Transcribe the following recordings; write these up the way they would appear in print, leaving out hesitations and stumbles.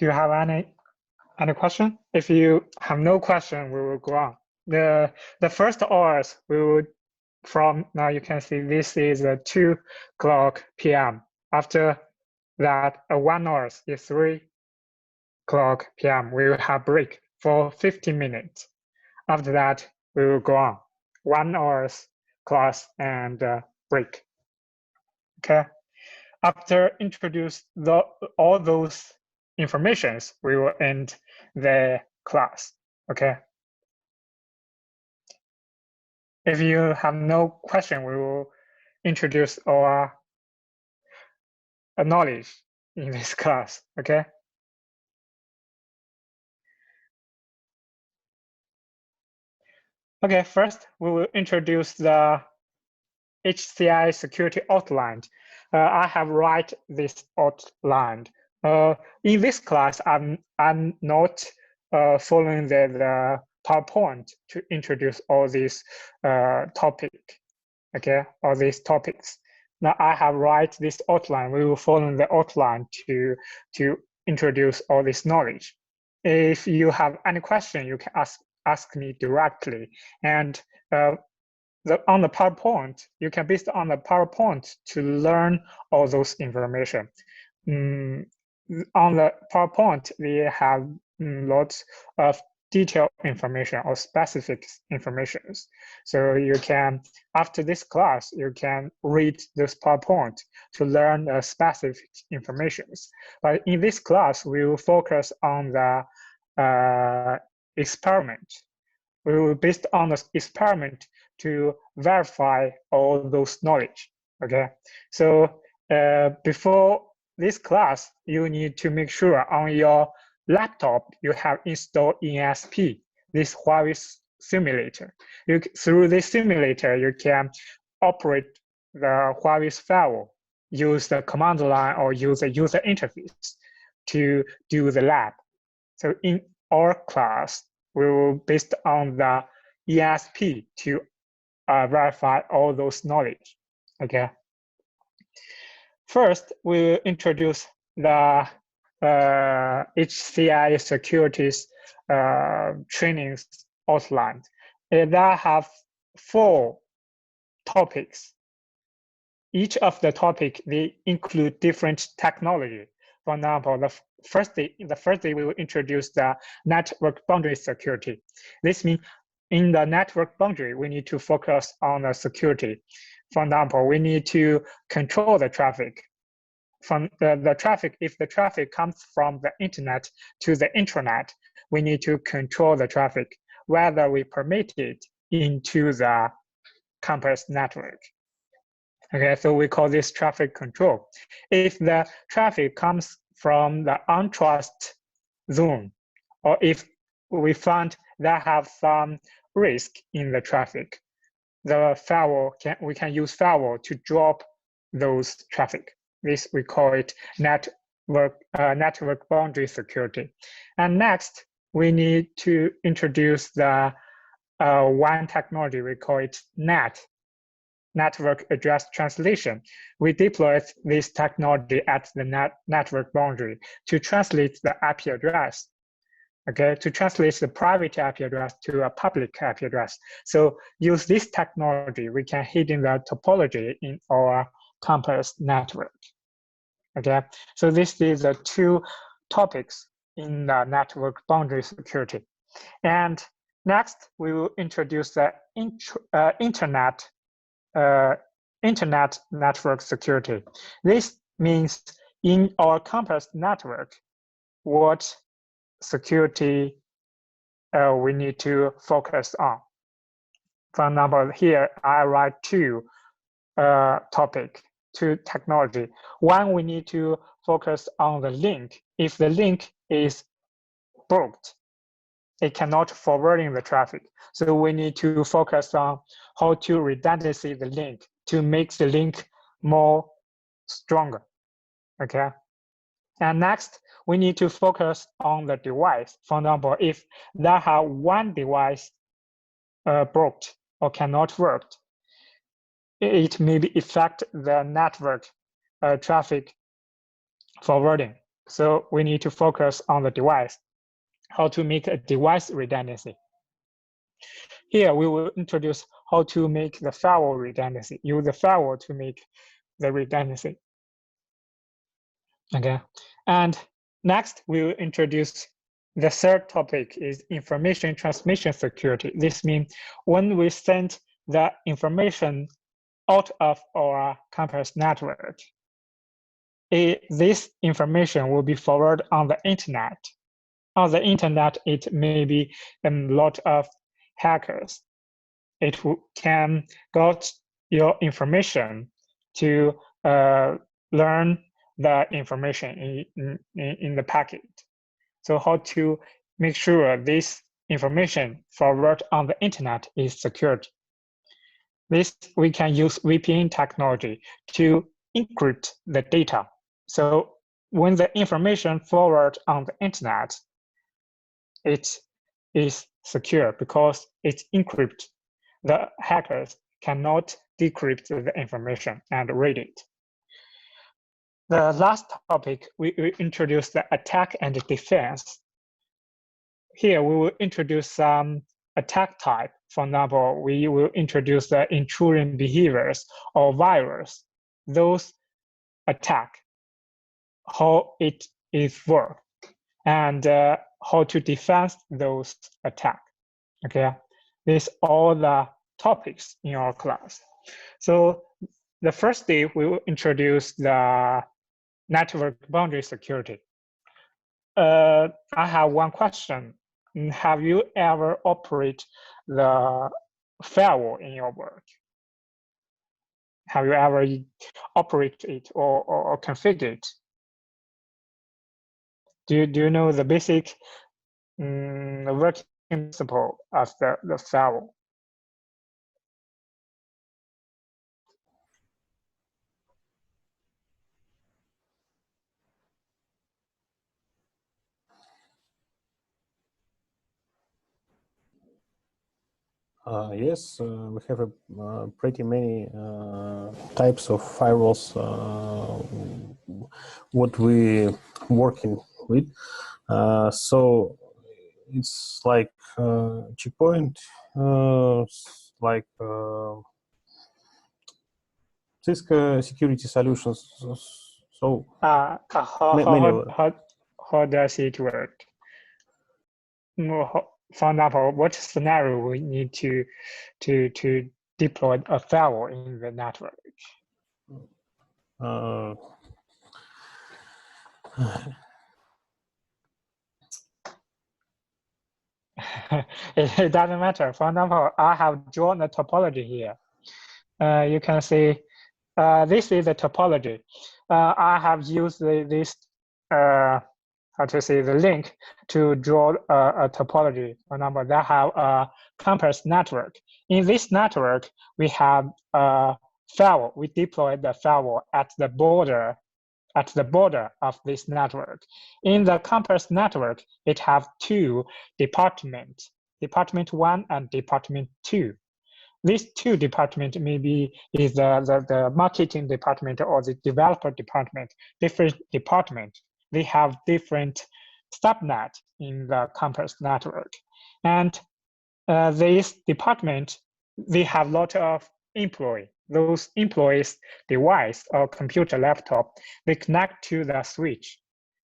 Do you have any question? If you have no question, we will go on. The first hours we will from now you can see this is 2 o'clock p.m. After that 1 hour is 3 o'clock p.m. We will have break for 15 minutes. After that, we will go on 1 hour's class and break. Okay. After introduce all those informations, we will end the class. Okay. If you have no question, we will introduce our knowledge in this class. Okay. Okay, first we will introduce the HCI security outline. I have write this outline. In this class, I'm not following the PowerPoint to introduce all these topic. Okay, all these topics. Now I have write this outline. We will follow the outline to introduce all this knowledge. If you have any question, you can ask me directly. And on the PowerPoint, you can based on the PowerPoint to learn all those information. On the PowerPoint, we have lots of detailed information or specific informations. So you can, after this class, you can read this PowerPoint to learn the specific informations. But in this class, we will focus on the experiment. We will based on the experiment to verify all those knowledge. Okay, so before this class, you need to make sure on your laptop you have installed ESP, this Huawei simulator. Through this simulator, you can operate the Huawei's firewall, use the command line or use the user interface to do the lab. So in our class, we will based on the ESP to verify all those knowledge. Okay. First, we will introduce the HCI securities trainings outline. That have 4 topics. Each of the topic, they include different technology. For example, the first day we will introduce the network boundary security. This means in the network boundary, we need to focus on the security. For example, we need to control the traffic. From the traffic, if the traffic comes from the internet to the intranet, we need to control the traffic, whether we permit it into the campus network. Okay, so we call this traffic control. If the traffic comes from the untrust zone, or if we find that have some risk in the traffic, the firewall we can use firewall to drop those traffic. This we call it network boundary security. And next, we need to introduce the one technology, we call it network address translation. We deployed this technology at the network boundary to translate the IP address. Okay, to translate the private IP address to a public IP address. So use this technology, we can hidden the topology in our campus network. Okay, so this is the 2 topics in the network boundary security. And next, we will introduce the internet network security. This means in our campus network, what security we need to focus on. For example, here I write 2 topic, 2 technology. One, we need to focus on the link. If the link is blocked, it cannot forwarding the traffic. So we need to focus on how to redundancy the link to make the link more stronger. Okay. And next, we need to focus on the device. For example, if there have one device blocked or cannot work, it may affect the network traffic forwarding. So we need to focus on the device, how to make a device redundancy. Here we will introduce how to make the firewall redundancy, use the firewall to make the redundancy. Okay, and next we will introduce the third topic is information transmission security. This means when we send the information out of our campus network, this information will be forwarded on the internet. On the internet, it may be a lot of hackers. It can got your information to learn the information in the packet. So how to make sure this information forward on the internet is secured. This, we can use VPN technology to encrypt the data. So when the information forward on the internet, it is secure because it's encrypted. The hackers cannot decrypt the information and read it. The last topic, we introduce the attack and defense. Here we will introduce some attack type. For example, we will introduce the intrusion behaviors or virus. Those attack, how it is work, and how to defend those attacks. Okay, these all the topics in our class. So the first day we will introduce the network boundary security. I have one question. Have you ever operated the firewall in your work? Have you ever operated it or configured it? Do you know the basic working principle of the firewall? Yes, we have pretty many types of firewalls what we working with. So it's like checkpoint, like Cisco security solutions. So how does it work? For example, what scenario we need to deploy a firewall in the network? It doesn't matter. For example, I have drawn a topology here. You can see this is the topology. I have used this how to say the link to draw a topology. For example, that have a campus network. In this network, we have a firewall. We deploy the firewall at the border of this network. In the campus network, it have two departments, Department 1 and Department 2. These two departments maybe is the marketing department or the developer department, different department. They have different subnet in the campus network. And this department, they have a lot of employees. Those employees' device or computer laptop, they connect to the switch.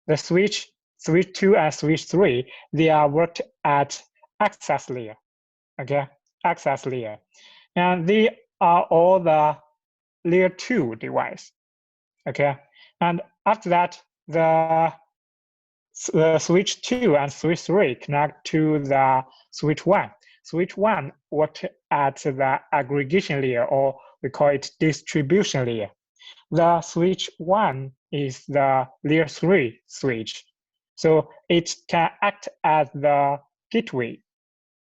The switch 2 and switch 3, they are worked at access layer, okay, access layer. And they are all the layer 2 device, okay? And after that, the switch 2 and switch 3 connect to the switch 1. Switch 1 works at the aggregation layer, or we call it distribution layer. The switch 1 is the layer 3 switch. So it can act as the gateway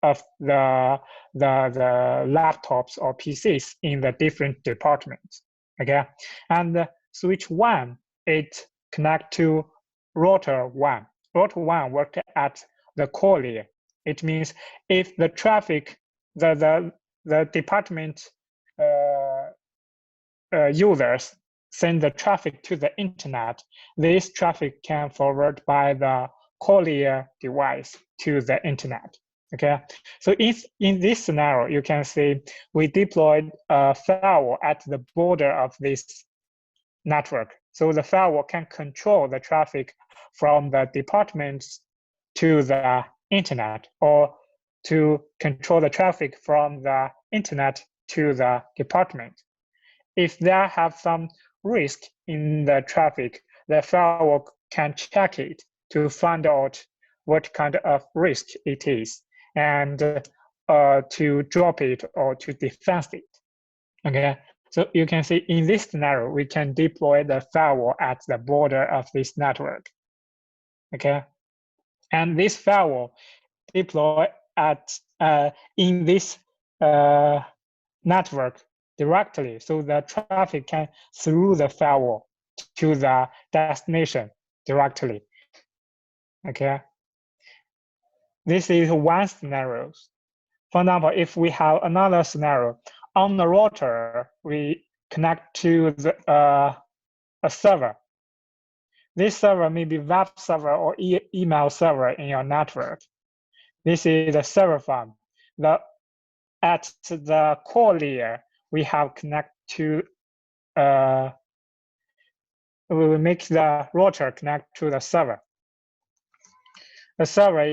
of the laptops or PCs in the different departments, okay? And the switch 1, it connect to router 1. Router 1 works at the core layer. It means if the traffic, the department users, send the traffic to the internet, this traffic can forward by the courier device to the internet. Okay, so in this scenario, you can see we deployed a firewall at the border of this network. So the firewall can control the traffic from the departments to the internet, or to control the traffic from the internet to the department. If there have some risk in the traffic, the firewall can check it to find out what kind of risk it is, and to drop it or to defend it. Okay, so you can see in this scenario, we can deploy the firewall at the border of this network. Okay, and this firewall deploy at in this network directly, so the traffic can through the firewall to the destination directly. Okay, this is one scenario. For example, if we have another scenario on the router, we connect to the a server. This server may be web server or email server in your network. This is the server farm. At the core layer, we have connect to we will make the router connect to the server. The server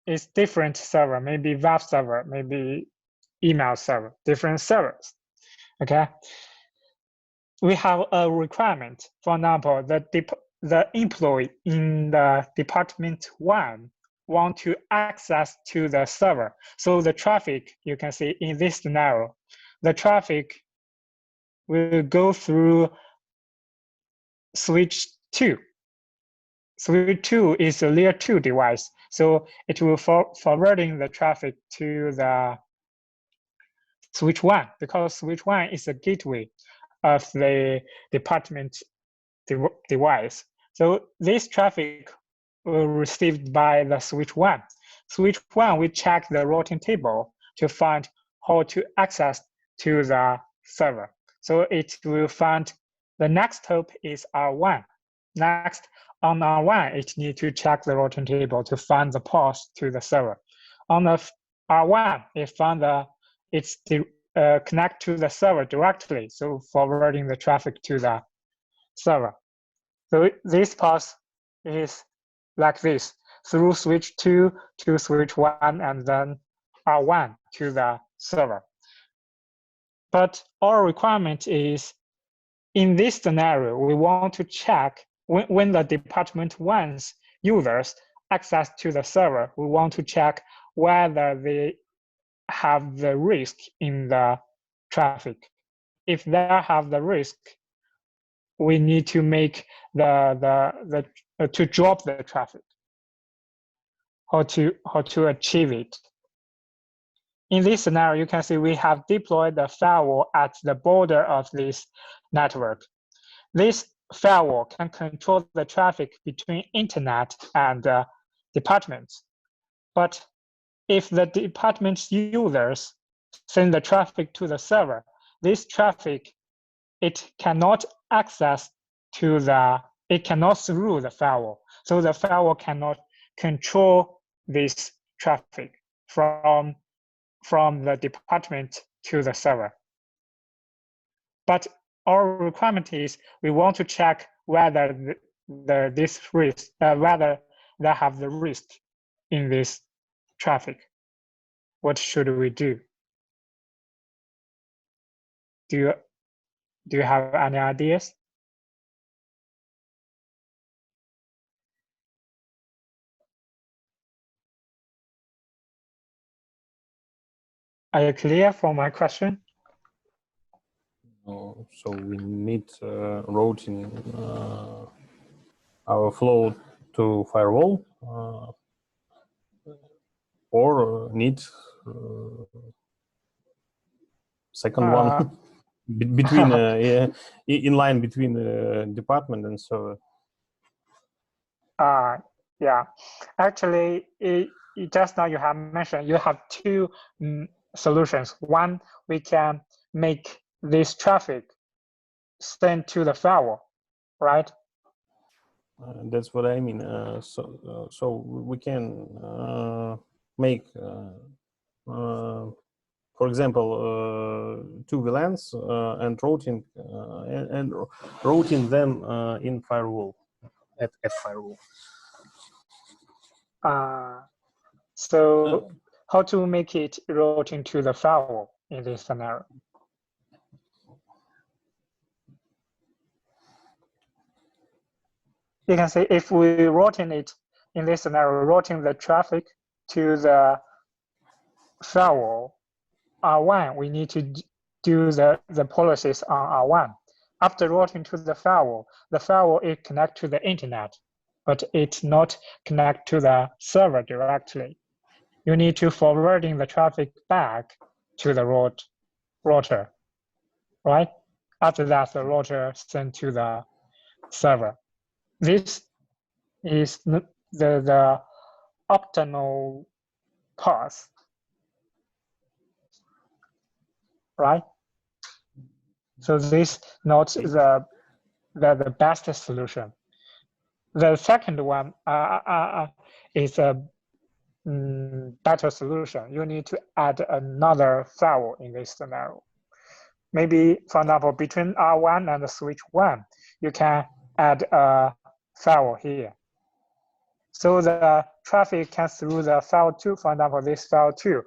is different server, maybe web server, maybe email server, different servers. Okay. We have a requirement. For example, the employee in the department 1 want to access to the server. So the traffic, you can see in this scenario, the traffic will go through switch 2. Switch 2 is a layer 2 device. So it will forwarding the traffic to the switch 1, because switch 1 is a gateway of the department device. So this traffic will received by the switch 1. Switch 1 will check the routing table to find how to access to the server. So it will find the next hop is R1. Next, on R1, it needs to check the routing table to find the path to the server. On the R1, it found it's connect to the server directly, so forwarding the traffic to the server. So this path is like this, through switch 2 to switch 1, and then R1 to the server. But our requirement is, in this scenario, we want to check when the department 1's users access to the server, we want to check whether they have the risk in the traffic. If they have the risk, we need to make to drop the traffic. How to achieve it. In this scenario, you can see we have deployed the firewall at the border of this network. This firewall can control the traffic between internet and departments. But if the department's users send the traffic to the server, this traffic, it cannot access to it cannot through the firewall. So the firewall cannot control this traffic from the department to the server. But our requirement is we want to check whether this risk, whether they have the risk in this traffic. What should we do? Do you have any ideas? Are you clear for my question? So we need routing our flow to firewall, or need second one between in line between the department and server. Yeah, actually, just now you have mentioned you have two solutions. One, we can make this traffic sent to the firewall, right? That's what I mean. So we can make, for example, two VLANs and routing them in firewall at firewall. So how to make it routing to the firewall in this scenario? You can say if we routing it in this scenario, routing the traffic to the firewall R1, we need to do the policies on R1. After routing to the firewall is connect to the internet, but it's not connect to the server directly. You need to forwarding the traffic back to the router, right? After that, the router sent to the server. This is the optimal path, right? So this not the best solution. The second one is a better solution. You need to add another firewall in this scenario. Maybe, for example, between R1 and switch 1, you can add a firewall here. So the traffic can through the file 2, for example, this file 2.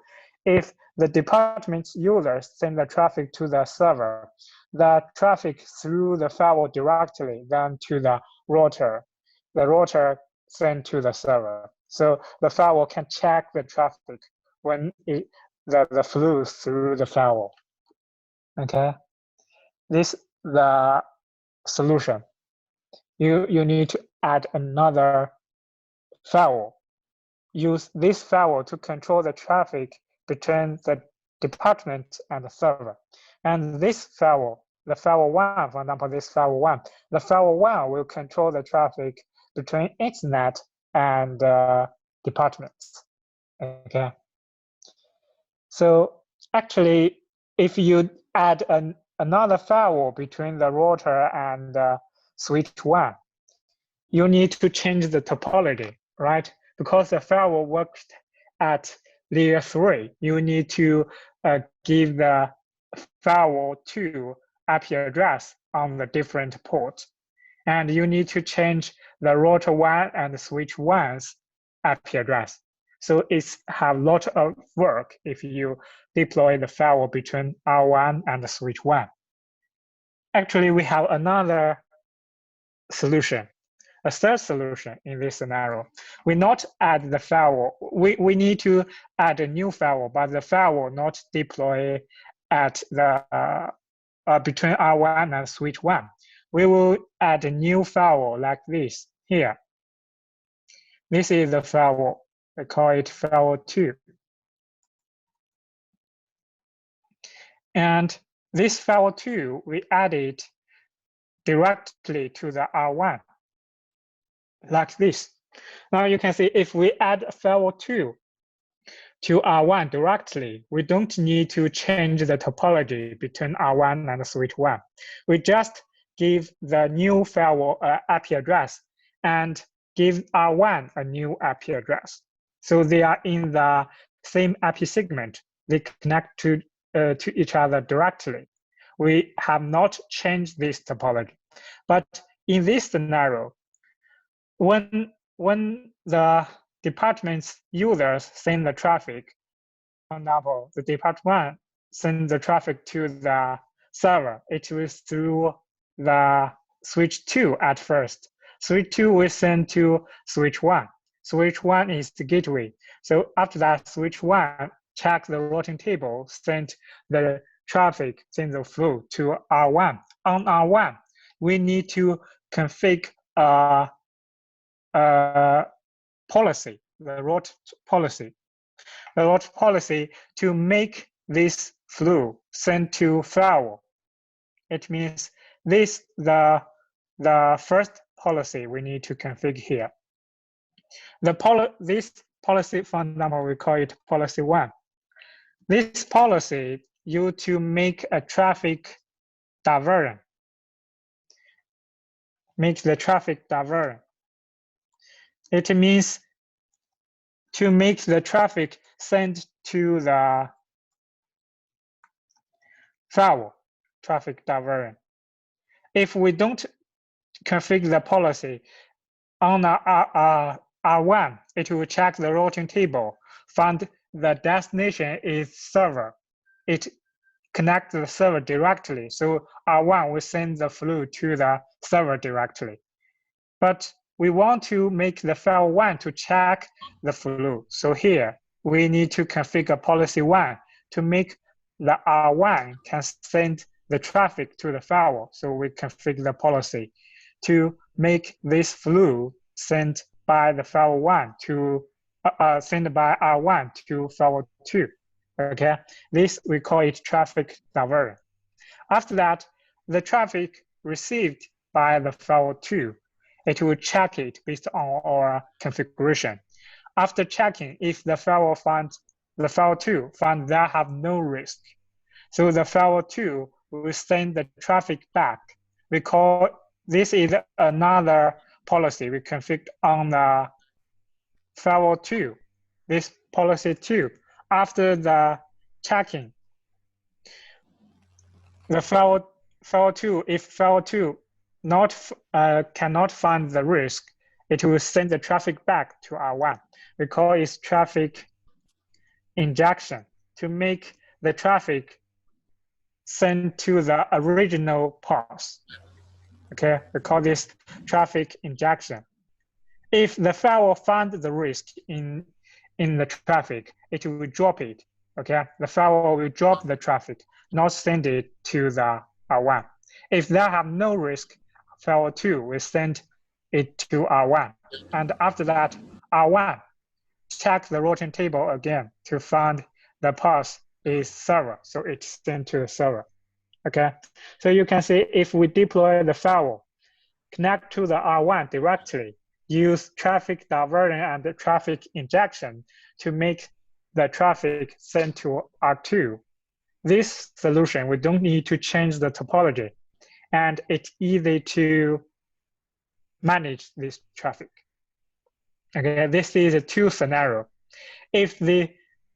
If the department's users send the traffic to the server, the traffic through the firewall directly then to the router send to the server. So the firewall can check the traffic when the flow through the firewall. Okay, this the solution. You need to add another firewall. Use this firewall to control the traffic between the department and the server. And this firewall, the firewall 1, for example, this firewall 1, the firewall 1 will control the traffic between internet and departments. Okay. So actually, if you add another firewall between the router and switch 1, you need to change the topology, right? Because the firewall works at layer 3, you need to give the firewall 2 IP address on the different port. And you need to change the router 1 and switch 1's IP address. So it's have a lot of work if you deploy the firewall between R1 and switch 1. Actually, we have another solution. A third solution in this scenario, we not add the firewall. We need to add a new firewall, but the firewall not deploy at the between R1 and switch 1. We will add a new firewall like this here. This is the firewall. We call it firewall 2. And this firewall 2, we add it directly to the R1. Like this. Now you can see if we add firewall 2 to R1 directly, we don't need to change the topology between R1 and switch 1. We just give the new firewall IP address and give R1 a new IP address. So they are in the same IP segment. They connect to each other directly. We have not changed this topology. But in this scenario, when the department's users send the traffic, for example, the department 1 sends the traffic to the server, it was through the switch 2 at first. Switch 2 will send to switch 1. Switch 1 is the gateway. So after that, switch 1 check the routing table, send the traffic, send the flow to R1. On R1, we need to configure policy, the route policy. The route policy to make this flow sent to firewall. It means this the first policy we need to configure here. This policy, for example, we call it policy 1. This policy used to make a traffic diversion. make the traffic divergent. It means to make the traffic sent to the firewall, traffic divergent. If we don't configure the policy on R1, it will check the routing table, find the destination is server. It connects the server directly. So R1 will send the flow to the server directly. But we want to make the file 1 to check the flow. So here we need to configure policy 1 to make the R1 can send the traffic to the firewall. So we configure the policy to make this flow sent by the firewall 1 to sent by R1 to firewall 2. Okay, this we call it traffic divergent. After that, the traffic received by the firewall 2, it will check it based on our configuration. After checking, if the firewall 2 finds they have no risk, so the firewall 2 will send the traffic back. We call this is another policy we configured on the firewall 2. This policy 2, after the checking, the firewall 2, if firewall 2 cannot find the risk, it will send the traffic back to R1. We call it traffic injection to make the traffic sent to the original path. Okay, we call this traffic injection. If the firewall finds the risk in the traffic, it will drop it. Okay, the firewall will drop the traffic, not send it to the R1. If they have no risk, firewall 2 will send it to R1. And after that, R1 check the routing table again to find the path is server. So it's sent to the server. Okay, so you can see if we deploy the firewall, connect to the R1 directly, use traffic diversion and the traffic injection to make the traffic sent to R2. This solution, we don't need to change the topology, and it's easy to manage this traffic. Okay, this is a two scenario. If the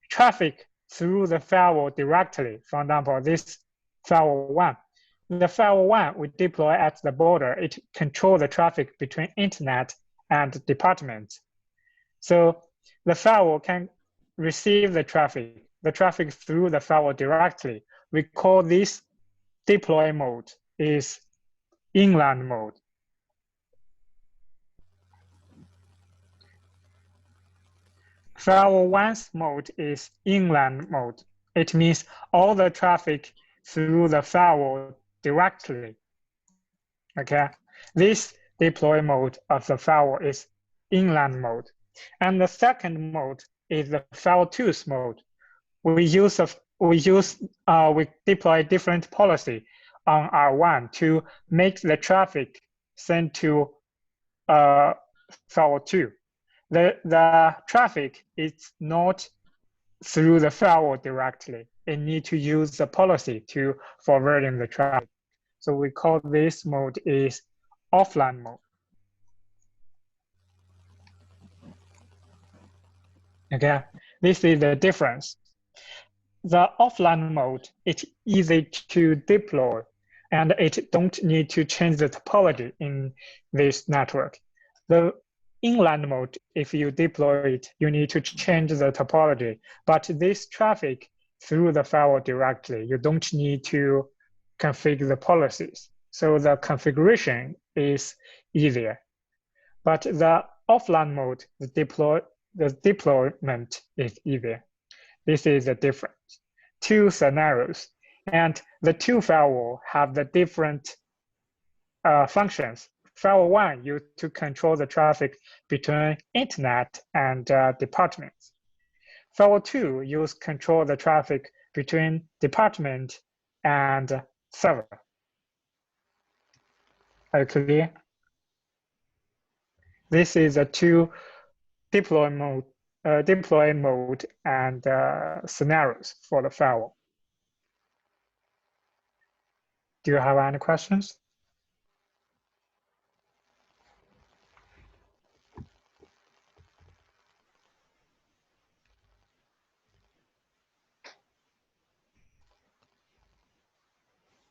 traffic through the firewall directly, for example, this firewall 1, the firewall 1 we deploy at the border, it controls the traffic between internet and department. So the firewall can receive the traffic through the firewall directly. We call this deploy mode is inland mode. Firewall 1's mode is inland mode. It means all the traffic through the firewall directly. Okay, this deploy mode of the firewall is inland mode. And the second mode is the firewall 2's mode. We deploy different policy on R1 to make the traffic sent to firewall 2. The traffic is not through the firewall directly. It needs to use the policy to forwarding the traffic. So we call this mode is offline mode. Okay, this is the difference. The offline mode, it's easy to deploy and it don't need to change the topology in this network. The inland mode, if you deploy it, you need to change the topology, but this traffic through the firewall directly, you don't need to configure the policies. So the configuration is easier. But the offline mode, the deployment is easier. This is the difference. Two scenarios, and the two firewall have the different functions. Firewall 1 used to control the traffic between internet and departments. Firewall 2 used control the traffic between department and server. Are you clear? This is a two deploy mode and scenarios for the firewall. Do you have any questions?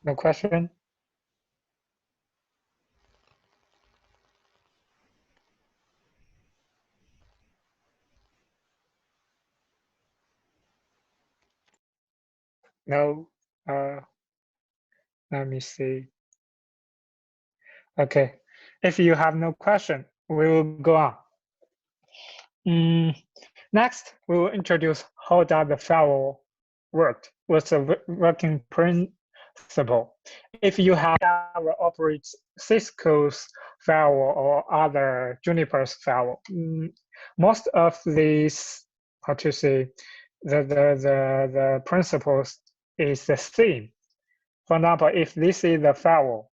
No question? No. Let me see. Okay. If you have no question, we will go on. Next, we will introduce how does the firewall work. What's the working principle? If you have operates Cisco's firewall or other Juniper's firewall, most of these, how to say, the principles is the same. For example, if this is the firewall,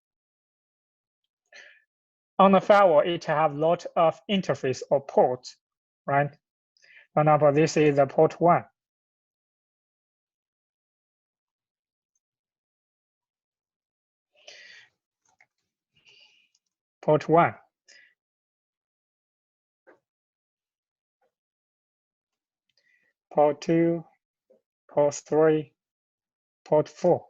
on the firewall, it have lot of interface or ports, right? For example, this is the port 1. Port 1. Port 2, port 3, port 4.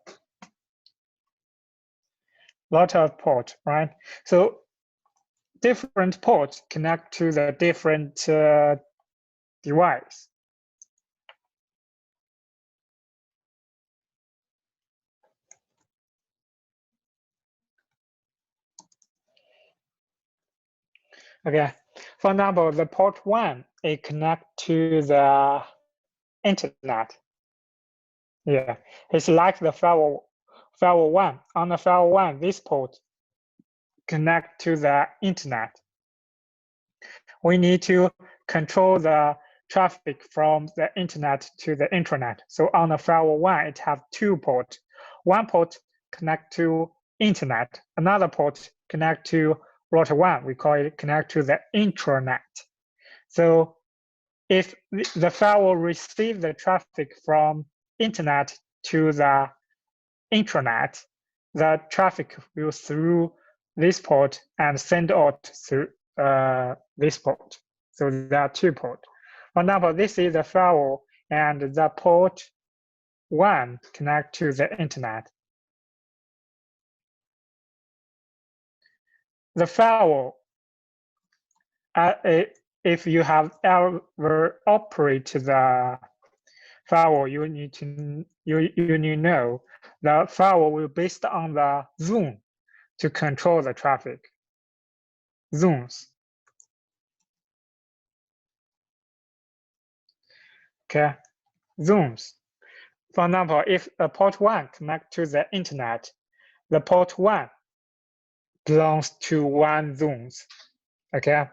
Lot of ports, right? So different ports connect to the different device. Okay, for example, the port 1, it connect to the internet. Yeah, it's like the firewall 1. On the firewall 1, this port connect to the internet. We need to control the traffic from the internet to the intranet. So on the firewall 1, it have 2 ports. One port connect to internet, another port connect to router 1. We call it connect to the intranet. So if the firewall receive the traffic from internet to the intranet, the traffic will through this port and send out through this port. So there are 2 ports. For example, this is the firewall, and the port 1 connect to the internet. The firewall, if you have ever operate the firewall, you need to know the firewall will based on the zone to control the traffic. Zones. Okay, zones. For example, if a port 1 connect to the internet, the port 1 belongs to one zones. Okay,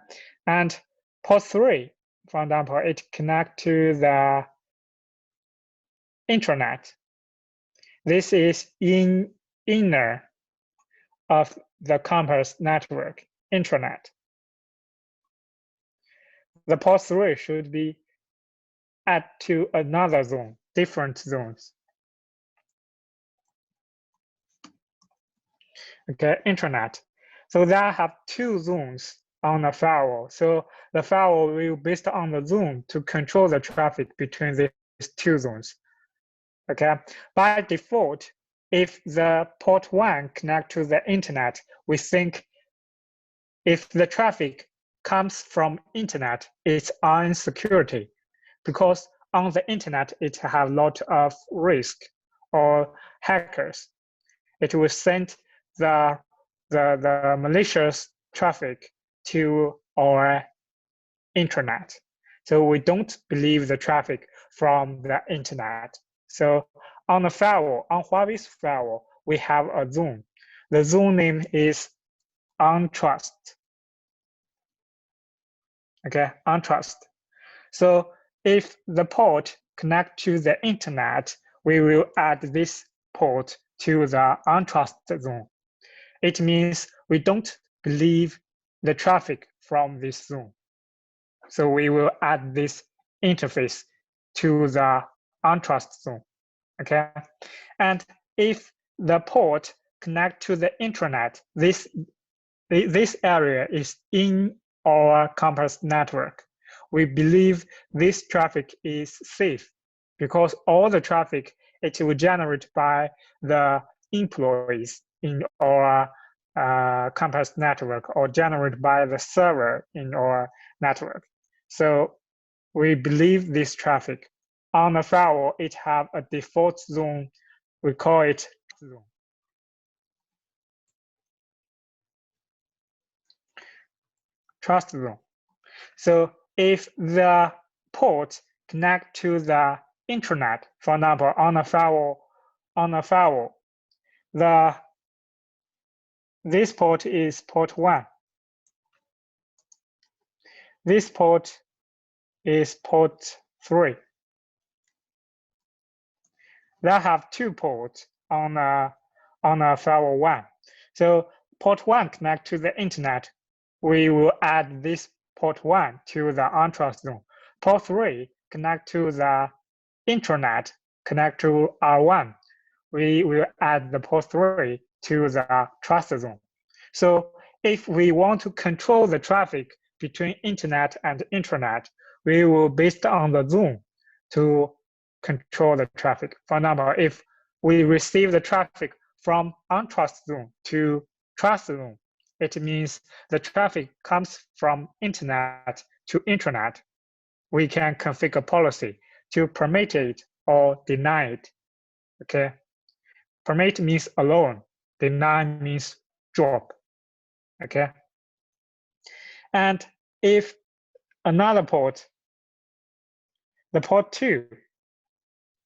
and port 3, for example, it connect to the intranet. This is inner of the campus network, intranet. The port 3 should be add to another zone, different zones. Okay, intranet. So there have 2 zones on the firewall. So the firewall will based on the zone to control the traffic between these 2 zones. Okay, by default, if the port 1 connect to the internet, we think if the traffic comes from internet, it's on security, because on the internet, it have a lot of risk or hackers. It will send the malicious traffic to our intranet. So we don't believe the traffic from the internet. So on the firewall, on Huawei's firewall, we have a zone. The zone name is untrust. Okay, untrust. So if the port connect to the internet, we will add this port to the untrust zone. It means we don't believe the traffic from this zone. So we will add this interface to the untrust zone, okay? And if the port connect to the intranet, this area is in our campus network. We believe this traffic is safe because all the traffic, it will generate by the employees in our campus network or generated by the server in our network. So we believe this traffic. On the firewall, it have a default zone. We call it zone. Trust zone. So if the port connect to the internet, for example, on a firewall, this port is port 1. This port is port 3. They have 2 ports on a firewall 1. So port 1 connect to the internet. We will add this port 1 to the untrust zone. Port 3 connect to the internet, connect to R1. We will add the port 3 to the trust zone. So if we want to control the traffic between internet and intranet, we will based on the zone to control the traffic. For example, if we receive the traffic from untrust zone to trust zone, it means the traffic comes from internet to intranet. We can configure policy to permit it or deny it. Okay, permit means alone, deny means drop. Okay, and if another port, the port 2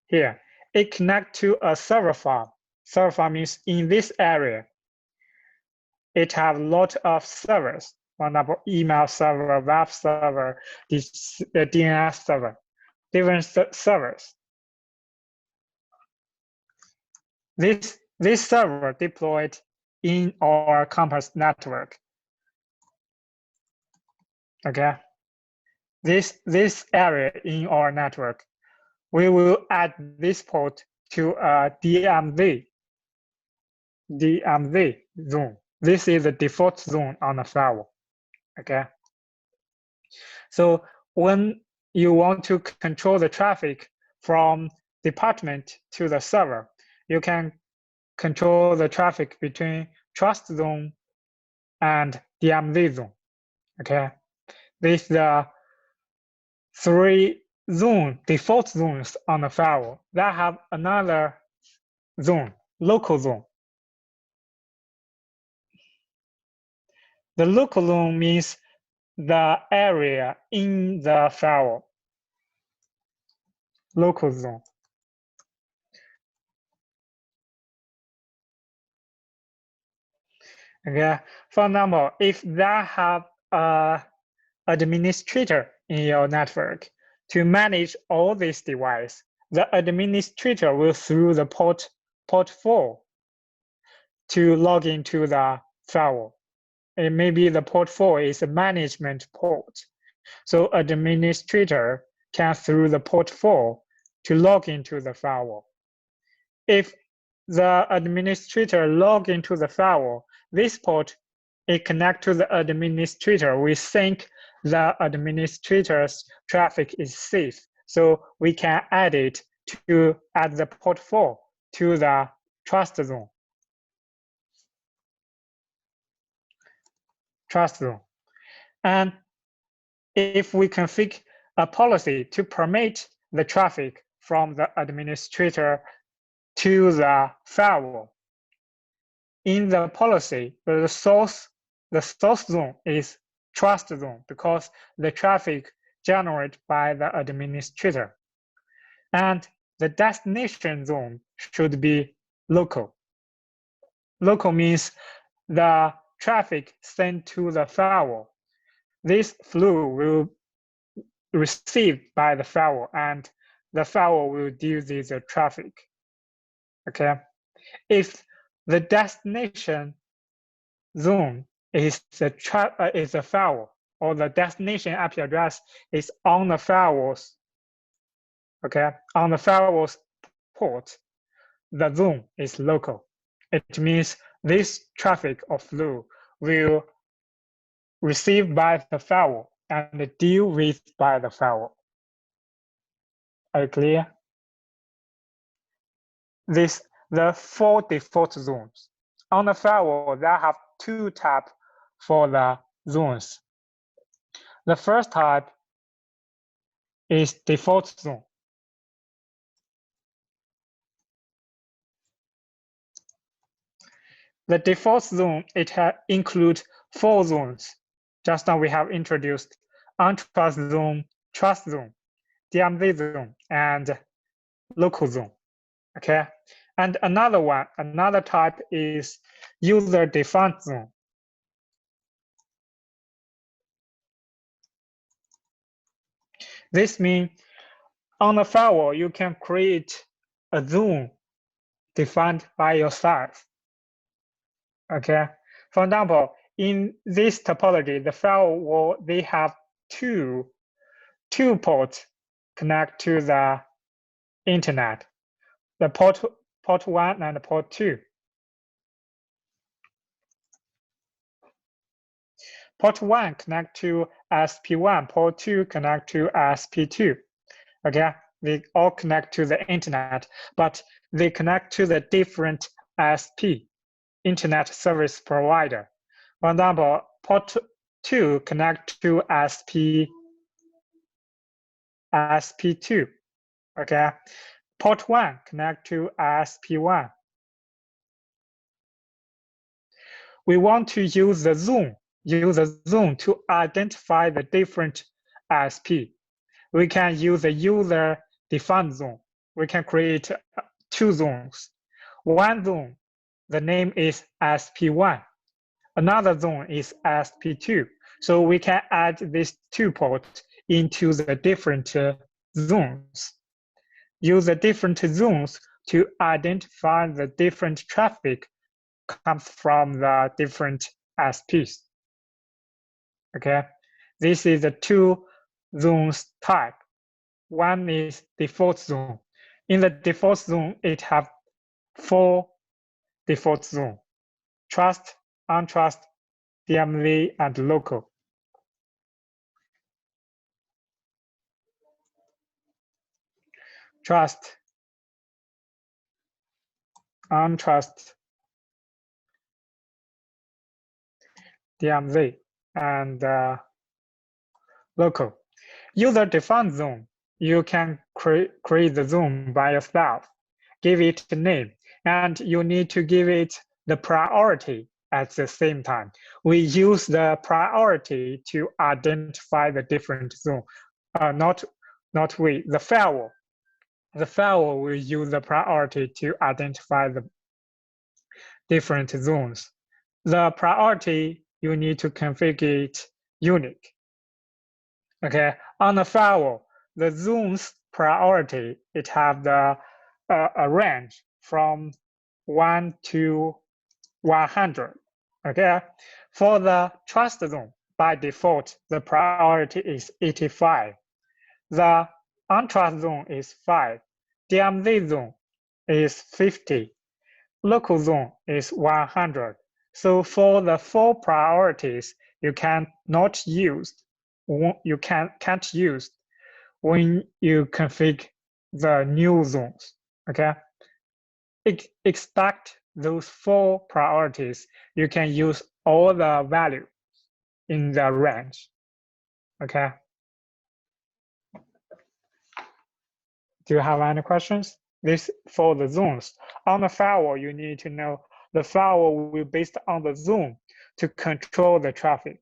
here, it connects to a server farm. Server farm means in this area, it has a lot of servers. For example, email server, web server, DNS server, different servers. This server deployed in our campus network. Okay, this area in our network, we will add this port to a DMZ zone. This is the default zone on the firewall. Okay, so when you want to control the traffic from department to the server, you can control the traffic between trust zone and DMZ zone. Okay, these are 3 default zones on the firewall that have another zone, local zone. The local zone means the area in the firewall. Local zone. Okay, for example, if they have an administrator in your network to manage all these devices, the administrator will through the port 4 to log into the firewall. And maybe the port 4 is a management port. So administrator can through the port 4 to log into the firewall. If the administrator log into the firewall, this port it connect to the administrator. We think the administrator's traffic is safe, so we can add it to add the port 4 to the trust zone. And if we configure a policy to permit the traffic from the administrator to the firewall, in the policy, the source zone is trust zone because the traffic generated by the administrator. And the destination zone should be local. Local means the traffic sent to the firewall. This flow will received by the firewall and the firewall will deal with the traffic. Okay, if the destination zone is a firewall or the destination IP address is on the firewall's, okay, on the firewall's port, the zone is local. It means this traffic or flow will received by the firewall and deal with by the firewall. Are you clear? This the 4 default zones. On the firewall, there have 2 types for the zones. The first type is default zone. The default zone, it includes 4 zones. Just now we have introduced untrust zone, trust zone, DMZ zone, and local zone. Okay, and another type is user-defined zone. This means on the firewall, you can create a zone defined by yourself. Okay, for example, in this topology, the firewall, they have two ports connect to the internet, the port 1 and port 2. Port 1 connect to SP1, port 2 connect to SP2. Okay, they all connect to the internet, but they connect to the different SP, internet service provider. For example, port 2 connect to SP2. Okay, port 1 connect to SP1. We want to use the zone to identify the different SP. We can use a user-defined zone. We can create 2 zones. One zone, the name is SP1. Another zone is SP2. So we can add these 2 ports into the different zones. Use the different zones to identify the different traffic comes from the different SPs. Okay, this is the 2 zones type. One is default zone. In the default zone, it have 4 default zones: trust, untrust, DMZ, and local. Trust, untrust, DMZ, and local. User-defined zone, you can create the zone by yourself, give it a name, and you need to give it the priority at the same time. We use the priority to identify the different zone. Not we, the firewall. The firewall will use the priority to identify the different zones. The priority, you need to configure it unique. Okay, on the firewall, the zone's priority, it have the a range from 1 to 100. Okay, for the trust zone, by default, the priority is 85. The untrust zone is 5. DMZ zone is 50. Local zone is 100. So for the 4 priorities, you can't use when you configure the new zones. Okay, expect those 4 priorities. You can use all the value in the range. Okay. Do you have any questions? This for the zones. On the firewall, you need to know the firewall will be based on the zone to control the traffic.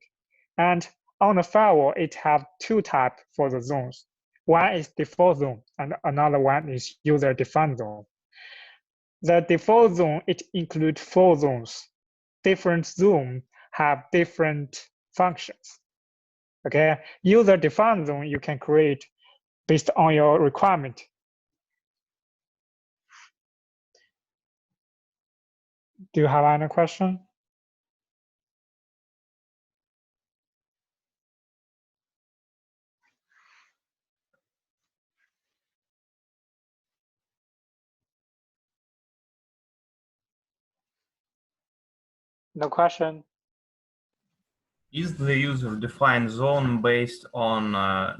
And on the firewall, it have 2 types for the zones. One is default zone, and another one is user-defined zone. The default zone, it includes 4 zones. Different zones have different functions. Okay, user-defined zone you can create based on your requirement. Do you have any question? No question. Is the user-defined zone based on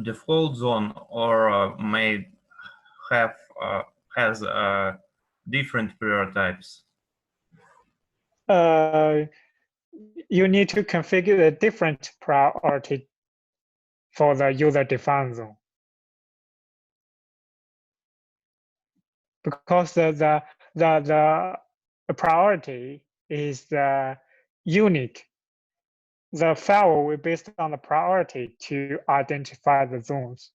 default zone, or may have has different prior types? You need to configure a different priority for the user-defined zone. Because the priority is unique. The file will be based on the priority to identify the zones.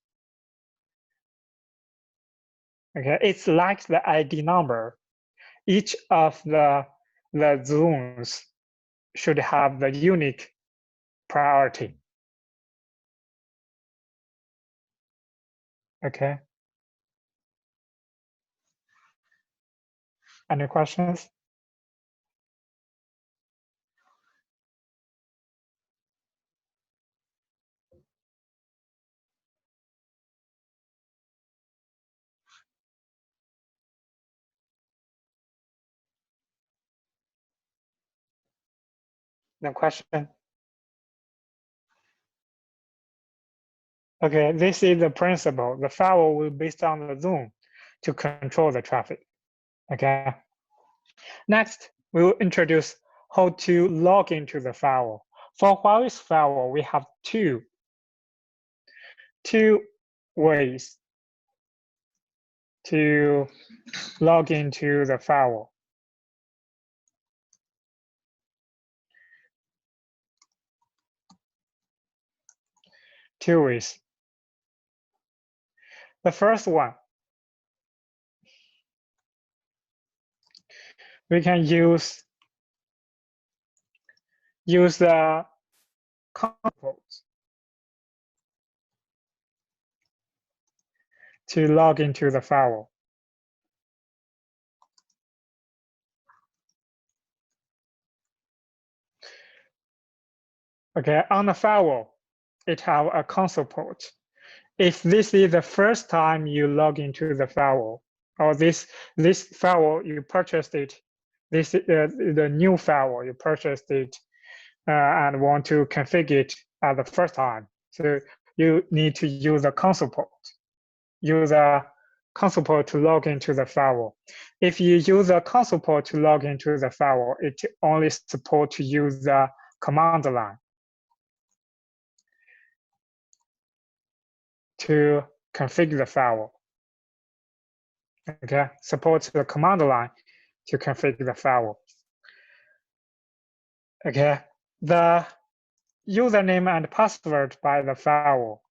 Okay, it's like the ID number. Each of the zones should have the unique priority. Okay. Any questions? No question? Okay, this is the principle. The firewall will be based on the zone to control the traffic. Okay. Next, we will introduce how to log into the firewall. For Huawei's firewall, we have two ways to log into the firewall. Two ways. The first one, we can use the console to log into the firewall. Okay, on the firewall, it have a console port. If this is the first time you log into the firewall, or this firewall you purchased it, this the new firewall you purchased it and want to configure it at the first time, so you need to use a console port. Use a console port to log into the firewall. If you use a console port to log into the firewall, it only supports to use the command line to configure the firewall. Okay, supports the command line to configure the firewall. Okay, the username and password by the firewall.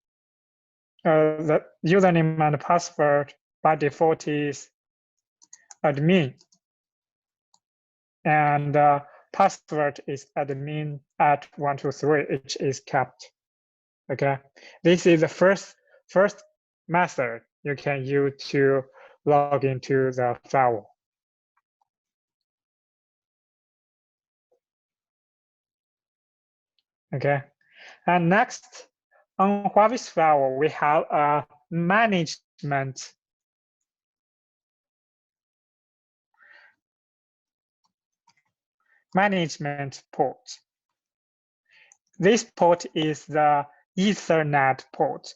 The username and password by default is admin, and password is admin at 123, which is kept. Okay, this is the first method you can use to log into the firewall. Okay, and next on Huawei's firewall, we have a management port. This port is the Ethernet port.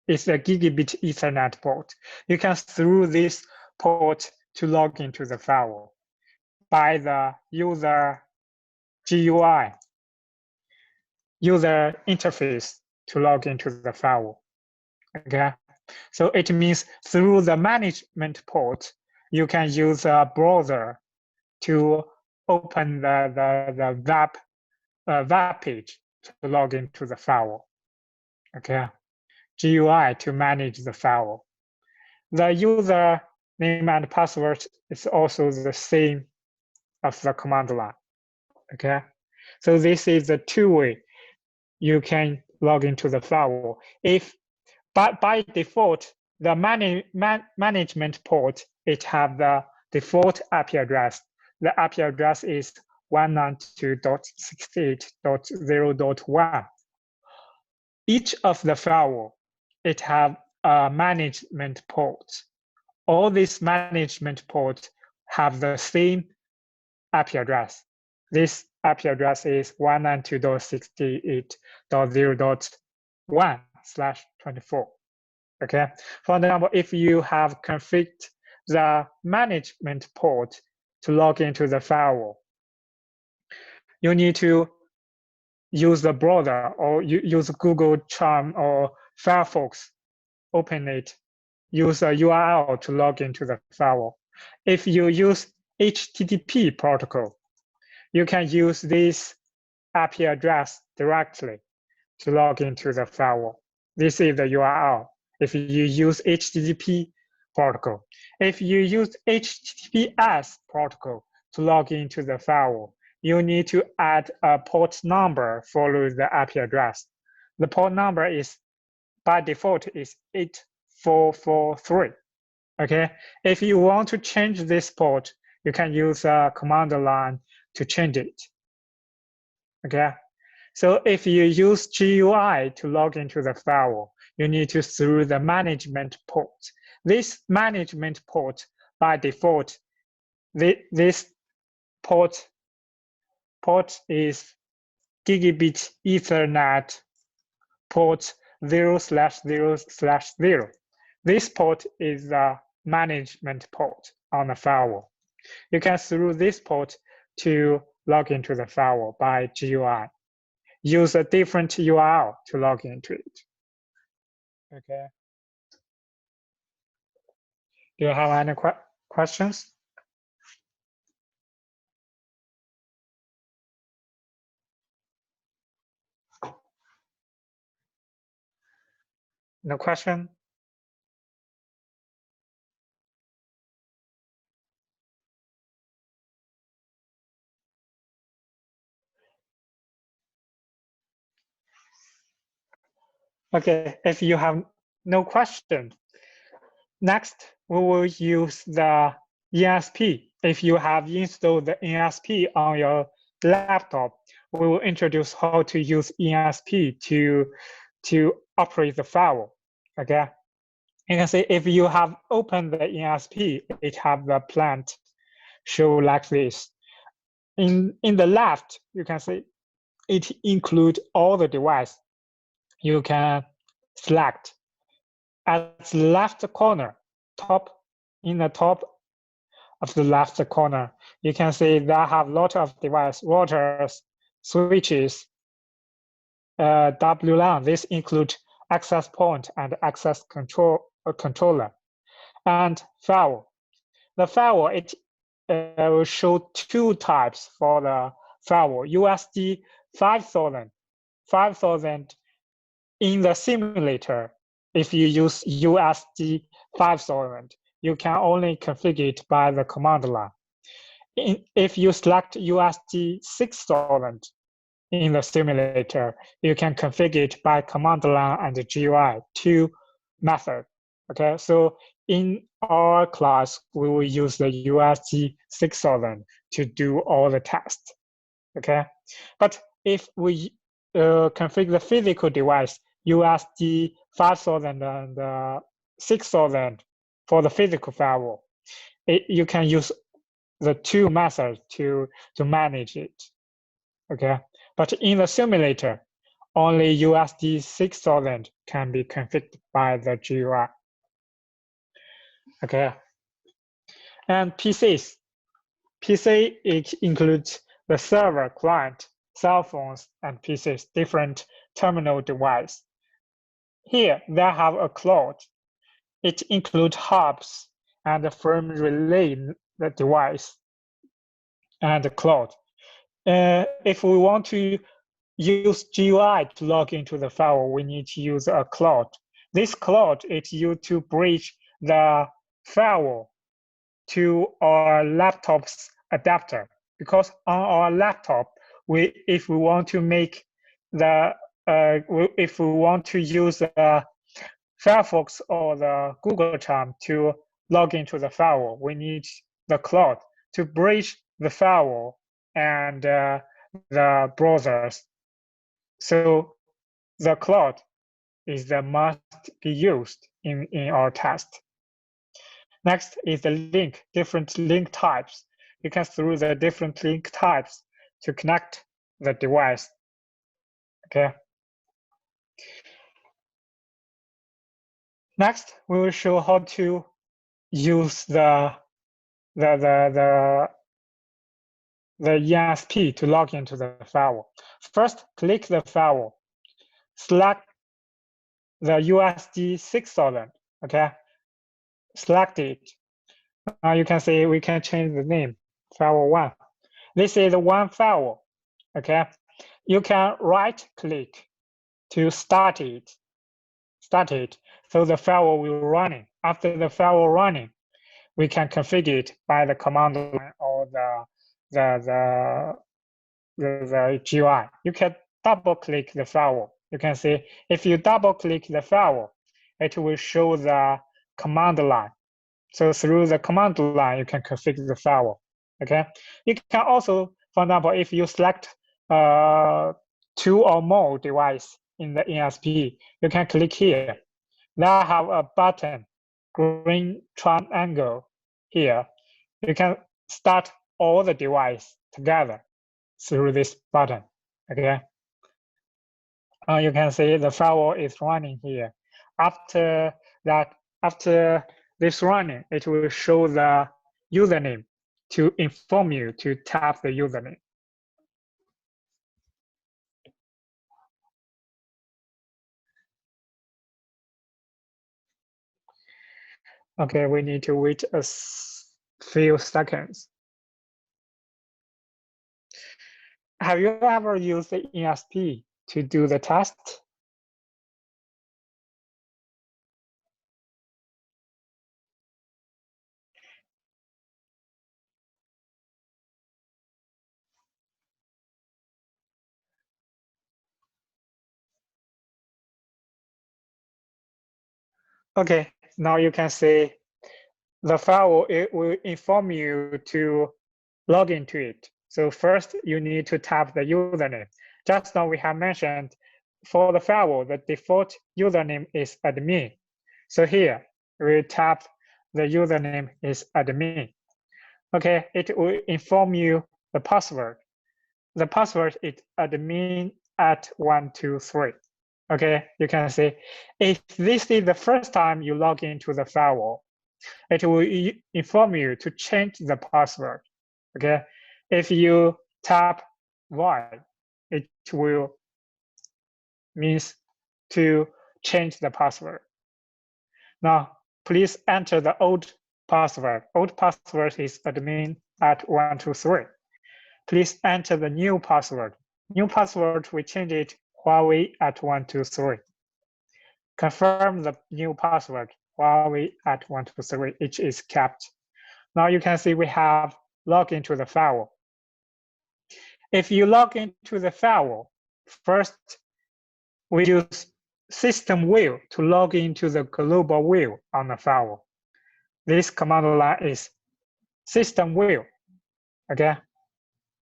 It's a gigabit Ethernet port. You can through this port to log into the firewall by the user GUI, user interface to log into the firewall. Okay, so it means through the management port, you can use a browser to open the web page to log into the firewall. Okay, GUI to manage the firewall. The user name and password is also the same as the command line. Okay, so this is the two-way you can log into the firewall. If by default, the management port, it have the default IP address. The IP address is 192.68.0.1. Each of the firewall, it have a management port. All these management ports have the same IP address. This IP address is 192.68.0.1/24. Okay. For example, if you have configured the management port to log into the firewall. You need to use the browser or use Google Chrome or Firefox, open it, use a URL to log into the firewall. If you use HTTP protocol, you can use this IP address directly to log into the firewall. This is the URL if you use HTTP protocol. If you use HTTPS protocol to log into the firewall, you need to add a port number following the IP address. The port number is, by default, is 8443. Okay, if you want to change this port, you can use a command line to change it. Okay, so if you use GUI to log into the firewall, you need to through the management port. This management port, by default, this port is gigabit Ethernet port 0/0/0. This port is the management port on the firewall. You can through this port to log into the firewall by GUI. Use a different URL to log into it. Okay. Do you have any questions? No question? Okay, if you have no question, next we will use the ESP. If you have installed the ESP on your laptop, we will introduce how to use ESP to operate the firewall. Okay, you can see if you have opened the ESP, it have the plant show like this. In the left, you can see it include all the device. You can select at the left corner, in the top of the left corner, you can see that have a lot of device, routers, switches, WLAN. This include access point and access controller, and firewall. The firewall, it will show two types for the firewall. USD 5000 in the simulator. If you use USD 5000, you can only configure it by the command line. If you select USD 6000 in the simulator, you can configure it by command line and GUI, two methods. Okay, so in our class, we will use the USD 6000 to do all the tests. Okay, but if we configure the physical device, USD 5000 and 6000 for the physical firewall, you can use the two methods to manage it. Okay, but in the simulator, only USD 6000 can be configured by the GUI. Okay, and PCs. PC, it includes the server, client, cell phones, and PCs, different terminal device. Here, they have a cloud. It includes hubs and the firm relay the device and the cloud. If we want to use GUI to log into the firewall, we need to use a cloud. This cloud is used to bridge the firewall to our laptop's adapter, because on our laptop, if we want to make the if we want to use the Firefox or the Google Chrome to log into the firewall, we need the cloud to bridge the firewall and the browsers. So the cloud is the must be used in our test. Next is the link, different link types. You can through the different link types to connect the device. Okay. Next, we will show how to use the ESP to log into the firewall. First, click the firewall, select the USD 6000, okay? Select it. Now you can see we can change the name, firewall 1. This is one firewall, okay? You can right click to start it, so the firewall will running. After the firewall running, we can configure it by the command line or the GUI. You can double click the firewall. You can see if you double click the firewall, it will show the command line. So through the command line, you can configure the firewall. Okay. You can also, for example, if you select 2 or more devices in the ESP, you can click here. They have a button, green triangle here. You can start all the devices together through this button. Okay. You can see the firewall is running here. After this running, it will show the username to inform you to tap the username. Okay, we need to wait a few seconds. Have you ever used the ESP to do the test? Okay, now you can see the firewall, it will inform you to log into it. So first you need to tap the username. Just now we have mentioned for the firewall, the default username is admin. So here we tap the username is admin. Okay, it will inform you the password. The password is admin@123. Okay, you can see if this is the first time you log into the firewall, it will inform you to change the password. Okay, if you tap Y, it will means to change the password. Now, please enter the old password. Old password is admin@123. Please enter the new password. New password, we change it Huawei@123. Confirm the new password Huawei@123. Each is kept. Now you can see we have logged into the firewall. If you log into the firewall, first we use system view to log into the global view on the firewall. This command line is system view. Okay.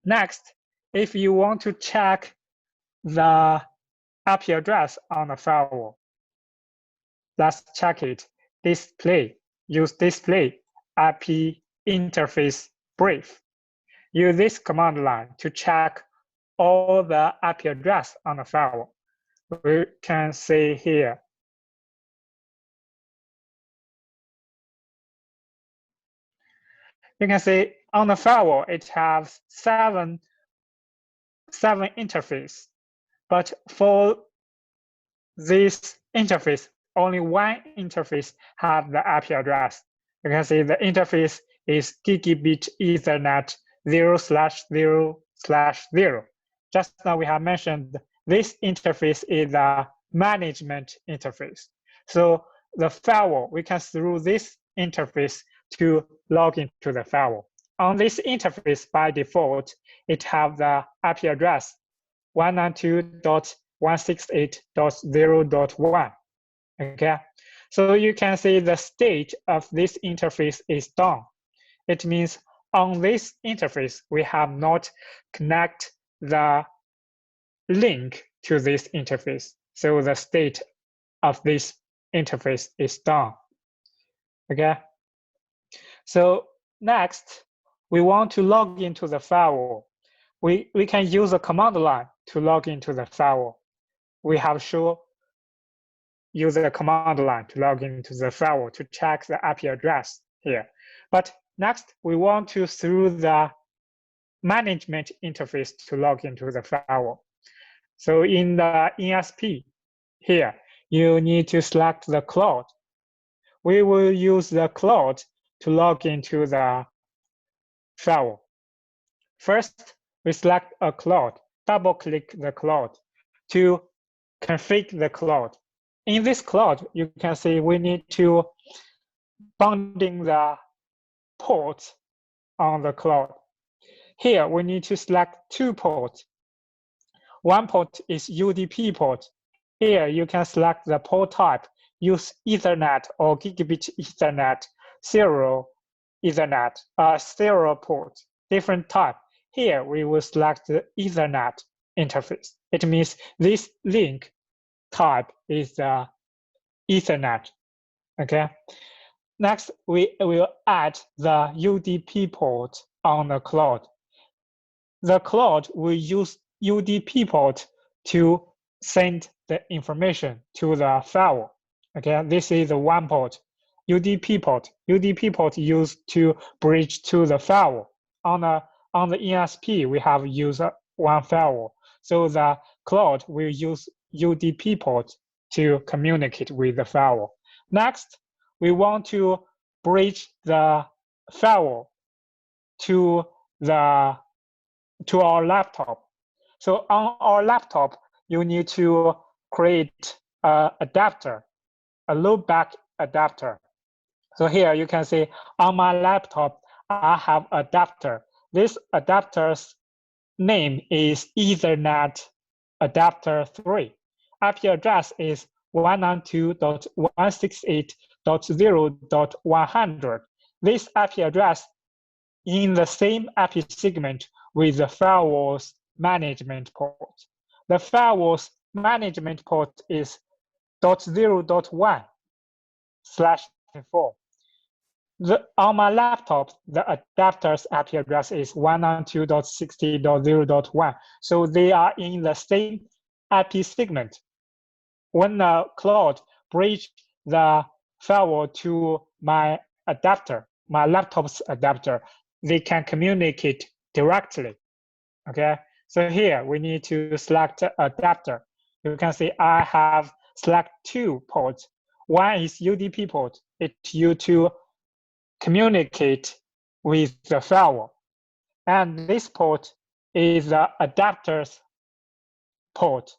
Next, if you want to check the IP address on the firewall, let's check it. Display. Use display IP interface brief. Use this command line to check all the IP address on the firewall. We can see here. You can see on the firewall, it has seven interfaces, but for this interface, only one interface has the IP address. You can see the interface is gigabit Ethernet 0/0/0. Just now we have mentioned this interface is a management interface. So the firewall, we can through this interface to log into the firewall. On this interface, by default, it has the IP address 192.168.0.1. Okay, so you can see the state of this interface is done. It means on this interface, we have not connect the link to this interface. So the state of this interface is done. Okay, so next, we want to log into the firewall. We can use a command line to log into the firewall. We have shown use a command line to log into the firewall to check the IP address here. But next, we want to through the management interface to log into the firewall. So in the ESP here, you need to select the cloud. We will use the cloud to log into the firewall. First, we select a cloud, double-click the cloud to configure the cloud. In this cloud, you can see we need to bounding the ports on the cloud. Here, we need to select 2 ports. One port is UDP port. Here, you can select the port type, use Ethernet or Gigabit Ethernet, serial Ethernet, serial port, different type. Here, we will select the Ethernet interface. It means this link type is the Ethernet, okay? Next, we will add the UDP port on the cloud. The cloud will use UDP port to send the information to the firewall. Okay, this is the one port, UDP port. UDP port used to bridge to the firewall. On the ESP, we have used one firewall. So the cloud will use UDP port to communicate with the firewall. Next, we want to bridge the firewall to our laptop. So on our laptop, you need to create an adapter, a loopback adapter. So here you can see on my laptop, I have adapter. This adapter's name is Ethernet adapter 3. IP address is 192.168.0.100. This IP address in the same IP segment with the firewall's management port. The firewall's management port is .0.1/4. On my laptop, the adapter's IP address is 192.60.0.1. So they are in the same IP segment. When the cloud bridge the firewall to my adapter, my laptop's adapter, they can communicate directly, okay? So here we need to select adapter. You can see I have select 2 ports. One is UDP port. It's used to communicate with the firewall. And this port is the adapter's port.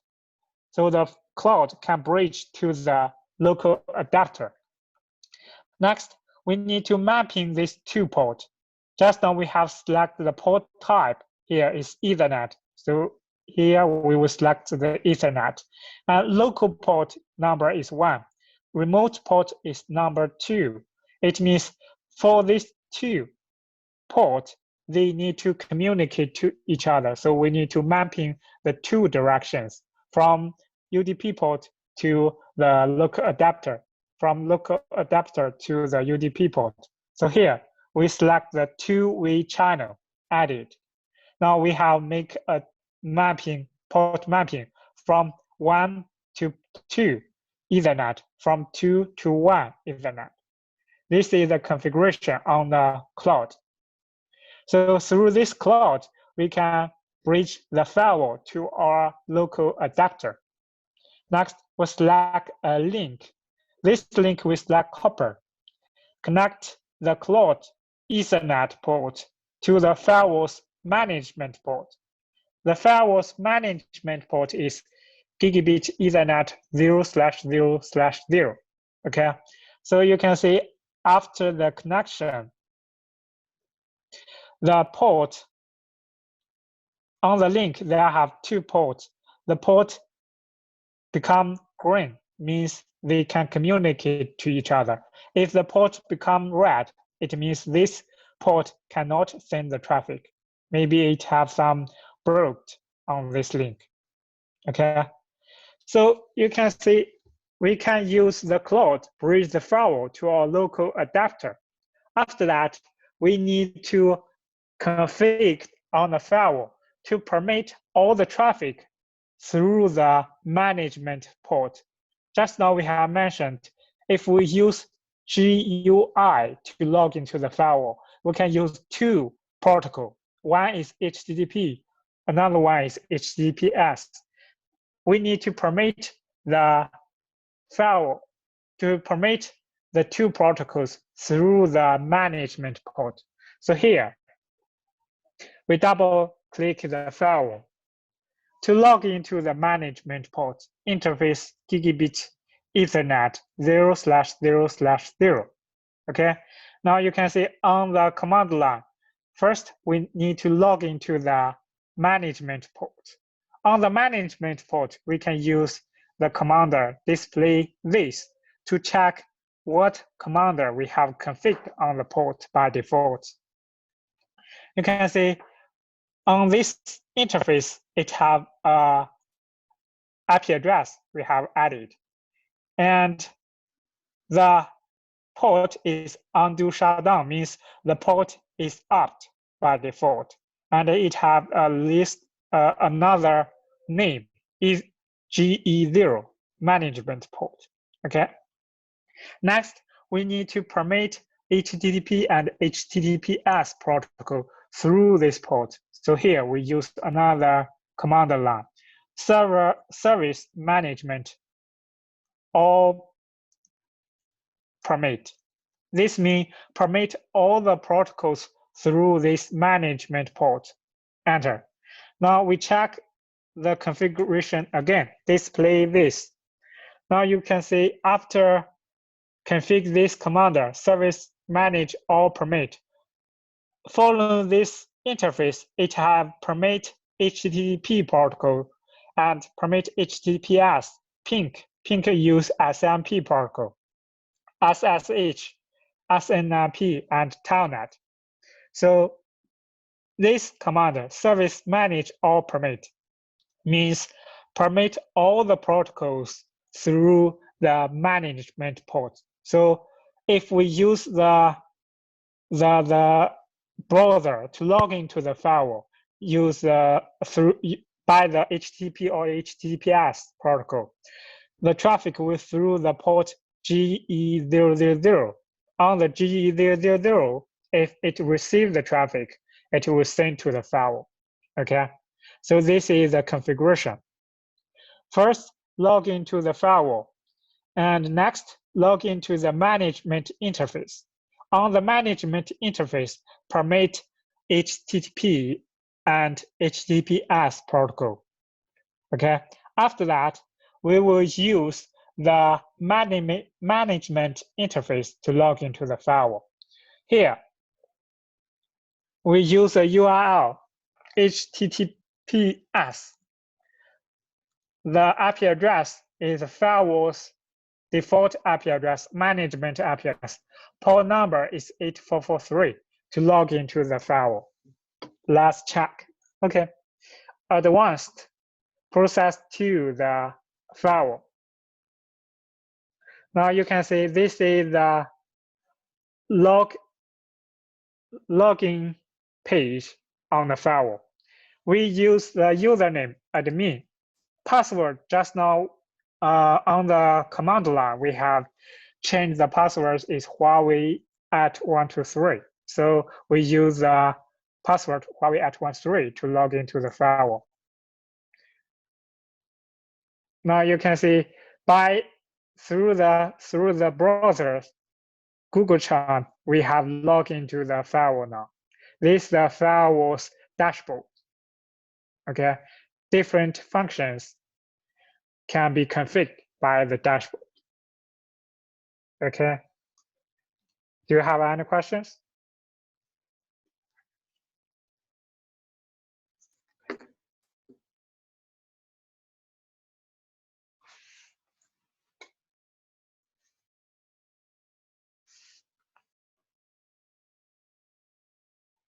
So the cloud can bridge to the local adapter. Next, we need to mapping these 2 ports. Just now we have selected the port type. Here is Ethernet. So here we will select the Ethernet. Local port number is 1. Remote port is number 2. It means for these 2 ports, they need to communicate to each other. So we need to mapping the 2 directions from UDP port to the local adapter, from local adapter to the UDP port. So here we select the 2-way channel added. Now we have make a mapping, port mapping from 1 to 2 Ethernet, from 2 to 1 Ethernet. This is the configuration on the cloud. So through this cloud, we can bridge the firewall to our local adapter. Next, we select a link. This link we select copper. Connect the cloud Ethernet port to the firewall's management port. The firewall's management port is Gigabit Ethernet 0/0/0. Okay, so you can see after the connection, the port on the link, there have 2 ports. The port become green, means they can communicate to each other. If the port become red, it means this port cannot send the traffic. Maybe it have some broke on this link, okay? So you can see we can use the cloud, bridge the firewall to our local adapter. After that, we need to configure on the firewall to permit all the traffic through the management port. Just now we have mentioned, if we use GUI to log into the firewall, we can use two protocols. One is HTTP, another one is HTTPS. We need to permit the firewall to permit the two protocols through the management port. So here, we double click the firewall. To log into the management port, interface gigabit Ethernet 0/0/0. Okay, now you can see on the command line, first we need to log into the management port. On the management port, we can use the commander display this to check what commander we have configured on the port by default. You can see on this interface, it have a IP address we have added, and the port is undo shutdown, means the port is up by default, and it have a list another name is GE0 management port. Okay. Next, we need to permit HTTP and HTTPS protocol through this port. So here we use another command line, service management all permit. This means permit all the protocols through this management port. Enter. Now we check the configuration again, display this. Now you can see after configure this commander, service manage all permit. Following this interface, it have permit HTTP protocol and permit HTTPS, pink use SMP protocol, SSH, SNMP, and Telnet. So this commander, service manage all permit, means permit all the protocols through the management port. So if we use the browser to log into the firewall, use through by the HTTP or HTTPS protocol, the traffic will through the port GE000. On the GE000, if it receives the traffic, it will send to the firewall. Okay, so this is the configuration. First, log into the firewall, and next, log into the management interface. On the management interface, permit HTTP and HTTPS protocol. Okay. After that, we will use the management interface to log into the firewall. Here, we use a URL HTTPS. The IP address is the firewall's default IP address, management IP address. Port number is 8443 to log into the firewall. Let's check. Okay. Advanced process to the firewall. Now you can see this is the login page on the firewall. We use the username admin. Password just now on the command line, we have changed the password is Huawei at 123. So we use the password Huawei at 123 to log into the firewall. Now you can see through the browser Google Chrome, we have logged into the firewall now. This is the firewall's dashboard. Okay, different functions can be configured by the dashboard. Okay. Do you have any questions?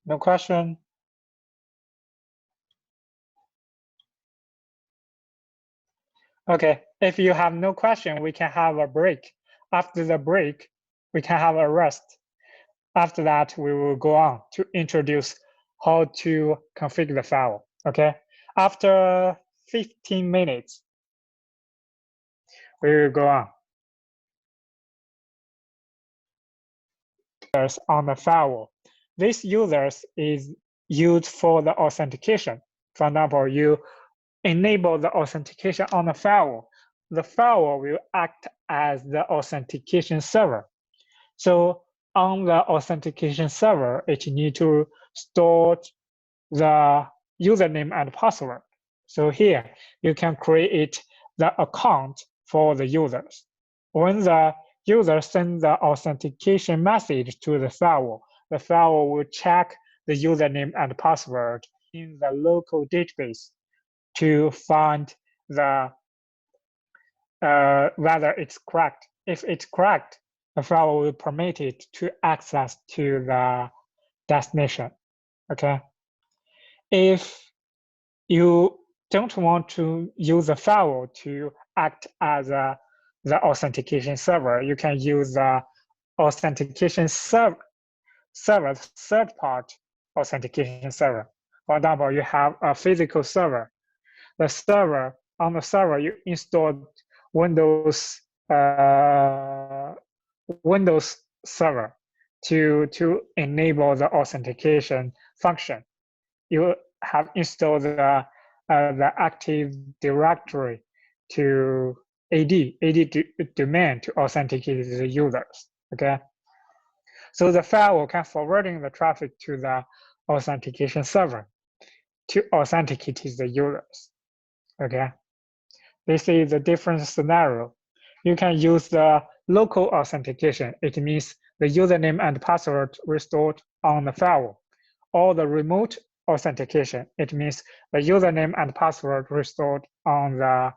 No question? Okay, if you have no question, we can have a break. After the break, we can have a rest. After that, we will go on to introduce how to configure the firewall. Okay, after 15 minutes, we will go on. users on the firewall. This users is used for the authentication. For example, you enable the authentication on the firewall. The firewall will act as the authentication server. So on the authentication server, it needs to store the username and password. So here you can create the account for the users. When the user sends the authentication message to the firewall will check the username and password in the local database to find the whether it's correct. If it's correct, the firewall will permit it to access to the destination. Okay. If you don't want to use the firewall to act as the authentication server, you can use the authentication server, third-party authentication server. For example, you have a physical server. On the server, you install Windows server to enable the authentication function. You have installed the Active Directory to AD domain to authenticate the users. Okay, so the firewall can forwarding the traffic to the authentication server to authenticate the users. Okay, this is a different scenario. You can use the local authentication. It means the username and password restored on the firewall, or the remote authentication. It means the username and password restored on the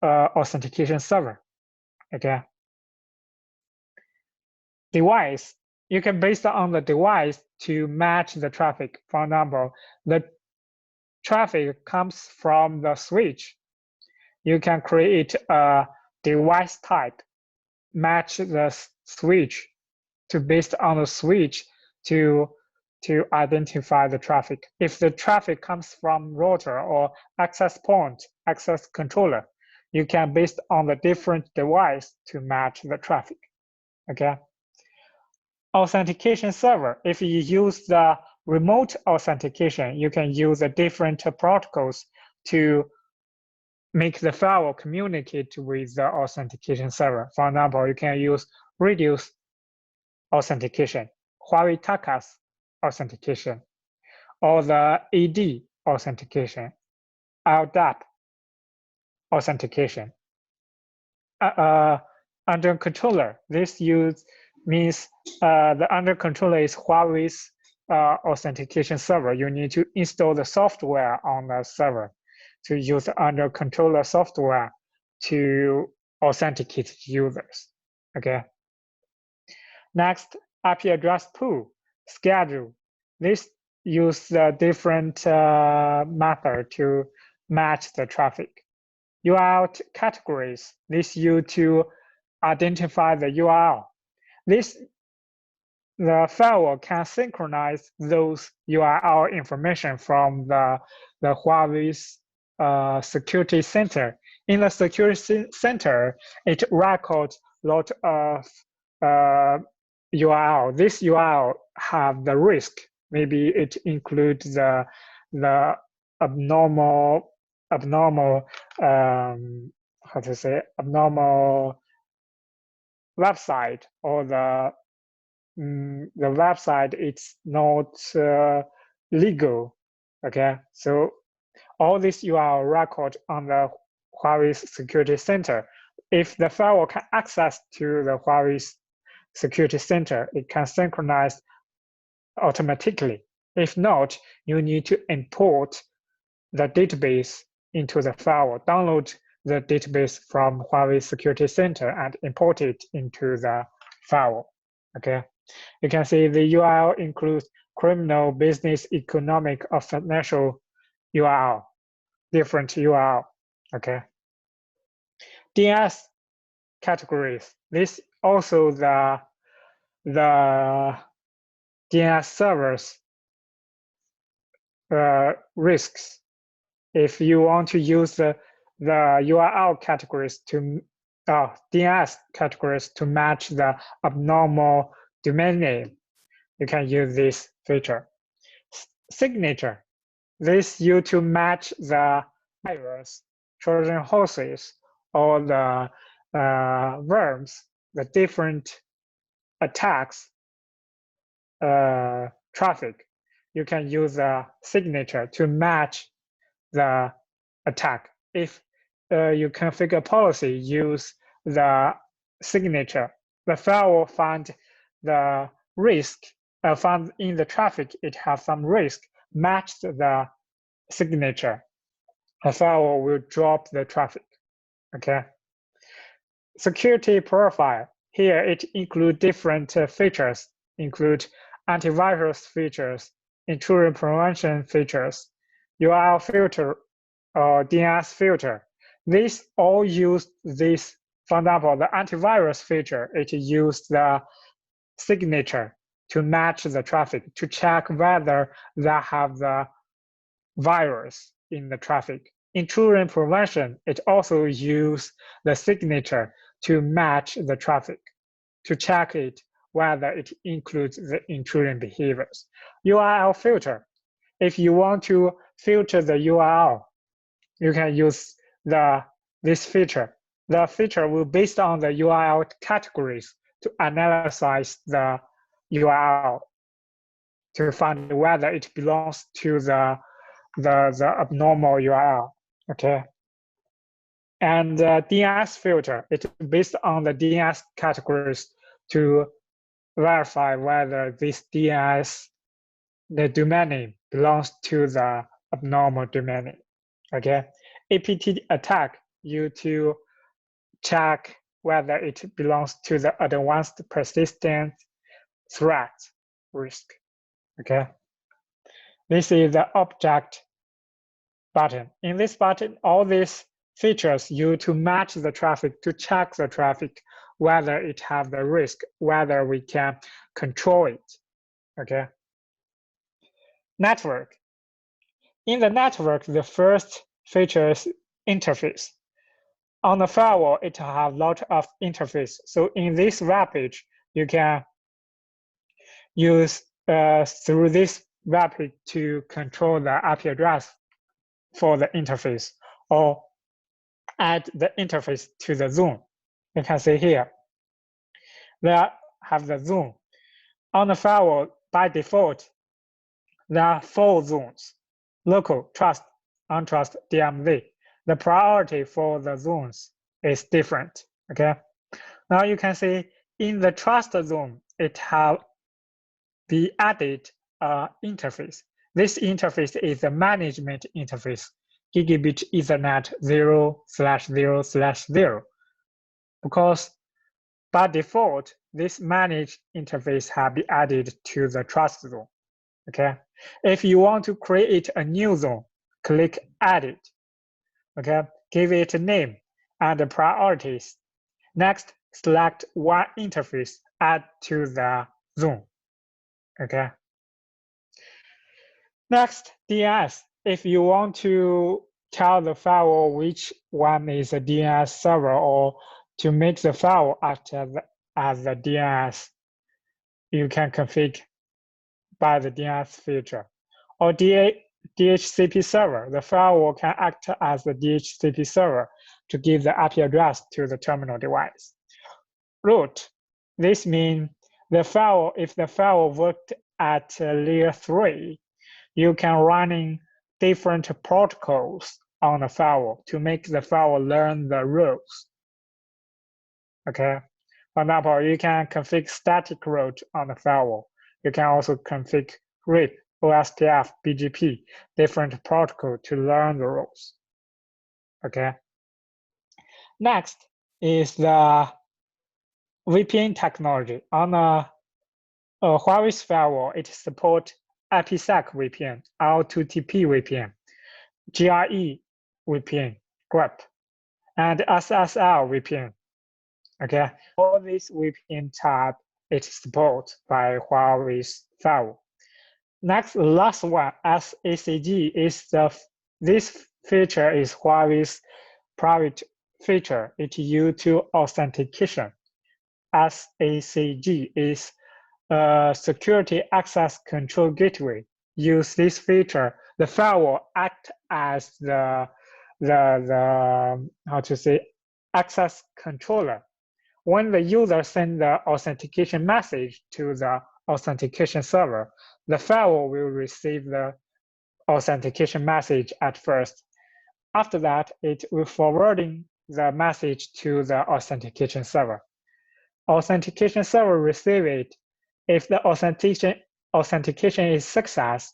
authentication server. Okay. Device, you can based on the device to match the traffic. For example, the traffic comes from the switch. You can create a device type, match the switch to based on the switch to identify the traffic. If the traffic comes from router or access point, access controller, you can based on the different device to match the traffic. Okay. Authentication server, if you use the remote authentication, you can use the different protocols to make the firewall communicate with the authentication server. For example, you can use reduce authentication, Huawei TACAS authentication, or the AD authentication, LDAP authentication. Under controller, this means the under controller is Huawei's authentication server. You need to install the software on the server to use under controller software to authenticate users. Okay. Next, IP address pool schedule. This use the different method to match the traffic. URL categories. This use to identify the URL. The firewall can synchronize those URL information from the Huawei's security center. In the security center, it records a lot of URL. This URL have the risk. Maybe it includes the abnormal website, or the website it's not legal. Okay, so all this URL record on the Huawei security center. If the firewall can access to the Huawei security center, it can synchronize automatically. If not, you need to import the database into the firewall, download the database from Huawei security center and import it into the firewall. Okay, you can see the URL includes criminal, business, economic, or financial URL, different URL. Okay. DNS categories. This also the DNS servers risks. If you want to use the URL categories to DNS categories to match the abnormal domain name, you can use this feature. Signature, this used to match the virus, Trojan horses, or the worms, the different attacks traffic. You can use a signature to match the attack. If you configure policy, use the signature. The firewall find the risk, found in the traffic, it has some risk, matched the signature. A firewall will drop the traffic, okay? Security profile, here it includes different features, include antivirus features, intrusion prevention features, URL filter, or DNS filter. These all use this. For example, the antivirus feature, it used the signature to match the traffic, to check whether they have the virus in the traffic. Intrusion prevention, it also uses the signature to match the traffic, to check it whether it includes the intrusion behaviors. URL filter, if you want to filter the URL, you can use this feature. The feature will based on the URL categories to analyze the URL to find whether it belongs to the abnormal URL, okay? And the DNS filter, it's based on the DNS categories to verify whether this DNS, the domain name, belongs to the abnormal domain name, okay? APT attack, you to check whether it belongs to the advanced persistent threat risk, okay? This is the object button. In this button, all these features you to match the traffic, to check the traffic, whether it have the risk, whether we can control it, okay? Network. In the network, the first feature is interface. On the firewall, it has a lot of interface. So in this web page, you can use through this web page to control the IP address for the interface, or add the interface to the zone. You can see here, they have the zone. On the firewall, by default, there are 4 zones: local, trust, untrust, DMZ. The priority for the zones is different, okay? Now you can see in the trust zone, it have be added interface. This interface is a management interface, gigabit Ethernet 0/0/0, because by default, this managed interface has been added to the trust zone, okay? If you want to create a new zone, click Edit, okay? Give it a name and the priorities. Next, select one interface, add to the zone, okay? Next, DNS. If you want to tell the firewall which one is a DNS server, or to make the firewall act as the DNS, you can configure by the DNS feature. Or DHCP server, the firewall can act as the DHCP server to give the IP address to the terminal device. Root, this means the firewall, if the firewall worked at layer 3, you can running different protocols on the firewall to make the firewall learn the rules, okay? For example, you can configure static root on the firewall. You can also configure RIP, OSPF, BGP, different protocol to learn the rules, okay? Next is the VPN technology. On a Huawei's firewall, it supports IPsec VPN, R2TP VPN, GRE VPN, GREP, and SSL VPN, okay? All these VPN type it supported by Huawei's firewall. Next, last one, SACG is this feature is Huawei's private feature. It used to authentication. SACG is security access control gateway use this feature. The firewall act as the how to say access controller. When the user sends the authentication message to the authentication server, the firewall will receive the authentication message at first. After that, it will forwarding the message to the authentication server. Authentication server receive it. If the authentication is success,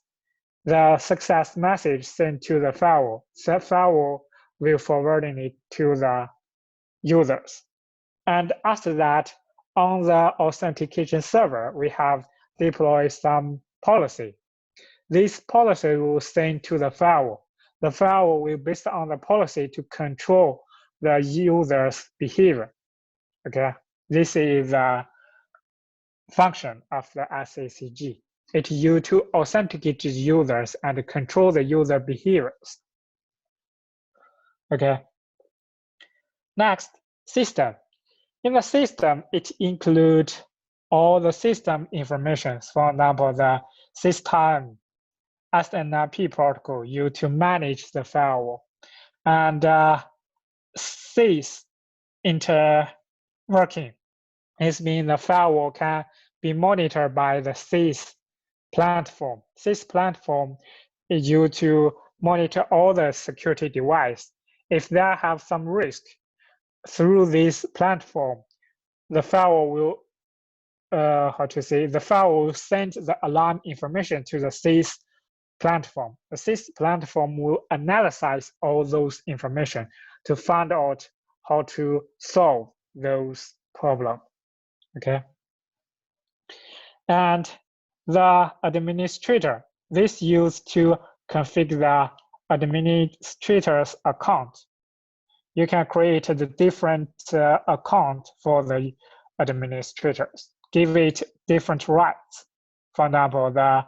the success message sent to the firewall. The firewall will forwarding it to the users. And after that, on the authentication server, we have deployed some policy. This policy will send to the firewall. The firewall will based on the policy to control the user's behavior. Okay, this is a function of the SACG. It used to authenticate users and control the user behaviors. Okay. Next, system. In the system, it includes all the system information. For example, the system SNMP protocol used to manage the firewall, and sys interworking. This means the firewall can be monitored by the sys platform. Sys platform is used to monitor all the security devices. If they have some risk through this platform, the firewall will the firewall will send the alarm information to the sys platform. The sys platform will analyze all those information to find out how to solve those problems. Okay. And the administrator, this used to configure the administrator's account. You can create the different account for the administrators, give it different rights. For example, the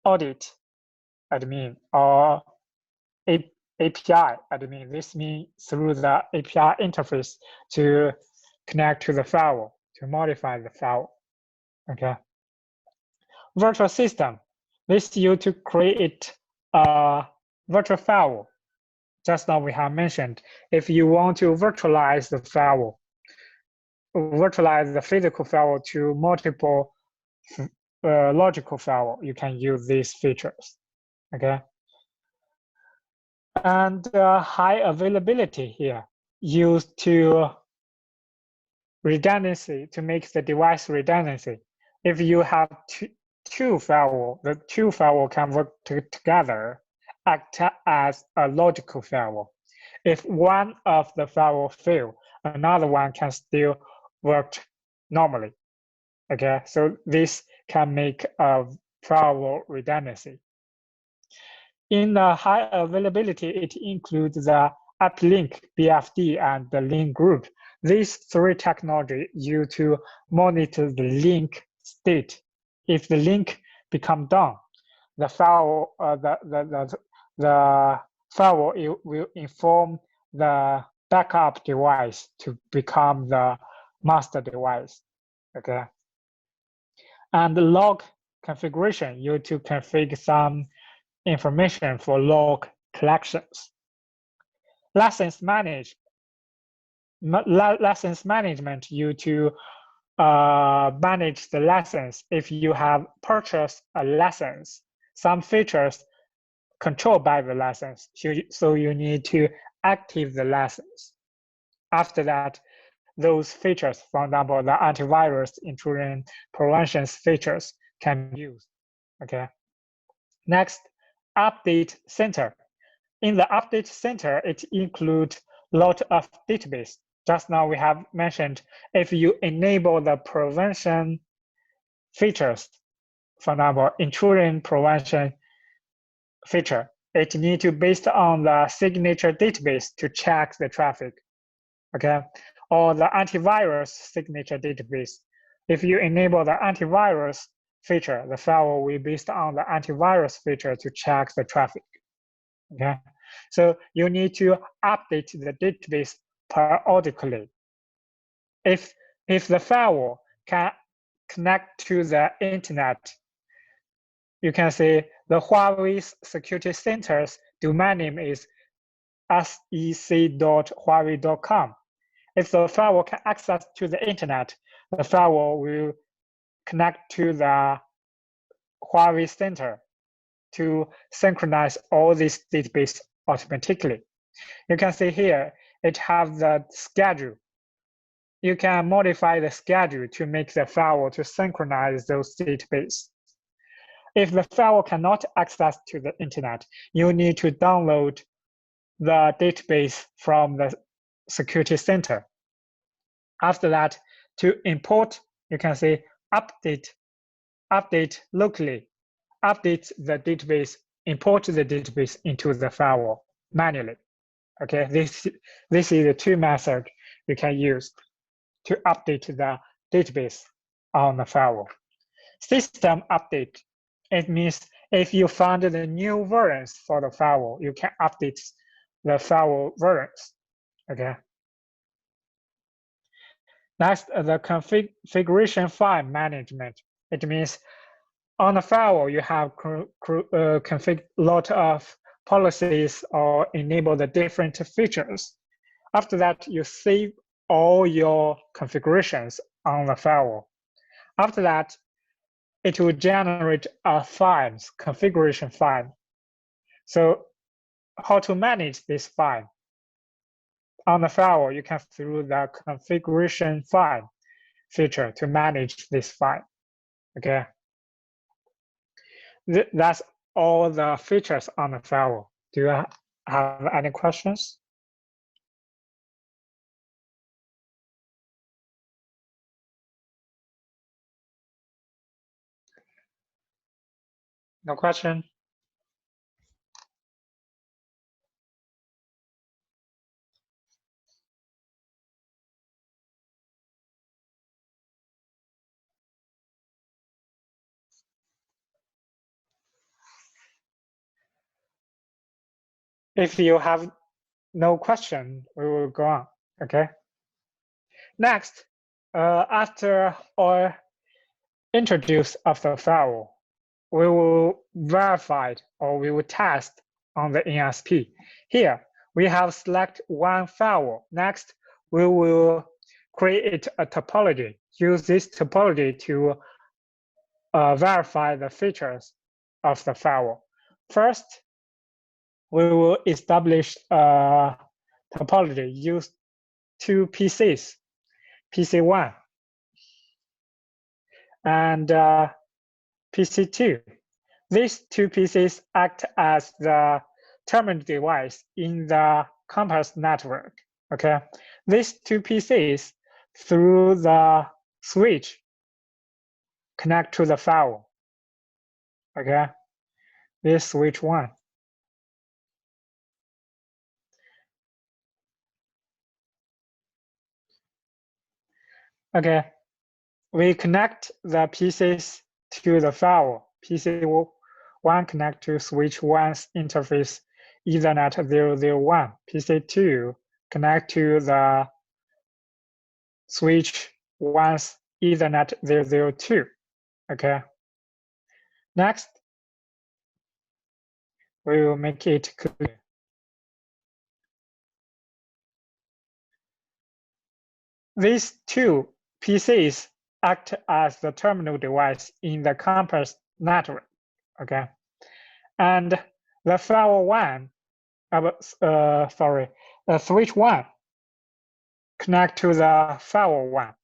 audit admin or API admin. This means through the API interface to connect to the firewall, to modify the firewall. Okay. Virtual system. This is used to create a virtual firewall. Just now we have mentioned, if you want to virtualize the firewall, virtualize the physical firewall to multiple logical firewall, you can use these features. Okay. And high availability here used to redundancy, to make the device redundancy. If you have two firewall, the two firewall can work together, act as a logical firewall. If one of the firewall fail, another one can still work normally. Okay, so this can make a firewall redundancy. In the high availability, it includes the uplink, BFD, and the link group. These three technologies used to monitor the link state. If the link become down, the firewall, the firewall will inform the backup device to become the master device. Okay. And the log configuration used to configure some information for log collections. License management used to manage the license. If you have purchased a license, some features controlled by the license, so you need to activate the license. After that, those features, for example, the antivirus, intrusion prevention features can be used. Okay. Next, update center. In the update center, it includes a lot of database. Just now we have mentioned, if you enable the prevention features, for example, intrusion prevention feature, it needs to based on the signature database to check the traffic. Okay, or the antivirus signature database. If you enable the antivirus feature, the firewall will be based on the antivirus feature to check the traffic. Okay, so you need to update the database periodically. If the firewall can connect to the internet, you can see the Huawei Security Center's domain name is sec.huawei.com. If the firewall can access to the internet, the firewall will connect to the Huawei Center to synchronize all these databases automatically. You can see here, it has the schedule. You can modify the schedule to make the firewall to synchronize those databases. If the firewall cannot access to the internet, you need to download the database from the security center. After that, to import, you can say update locally, update the database, import the database into the firewall manually. Okay, this is the two methods you can use to update the database on the firewall. System update, it means if you found the new versions for the firewall, you can update the firewall versions. Okay. Next, the configuration file management. It means on the firewall, you have config a lot of policies or enable the different features. After that, you save all your configurations on the firewall. After that, it will generate a file, configuration file. So how to manage this file? On the firewall, you can through the configuration file feature to manage this file. Okay. That's all the features on the firewall. Do you have any questions? No question? If you have no question, we will go on, okay? Next, after our introduce of the firewall, we will verify or we will test on the NSP. Here, we have select one firewall. Next, we will create a topology. Use this topology to verify the features of the firewall. First, we will establish a topology, use two PCs, PC1 and PC2. These two PCs act as the terminal device in the campus network, okay? These two PCs, through the switch, connect to the firewall, okay? This switch one. Okay, we connect the PCs to the firewall. PC1 connect to switch 1's interface Ethernet 001. PC2 connect to the switch 1's Ethernet 002. Okay. Next, we will make it clear. These two PCs act as the terminal device in the campus network, okay? And the firewall one, switch one, connect to the firewall one,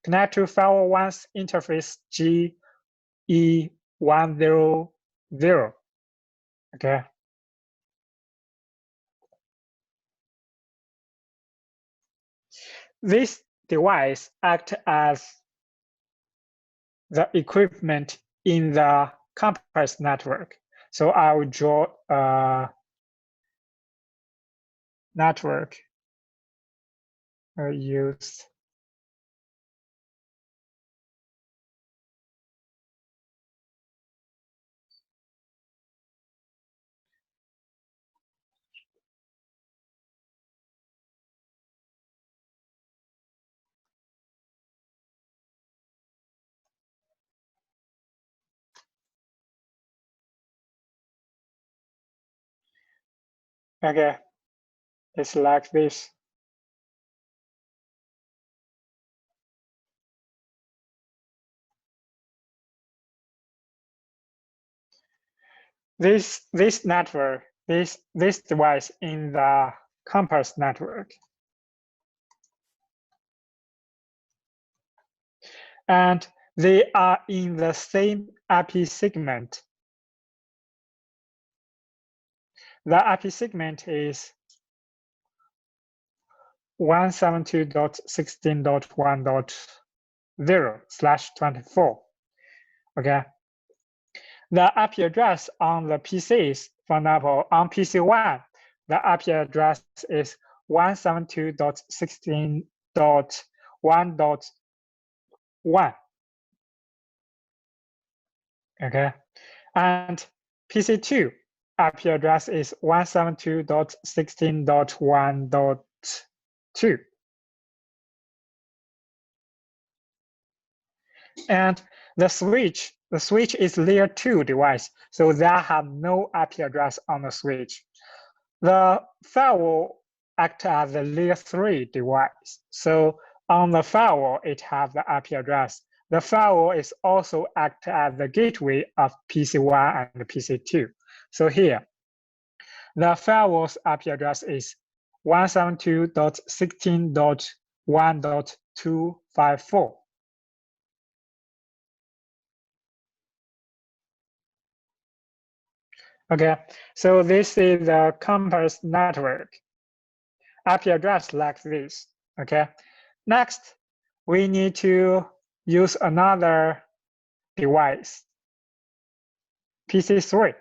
connect to firewall one's interface GE100, okay? This device acts as the equipment in the campus network. So I will draw a network used. Okay, it's like this. This network, this device in the campus network. And they are in the same IP segment. The IP segment is 172.16.1.0/24. Okay. The IP address on the PCs, for example, on PC1, the IP address is 172.16.1.1. Okay. And PC2 IP address is 172.16.1.2. And the switch is layer 2 device, so that have no IP address on the switch. The firewall acts as the layer 3 device. So on the firewall, it has the IP address. The firewall is also act as the gateway of PC1 and PC2. So here, the firewall's IP address is 172.16.1.254. Okay, so this is the campus network. IP address like this. Okay, next we need to use another device, PC3.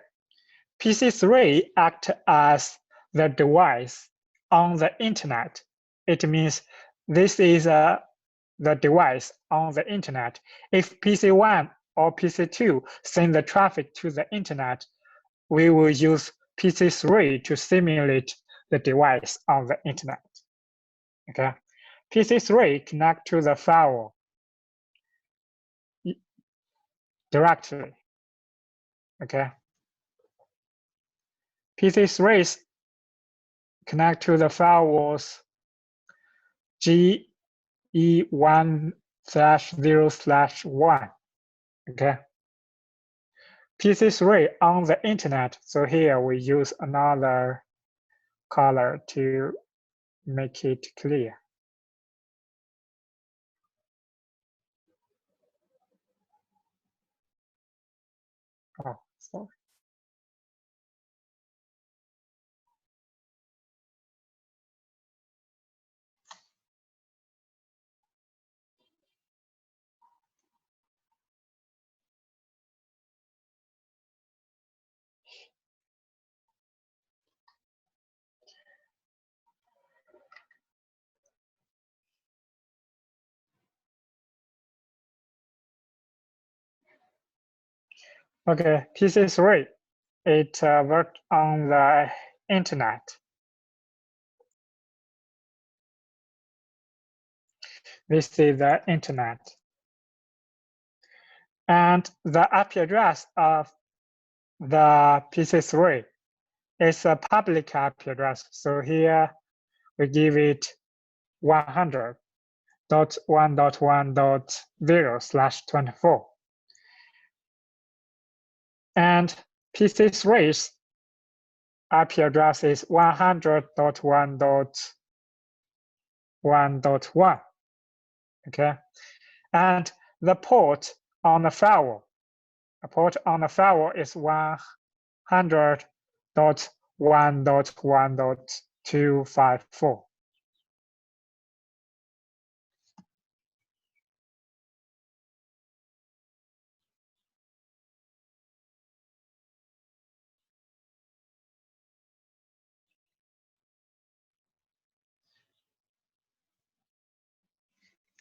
PC3 acts as the device on the internet. It means this is the device on the internet. If PC1 or PC2 send the traffic to the internet, we will use PC3 to simulate the device on the internet. Okay, PC3 connect to the firewall directly. Okay, PC3 connect to the firewalls GE1/0/1. Okay, PC3 on the internet. So here we use another color to make it clear. Oh, sorry. Okay, PC3, it worked on the internet. This is the internet. And the IP address of the PC3 is a public IP address. So here we give it 100.1.1.0/24. And PC3's IP address is 100.1.1.1. Okay, and the port on the firewall, is 100.1.1.254.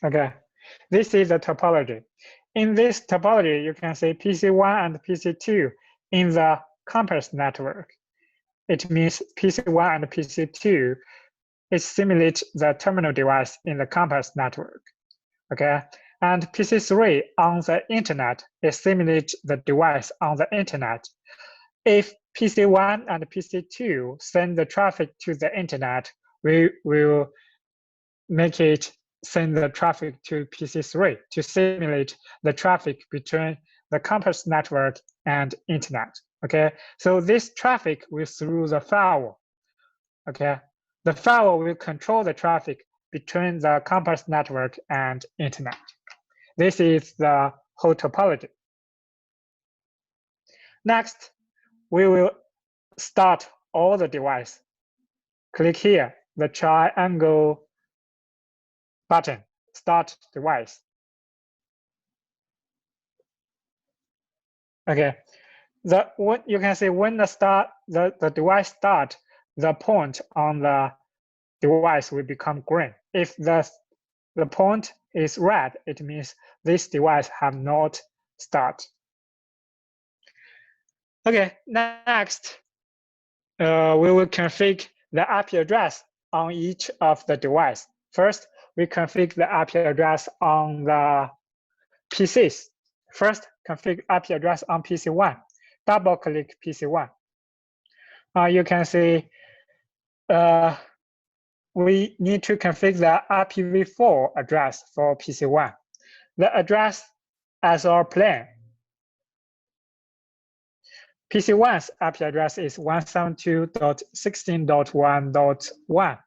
Okay, this is the topology. In this topology, you can see PC1 and PC2 in the campus network. It means PC1 and PC2 simulate the terminal device in the campus network. Okay, and PC3 on the internet simulates the device on the internet. If PC1 and PC2 send the traffic to the internet, we will make it send the traffic to PC3 to simulate the traffic between the campus network and internet. Okay, so this traffic will through the firewall. Okay, the firewall will control the traffic between the campus network and internet. This is the whole topology. Next, we will start all the device. Click here, the triangle button, start device. Okay, when you can see when the device start, the point on the device will become green. If the point is red, it means this device have not start. Okay, next, we will configure the IP address on each of the device. First, we configure the IP address on the PCs. First, configure IP address on PC1. Double-click PC1. You can see we need to configure the IPv4 address for PC1. The address as our plan. PC1's IP address is 172.16.1.1.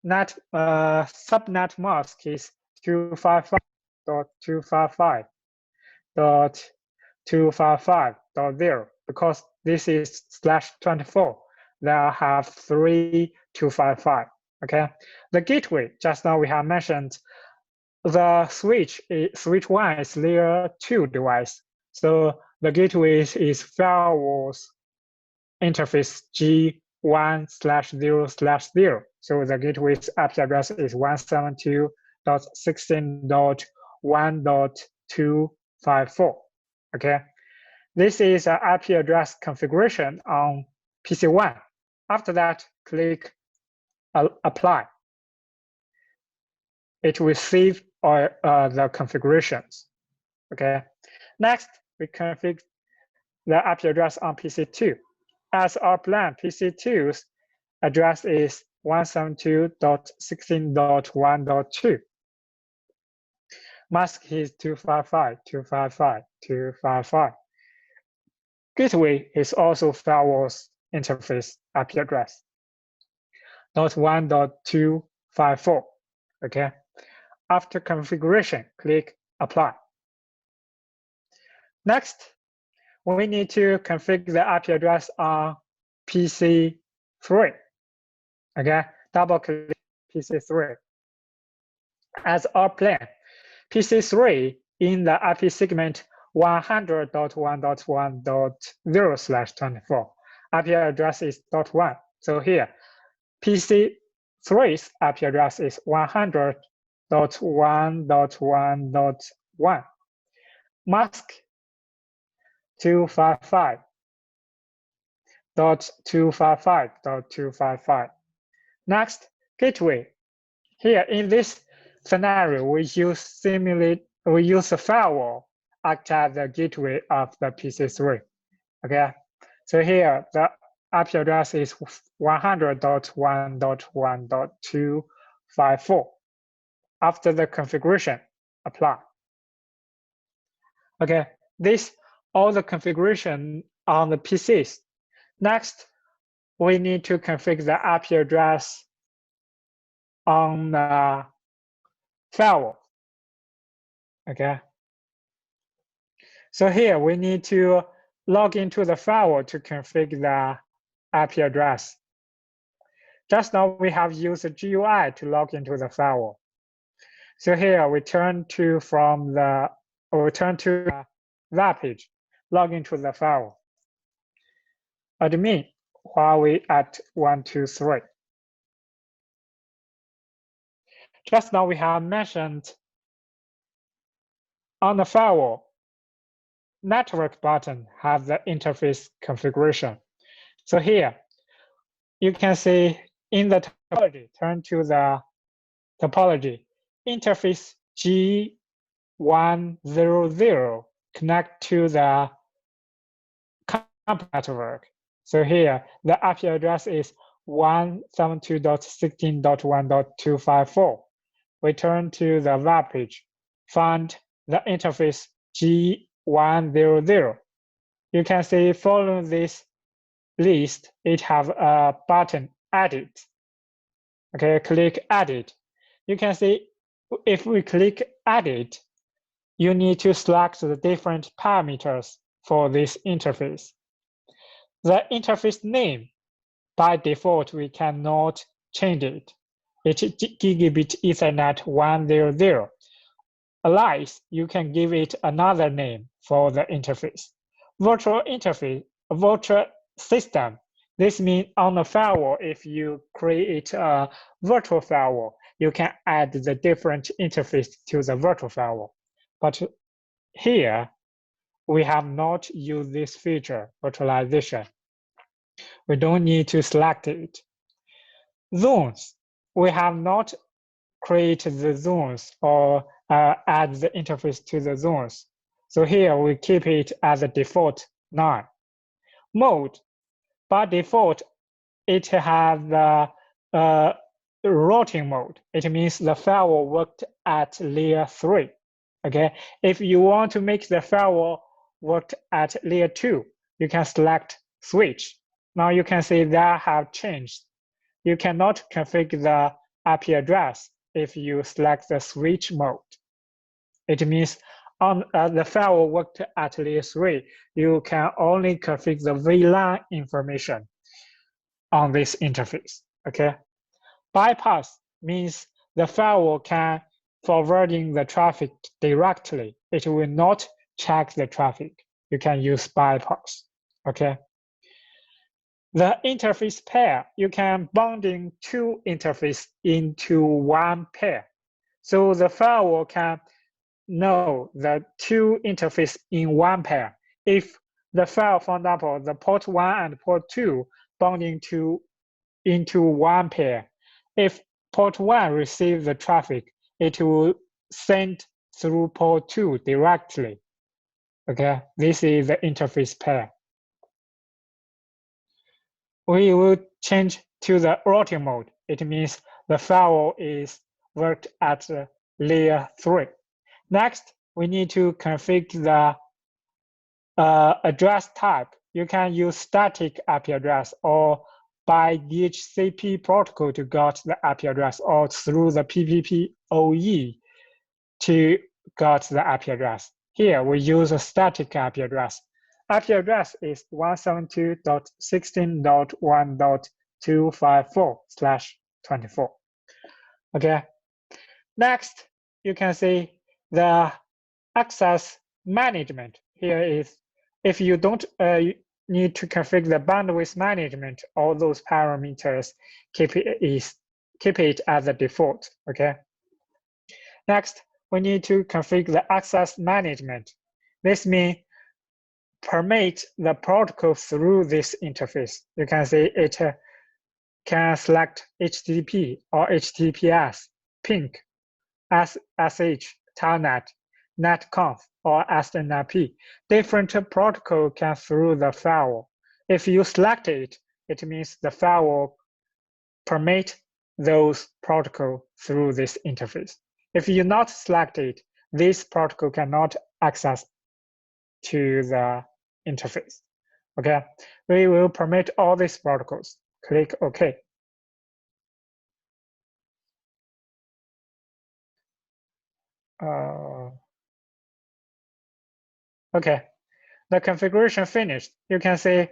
Subnet mask is 255.255.255.0 because this is /24. There have 3 255. Okay, the gateway just now we have mentioned. The switch 1 is layer 2 device. So the gateway is firewall's interface G1/0/0. So the gateway's IP address is 172.16.1.254. Okay, this is an IP address configuration on PC1. After that, click apply. It will save the configurations. Okay. Next, we configure the IP address on PC2. As our plan, PC2's address is 172.16.1.2. Mask is 255.255.255. Gateway is also firewall's interface IP address. .1.254. Okay. After configuration, click apply. Next, we need to configure the IP address on PC3. Okay, double click PC3. As our plan, PC3 in the IP segment 100.1.1.0/24. IP address is .1. So here, PC3's IP address is 100.1.1.1. Mask 255.255.255. Next, gateway. Here in this scenario, we use a firewall act as the gateway of the PC3. Okay, so here the IP address is 100.1.1.254. After the configuration, apply. Okay, this all the configuration on the PCs. Next, we need to configure the IP address on the firewall. Okay. So here we need to log into the firewall to configure the IP address. Just now we have used the GUI to log into the firewall. So here we turn to the web page, log into the firewall. Admin Huawei at 123. Just now we have mentioned on the firewall, network button has the interface configuration. So here you can see in the topology, turn to the topology, interface G100 connect to the network. So here, the IP address is 172.16.1.254. We turn to the web page, find the interface G100. You can see following this list, it have a button Edit. Okay, click Edit. You can see if we click Edit, you need to select the different parameters for this interface. The interface name, by default, we cannot change it. It's Gigabit Ethernet 100. Otherwise, you can give it another name for the interface. Virtual interface, virtual system. This means on the firewall, if you create a virtual firewall, you can add the different interface to the virtual firewall. But here, we have not used this feature, virtualization. We don't need to select it. Zones, we have not created the zones or add the interface to the zones. So here we keep it as a default none. Mode, by default, it has the routing mode. It means the firewall worked at layer 3. Okay, if you want to make the firewall work at layer 2, you can select switch. Now you can see that have changed. You cannot configure the IP address if you select the switch mode. It means on the firewall worked at layer 3, you can only configure the VLAN information on this interface. Okay. Bypass means the firewall can forwarding the traffic directly. It will not check the traffic. You can use bypass. Okay. The interface pair, you can bonding two interfaces into one pair. So the firewall can know the two interfaces in one pair. If the file, for example, the port 1 and port 2 bonding into one pair, if port 1 receives the traffic, it will send through port 2 directly. Okay, this is the interface pair. We will change to the routing mode. It means the firewall is worked at layer 3. Next, we need to configure the address type. You can use static IP address or by DHCP protocol to get the IP address, or through the PPPoE to get the IP address. Here we use a static IP address. IP address is 172.16.1.254/24. Okay. Next, you can see the access management. Here is if you don't need to configure the bandwidth management, all those parameters keep it as a default. Okay. Next, we need to configure the access management. This means permit the protocol through this interface. You can see it can select HTTP or HTTPS, PINK, SSH, Telnet, netconf, or SNMP. Different protocol can through the firewall. If you select it, it means the firewall permit those protocol through this interface. If you not select it, this protocol cannot access to the interface. Okay, we will permit all these protocols. Click OK. Okay, the configuration finished. You can see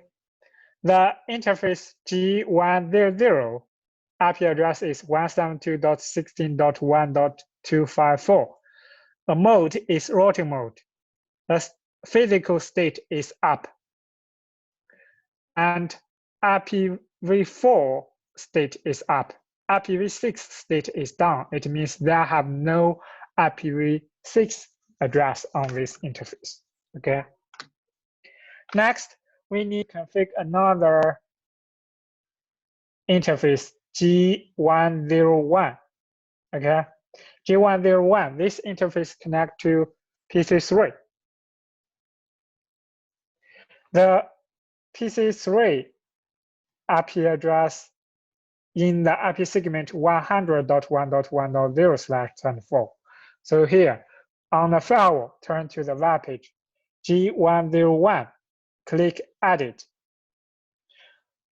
the interface G100 IP address is 172.16.1.254. The mode is routing mode. The physical state is up. And IPv4 state is up. IPv6 state is down. It means there have no IPv6 address on this interface. Okay. Next, we need to configure another interface, G101. Okay. G101, this interface connects to PC3. The PC3 IP address in the IP segment 100.1.1.0/24. So here, on the firewall, turn to the web page, G101, click Edit.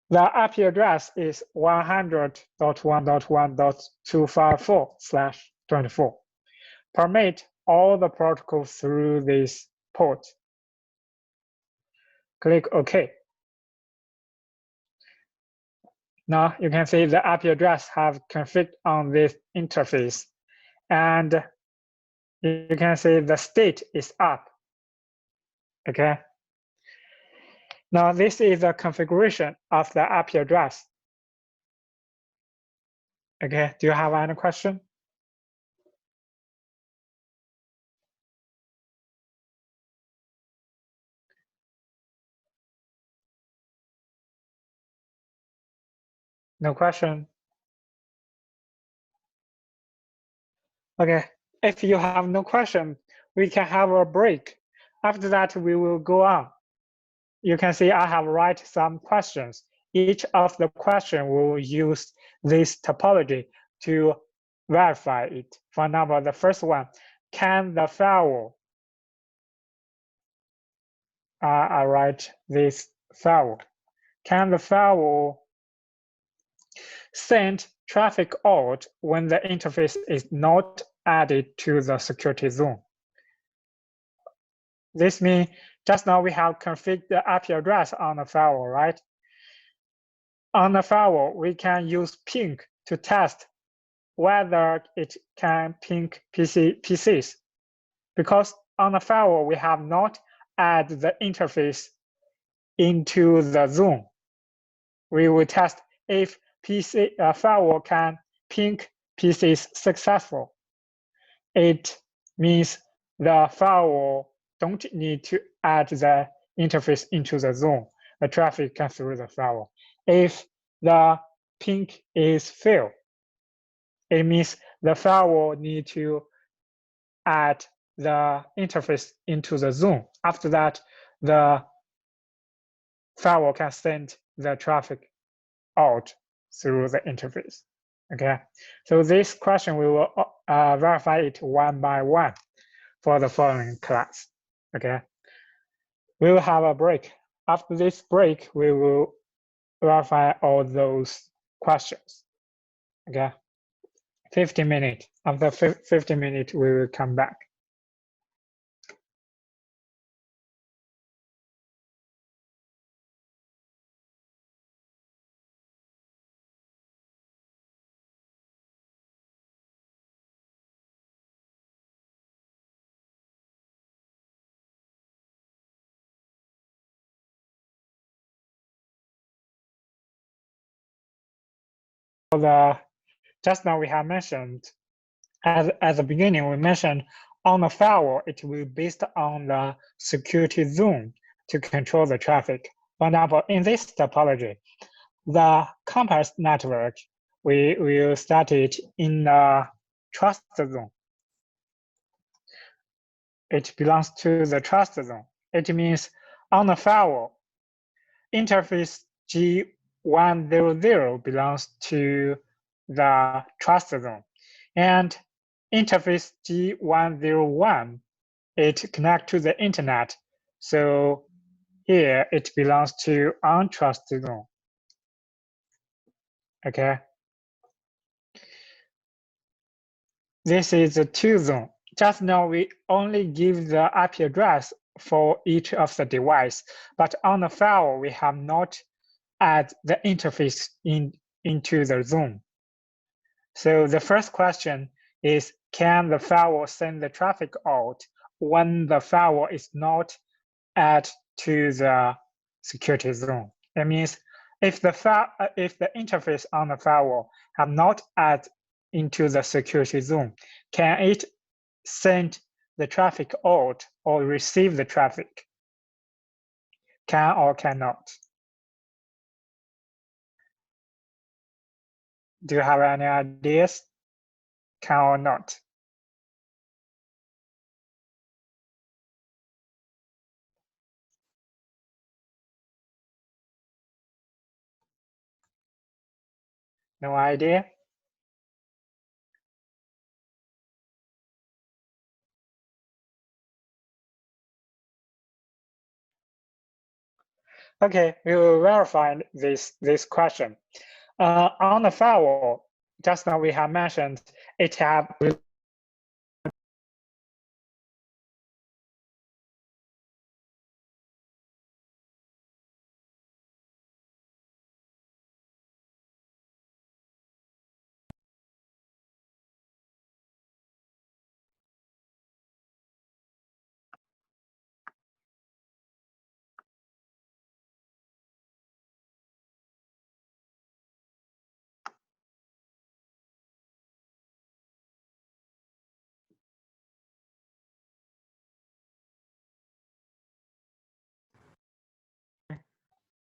The IP address is 100.1.1.254/24. Permit all the protocols through this port. Click OK. Now you can see the IP address have configured on this interface, and you can see the state is up. Okay. Now this is the configuration of the IP address. Okay. Do you have any question? No question. Okay. If you have no question, we can have a break. After that, we will go on. You can see I have write some questions. Each of the question will use this topology to verify it. For example, the first one, can the firewall, I write this firewall, can the firewall send traffic out when the interface is not added to the security zone? This means just now we have configured the IP address on the firewall, right? On the firewall, we can use ping to test whether it can ping PCs. Because on the firewall, we have not added the interface into the zone. We will test if firewall can ping PCs successful. It means the firewall don't need to add the interface into the zone. The traffic comes through the firewall. If the ping is failed, it means the firewall need to add the interface into the zone. After that, the firewall can send the traffic out through the interface. Okay, so this question we will verify it one by one for the following class. Okay, we will have a break. After this break, we will verify all those questions. Okay, 50 minutes. After 50 minutes, we will come back. Just now we have mentioned, at the beginning, we mentioned on the firewall, it will be based on the security zone to control the traffic. For example, in this topology, the campus network, we will start it in the trust zone. It belongs to the trust zone. It means on the firewall, interface G100 belongs to the trust zone. And interface G101, it connects to the internet. So here it belongs to untrusted zone. Okay. This is the two zone. Just now we only give the IP address for each of the device, but on the firewall we have not add the interface into the zone. So the first question is, can the firewall send the traffic out when the firewall is not added to the security zone? That means if the interface on the firewall have not added into the security zone, can it send the traffic out or receive the traffic? Can or cannot? Do you have any ideas? Can or not? No idea? Okay, we will verify this question. On the firewall, just now we have mentioned it have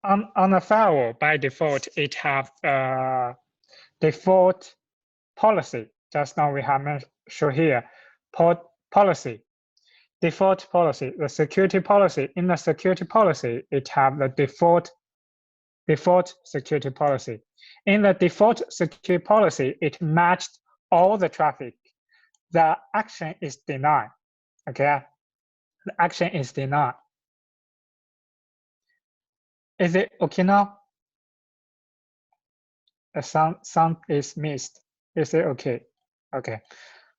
on the firewall by default it have default policy. Just now we have shown here policy. Default policy, the security policy. In the security policy, it have the default security policy. In the default security policy, it matched all the traffic. The action is denied. Okay, the action is denied. Is it okay now? The sound is missed. Is it okay? Okay.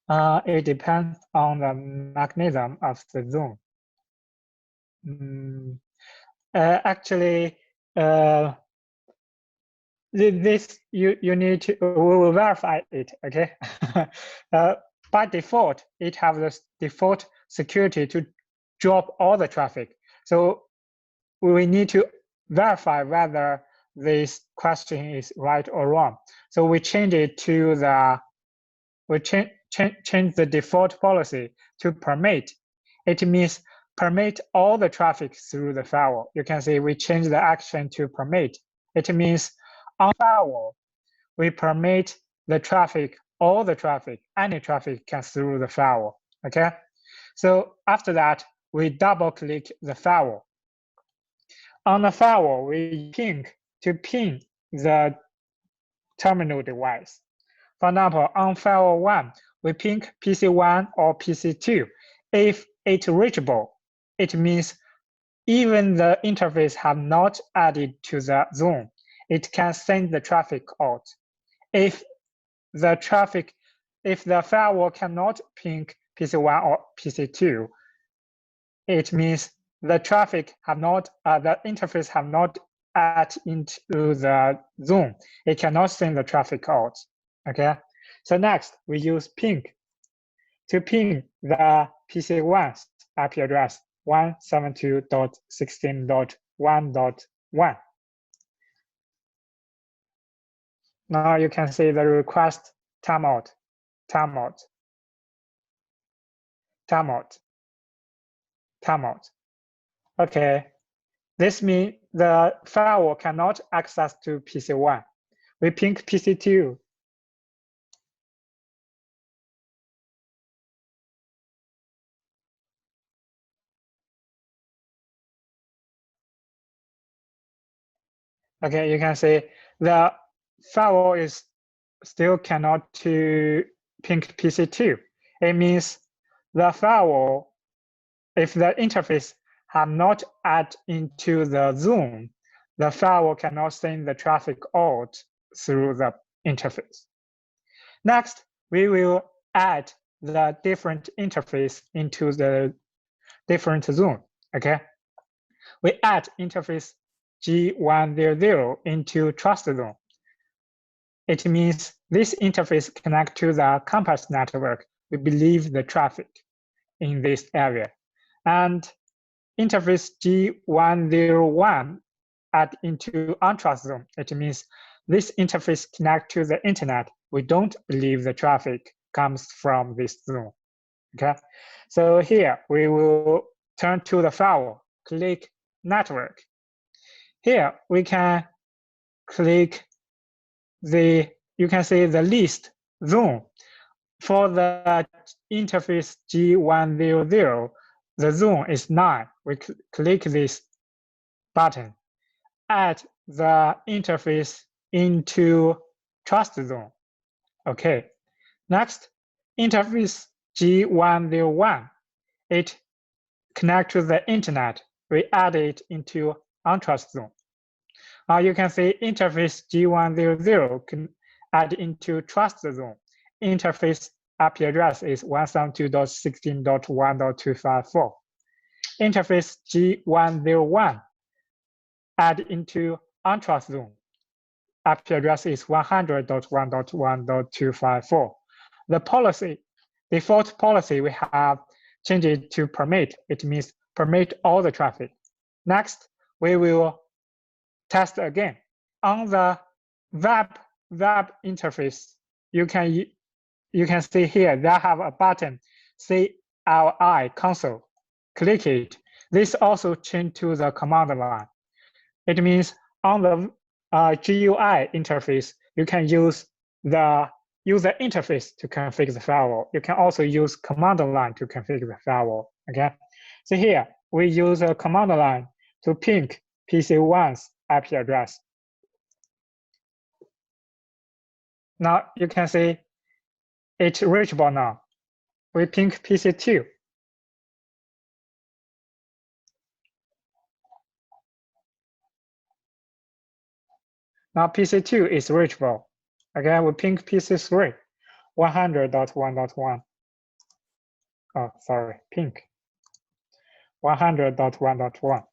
It depends on the mechanism of the zone. Actually, this you need to, we will verify it. Okay. By default, it has the default security to drop all the traffic. So we need to verify whether this question is right or wrong. So we change it to the change the default policy to permit. It means permit all the traffic through the firewall. You can see we change the action to permit. It means on firewall, we permit the traffic, all the traffic, any traffic can through the firewall. Okay. So after that, we double click the firewall. On the firewall, we ping the terminal device. For example, on firewall 1, we ping PC1 or PC2. If it's reachable, it means even the interface have not added to the zone, it can send the traffic out. If the firewall cannot ping PC1 or PC2, it means the traffic have not, the interface have not added into the zone. It cannot send the traffic out. Okay. So next we use ping to ping the PC1's IP address 172.16.1.1. Now you can see the request timeout. Okay, this means the firewall cannot access to PC1. We ping PC2. Okay, you can see the firewall is still cannot to ping PC2. It means the firewall, if the interface have not added into the zone, the firewall cannot send the traffic out through the interface. Next, we will add the different interface into the different zone. Okay, we add interface G100 into trust zone. It means this interface connect to the campus network. We believe the traffic in this area. And interface G101 add into untrust zone. It means this interface connect to the internet. We don't believe the traffic comes from this zone. Okay, so here we will turn to the firewall, click network. Here we can click you can see the list zone. For the interface G100, the zone is 9. We click this button. Add the interface into trust zone. Okay. Next, interface G101. It connects to the internet. We add it into untrust zone. Now you can see interface G100 can add into trust zone. Interface IP address is 172.16.1.254. Interface G101 add into untrust zone. IP address is 100.1.1.254. The policy, default policy, we have changed it to permit. It means permit all the traffic. Next, we will test again. On the web interface, you can see here they have a button CLI console. Click it. This also changed to the command line. It means on the GUI interface, you can use the user interface to configure the firewall. You can also use command line to configure the firewall. Okay, so here we use a command line to ping PC1's IP address. Now you can see it's reachable now. We ping PC2. Now PC2 is reachable. Again, we ping PC3, 100.1.1. Oh, sorry, ping 100.1.1.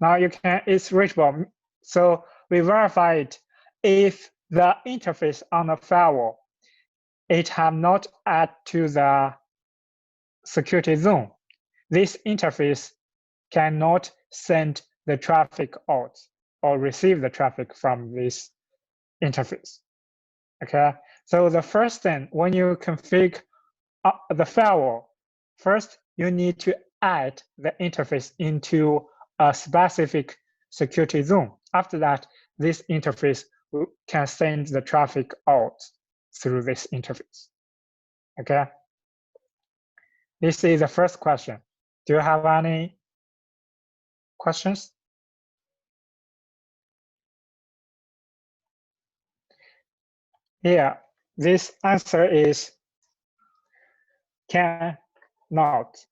Now you can, it's reachable. So we verify it if the interface on the firewall, it have not added to the security zone. This interface cannot send the traffic out or receive the traffic from this interface. Okay, so the first thing, when you configure the firewall, first you need to add the interface into a specific security zone. After that, this interface can send the traffic out through this interface. Okay, this is the first question. Do you have any questions? Yeah, this answer is cannot.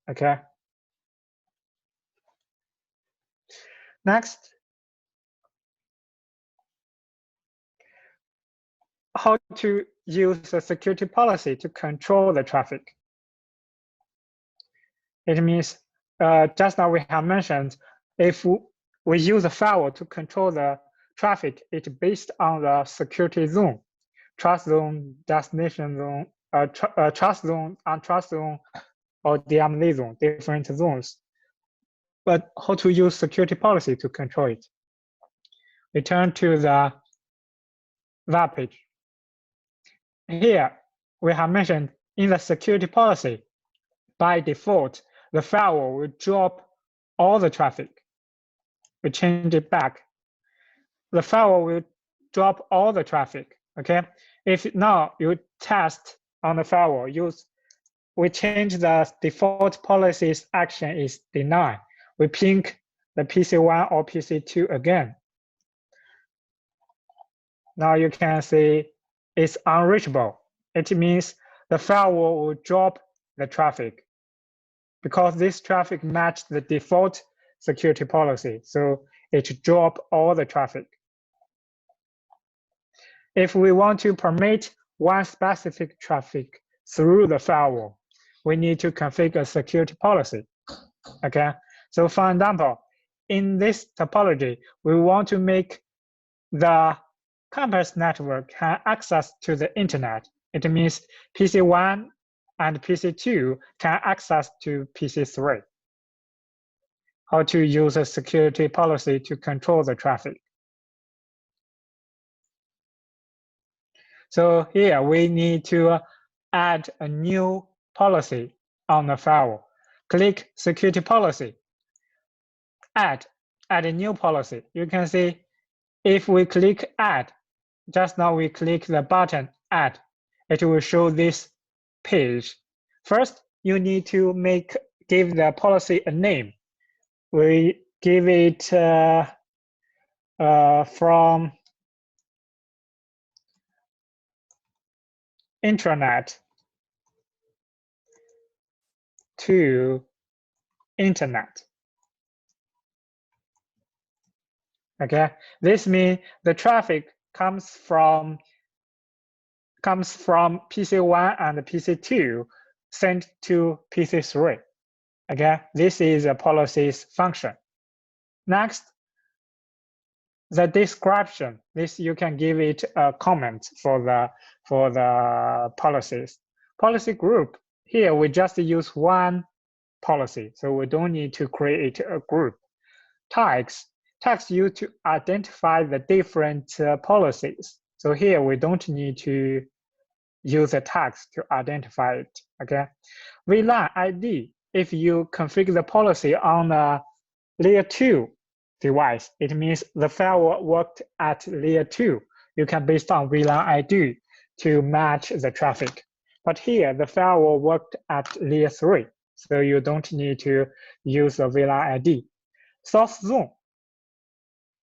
Okay. Next, how to use a security policy to control the traffic. It means just now we have mentioned if we use a firewall to control the traffic, it's based on the security zone, trust zone, destination zone, trust zone, untrust zone, or DMZ zone, different zones. But how to use security policy to control it? We turn to the web page. Here, we have mentioned in the security policy, by default, the firewall will drop all the traffic. We change it back. The firewall will drop all the traffic, okay? If now you test on the firewall, we change the default policy's action is deny. We ping the PC1 or PC2 again. Now you can see it's unreachable. It means the firewall will drop the traffic because this traffic matched the default security policy. So it dropped all the traffic. If we want to permit one specific traffic through the firewall, we need to configure a security policy. Okay. So for example, in this topology, we want to make the campus network have access to the internet. It means PC1 and PC2 can access to PC3. How to use a security policy to control the traffic. So here we need to add a new policy on the firewall. Click security policy, add a new policy. You can see if we click add, just now we click the button add, it will show this page. First, you need to give the policy a name. We give it from intranet to internet. Okay, this means the traffic comes from PC1 and PC2 sent to PC3. Okay, this is a policy's function. Next, the description. This you can give it a comment for the policies. Policy group. Here we just use one policy, so we don't need to create a group. Tags. Tags used to identify the different policies. So here we don't need to use the tags to identify it. Okay. VLAN ID. If you configure the policy on a layer 2 device, it means the firewall worked at layer 2. You can based on VLAN ID to match the traffic. But here the firewall worked at layer 3, so you don't need to use the VLAN ID. Source zone.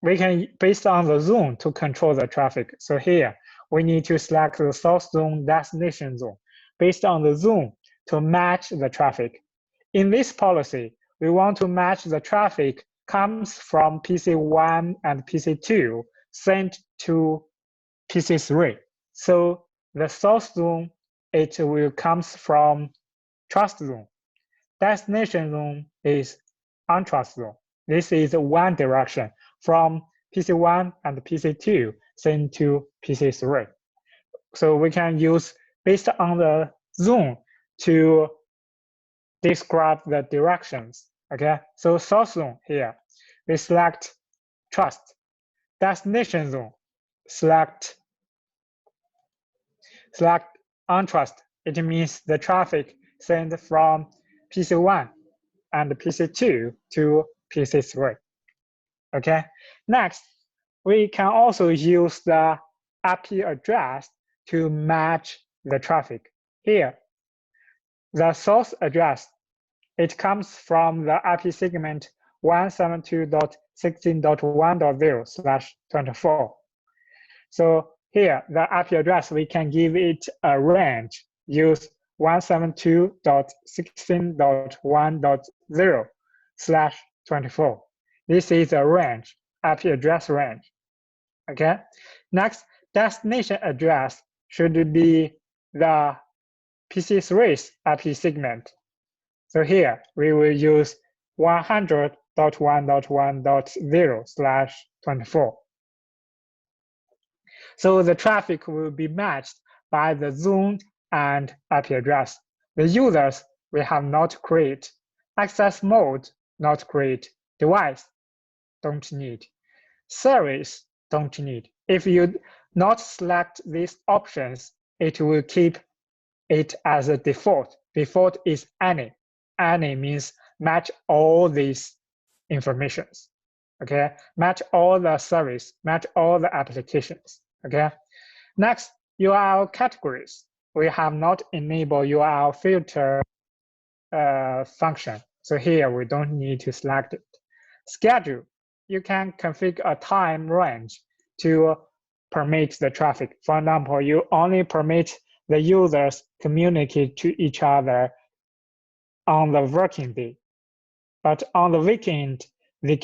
We can based on the zone to control the traffic. So here we need to select the source zone, destination zone based on the zone to match the traffic. In this policy, we want to match the traffic comes from PC1 and PC2 sent to PC3. So the source zone, it will comes from trust zone. Destination zone is untrust zone. This is one direction from PC1 and PC2 sent to PC3. So we can use based on the zone to describe the directions. Okay, so source zone here, we select trust. Destination zone, select untrust. It means the traffic sent from PC1 and PC2 to PC3. Okay, next, we can also use the IP address to match the traffic. Here, the source address, it comes from the IP segment 172.16.1.0/24. So here, the IP address, we can give it a range, use 172.16.1.0/24. This is a range, IP address range. Okay. Next, destination address should be the PC3's IP segment. So here we will use 100.1.1.0/24. So the traffic will be matched by the zone and IP address. The users we have not create. Access mode not create. Device don't need. Service don't need. If you not select these options, it will keep it as a default. Default is any. Any means match all these informations. Okay, match all the service, match all the applications. Okay, next, URL categories. We have not enabled URL filter function. So here we don't need to select it. Schedule. You can configure a time range to permit the traffic. For example, you only permit the users communicate to each other on the working day, but on the weekend, they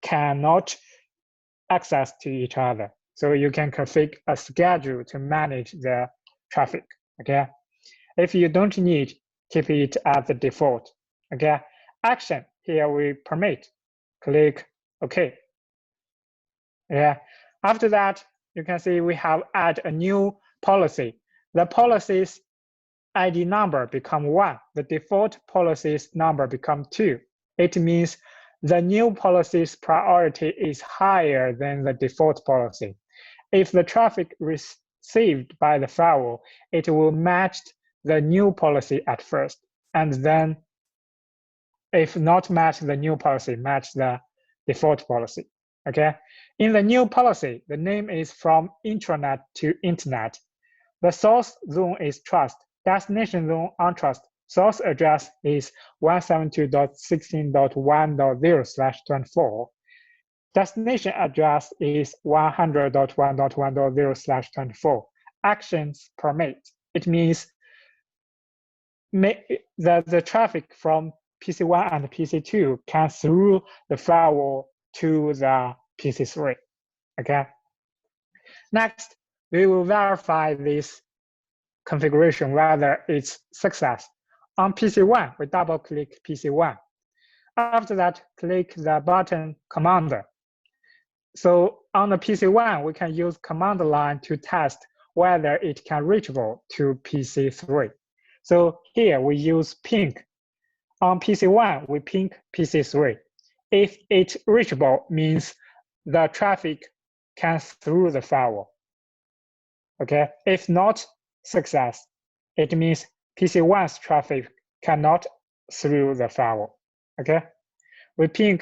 cannot access to each other. So you can configure a schedule to manage the traffic, okay? If you don't need, keep it at the default, okay? Action, here we permit, click OK. Yeah, after that, you can see we have add a new policy. The policy's ID number become 1. The default policy's number become 2. It means the new policy's priority is higher than the default policy. If the traffic received by the firewall, it will match the new policy at first, and then if not match the new policy, match the default policy. Okay. In the new policy, the name is from intranet to internet. The source zone is trust. destination zone untrust. Source address is 172.16.1.0/24. Destination address is 100.1.1.0/24. Actions permit. It means the traffic from PC1 and PC2 can through the firewall to the PC3. Okay. Next, we will verify this configuration whether it's success. On PC1, we double-click PC1. After that, click the button Commander. So on the PC1, we can use command line to test whether it can reachable to PC3. So here we use ping. On PC1, we ping PC3. If it's reachable, means the traffic can through the firewall. Okay. If not success, it means PC1's traffic cannot through the firewall. Okay. We ping.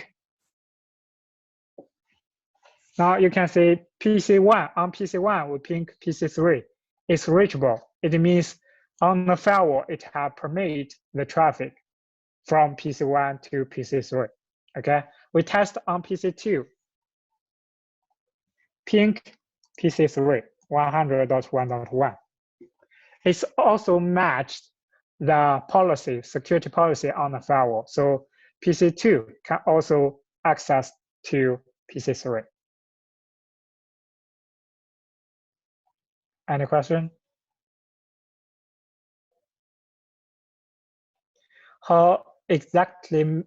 Now you can see PC1, on PC1, we ping PC3. It's reachable. It means on the firewall, it has permit the traffic from PC1 to PC3. Okay. We test on PC2. Ping PC3, 100.1.1. It's also matched the policy, security policy on the firewall. So PC2 can also access to PC3. Any question? How exactly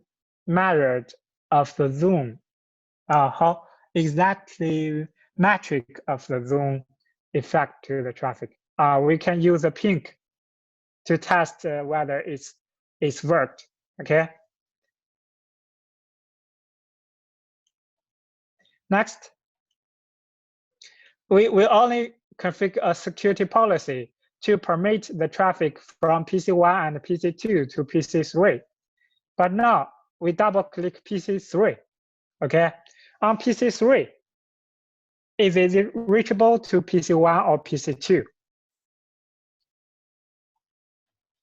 measured of the zone? How exactly metric of the zone effect to the traffic? We can use a ping to test whether it's worked. Okay. Next, we only configure a security policy to permit the traffic from PC1 and PC2 to PC3. But now we double click PC3. Okay. On PC3, is it reachable to PC1 or PC2?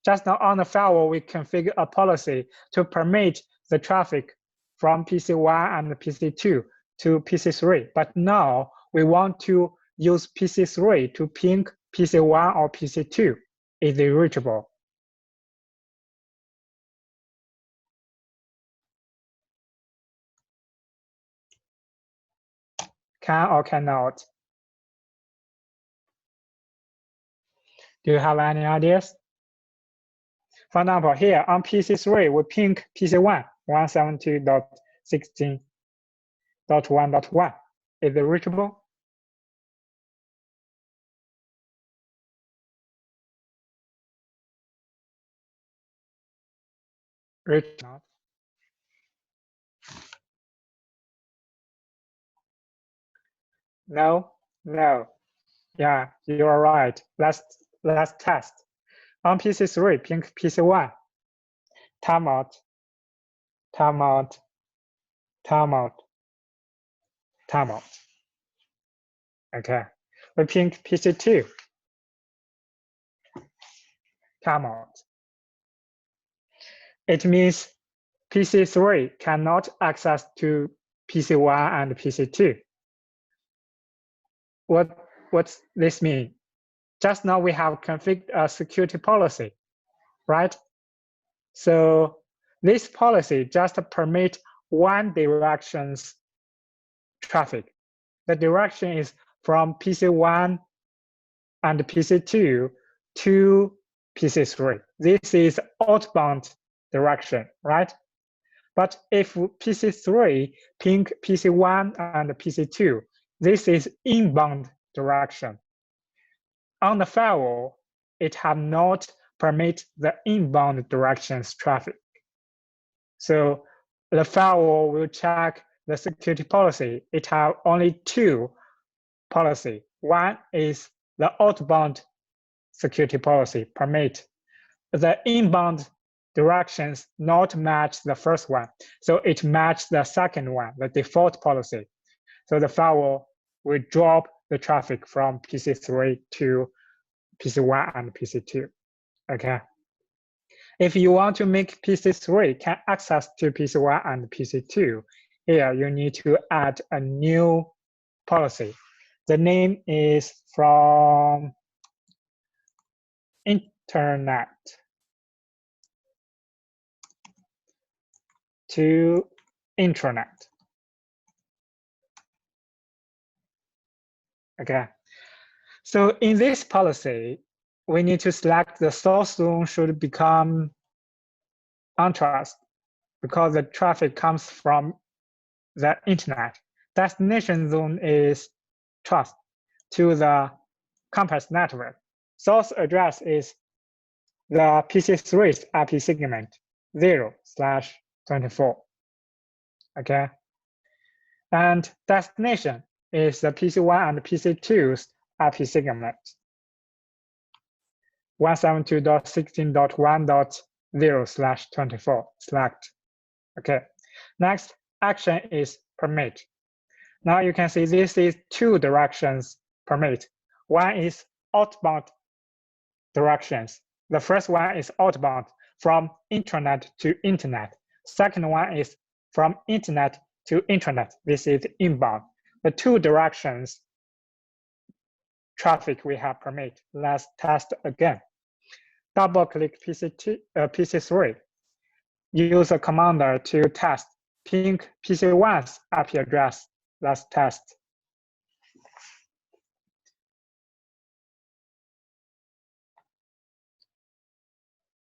Just now on the firewall, we configure a policy to permit the traffic from PC1 and PC2 to PC3. But now we want to use PC3 to ping PC1 or PC2. Is it reachable? Can or cannot? Do you have any ideas? For example, here on PC3, we ping PC1, 172.16.1.1. Is it reachable? Reachable. No, no. Yeah, you are right. Let's test. On PC3, ping PC1. Timeout, timeout, timeout, timeout. Okay. We ping PC2. Timeout. It means PC3 cannot access to PC1 and PC2. What's this mean? Just now we have configured a security policy, right? So this policy just permit one direction's traffic. The direction is from PC1 and PC2 to PC3. This is outbound direction, right? But if PC3 ping PC1 and PC2, this is inbound direction. On the firewall, it have not permit the inbound directions traffic. So the firewall will check the security policy. It have only two policy. One is the outbound security policy permit the inbound directions not match the first one. So it matched the second one, the default policy. So the firewall will drop the traffic from PC3 to PC1 and PC2. Okay. If you want to make PC3 can access to PC1 and PC2, here you need to add a new policy. The name is from internet to intranet. Okay. So in this policy, we need to select the source zone should become untrust because the traffic comes from the internet. Destination zone is trust to the campus network. Source address is the PC3's IP segment 0/24. Okay. And destination is the PC1 and PC2's IP segment 172.16.1.0/24 select. Okay. Next action is permit. Now you can see this is two directions permit. One is outbound directions. The first one is outbound from intranet to internet. Second one is from internet to intranet. This is inbound. The two directions traffic we have permit. Let's test again. Double click PC3. Use a commander to test ping PC1's IP address. Let's test.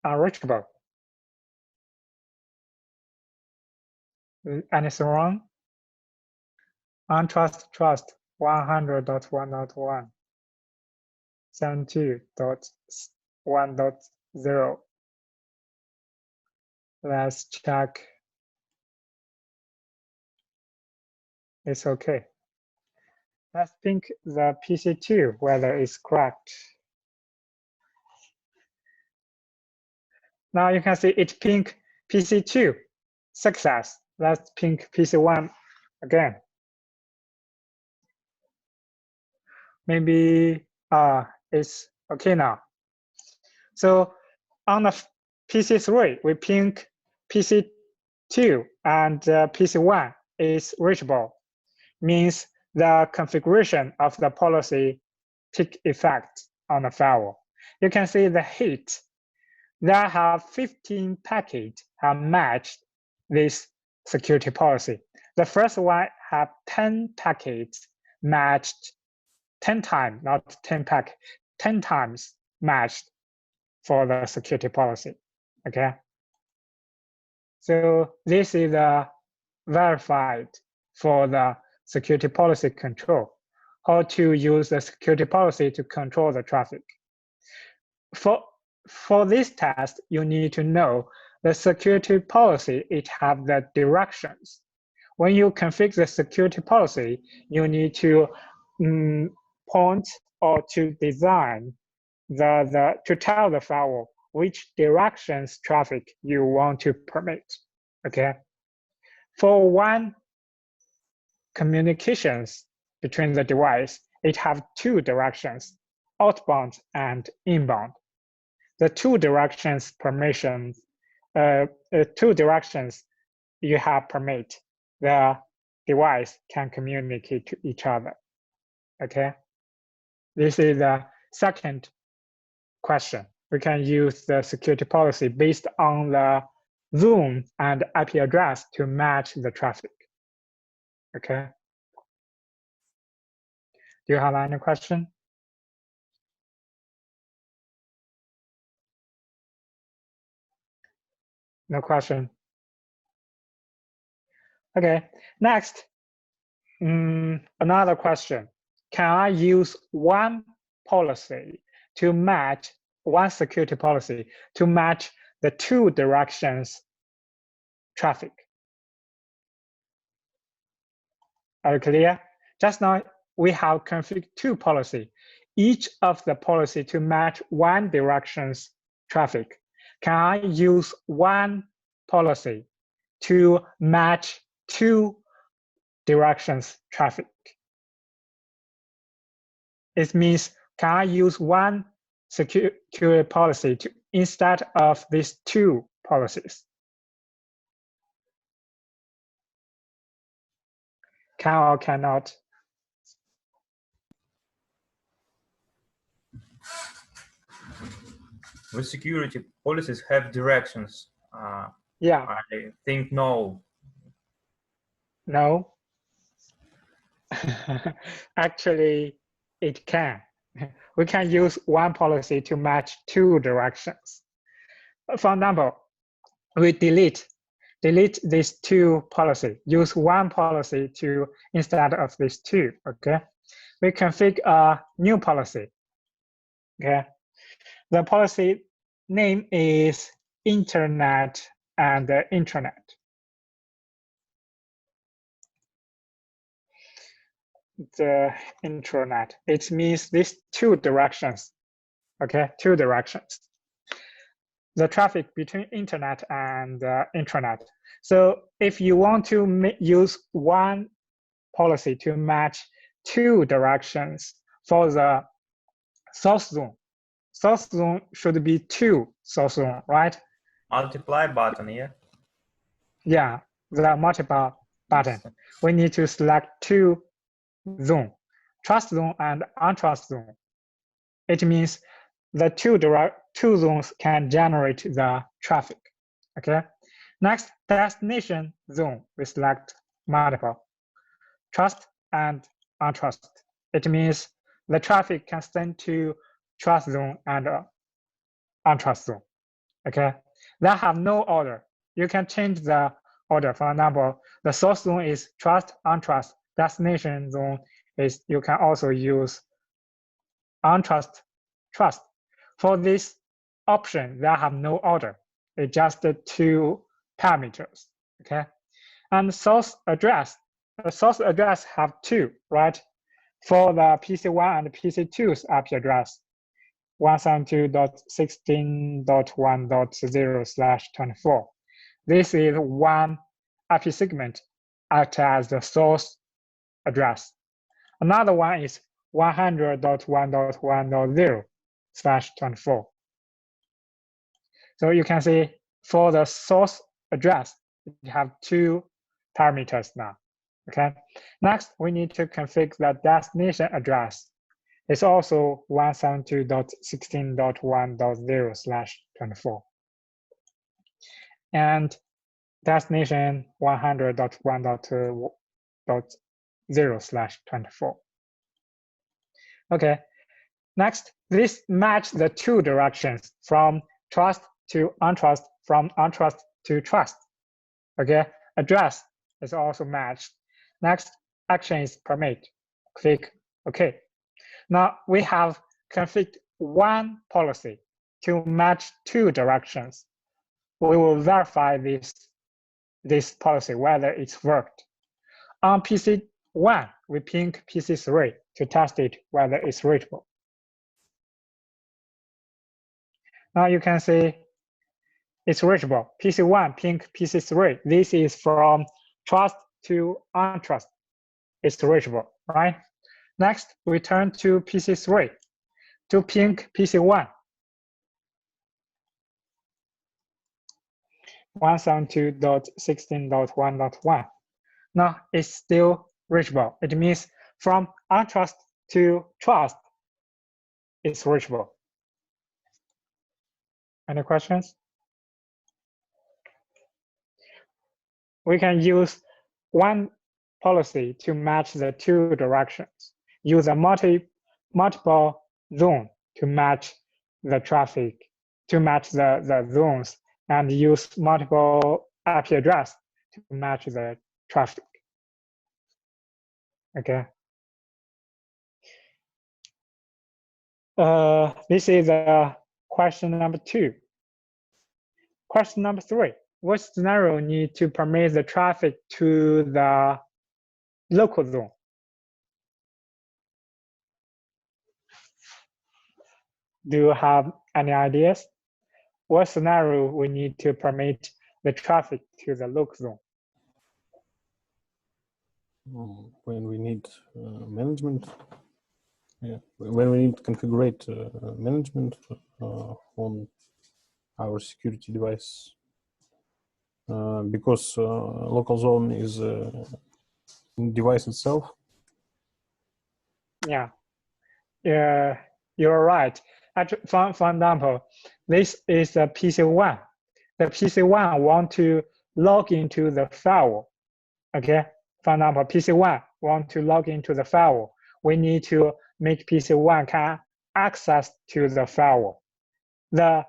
Unreachable. Anything wrong? Untrust trust 100.1.1 72.1.0. Let's check. It's okay. Let's think the PC2 whether it's correct. Now you can see it ping PC2 success. Let's ping PC1 again. Maybe it's okay now. So on the PC3, we ping PC2 and PC1 is reachable. Means the configuration of the policy take effect on the firewall. You can see the hit. There have 15 packets have matched this security policy. The first one have 10 packets matched 10 times, not 10 pack, 10 times matched for the security policy. Okay. So this is verified for the security policy control. How to use the security policy to control the traffic. For this test, you need to know the security policy, it have the directions. When you configure the security policy, you need to point or to design to tell the firewall which directions traffic you want to permit. Okay. For one communications between the device, it have two directions, outbound and inbound. The two directions permissions, two directions you have permit, the device can communicate to each other. Okay. This is the second question. We can use the security policy based on the zone and IP address to match the traffic. Okay. Do you have any question? No question. Okay. Next, another question. Can I use one policy to match one security policy to match the two directions traffic? Are you clear? Just now we have configured two policy, each of the policy to match one direction's traffic. Can I use one policy to match two directions traffic? It means, can I use one security policy instead of these two policies? Can or cannot? The security policies have directions. Yeah. I think no. No. Actually, it can. We can use one policy to match two directions. For example, we delete these two policies. Use one policy to instead of these two. Okay. We configure a new policy. Okay. The policy name is internet and intranet. The intranet. It means these two directions. Okay, two directions. The traffic between internet and intranet. So if you want to use one policy to match two directions for the source zone should be two source zone, right? Multiply button, yeah? Yeah, the multiple button. We need to select two zone, trust zone and untrust zone. It means the two zones can generate the traffic. Okay. Next, destination zone, we select multiple, trust and untrust. It means the traffic can send to trust zone and untrust zone. Okay. They have no order. You can change the order. For example, the source zone is trust, untrust. Destination zone is you can also use untrust, trust. For this option, they have no order. It's just two parameters. Okay. And source address. The source address have two, right? For the PC1 and PC2's IP address, 172.16.1.0/24. This is one IP segment act as the source address. Another one is 100.1.1.0/24. So you can see for the source address, we have two parameters now. Okay. Next, we need to configure the destination address. It's also 172.16.1.0/24. And destination 100.1.0/24. Okay. Next, this match the two directions from trust to untrust, from untrust to trust. Okay. Address is also matched. Next, action is permit. Click OK. Now we have configured one policy to match two directions. We will verify this policy whether it's worked. On PC1, we ping PC3 to test it whether it's reachable. Now you can see it's reachable. PC1 ping PC3. This is from trust to untrust. It's reachable, right? Next, we turn to PC3 to ping PC1. 172.16.1.1. Now it's still reachable. It means from untrust to trust, it's reachable. Any questions? We can use one policy to match the two directions. Use a multiple zone to match the traffic, to match the zones, and use multiple IP address to match the traffic. Okay. This is question number 2. Question number 3. What scenario need to permit the traffic to the local zone? Do you have any ideas? What scenario we need to permit the traffic to the local zone? When we need management, yeah. When we need to configure management on our security device, because local zone is device itself. Yeah, you're right. Actually, for example, this is a PC1. The PC1 want to log into the firewall. Okay, for example, PC1 want to log into the firewall. We need to make PC1 can access to the firewall. The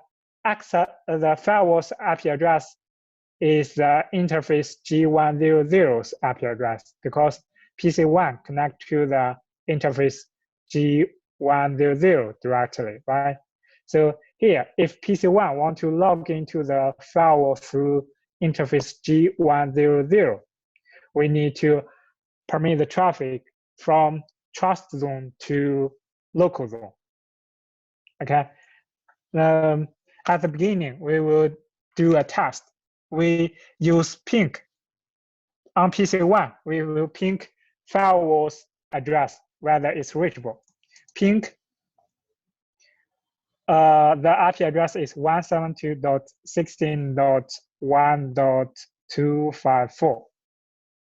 firewall's IP address is the interface G100's IP address because PC1 connect to the interface G100 directly, right? So here, if PC1 want to log into the firewall through interface G100, we need to permit the traffic from trust zone to local zone. Okay. At the beginning, we will do a test. We use ping on PC1. We will ping firewall's address whether it's reachable. Ping. The IP address is 172.16.1.254,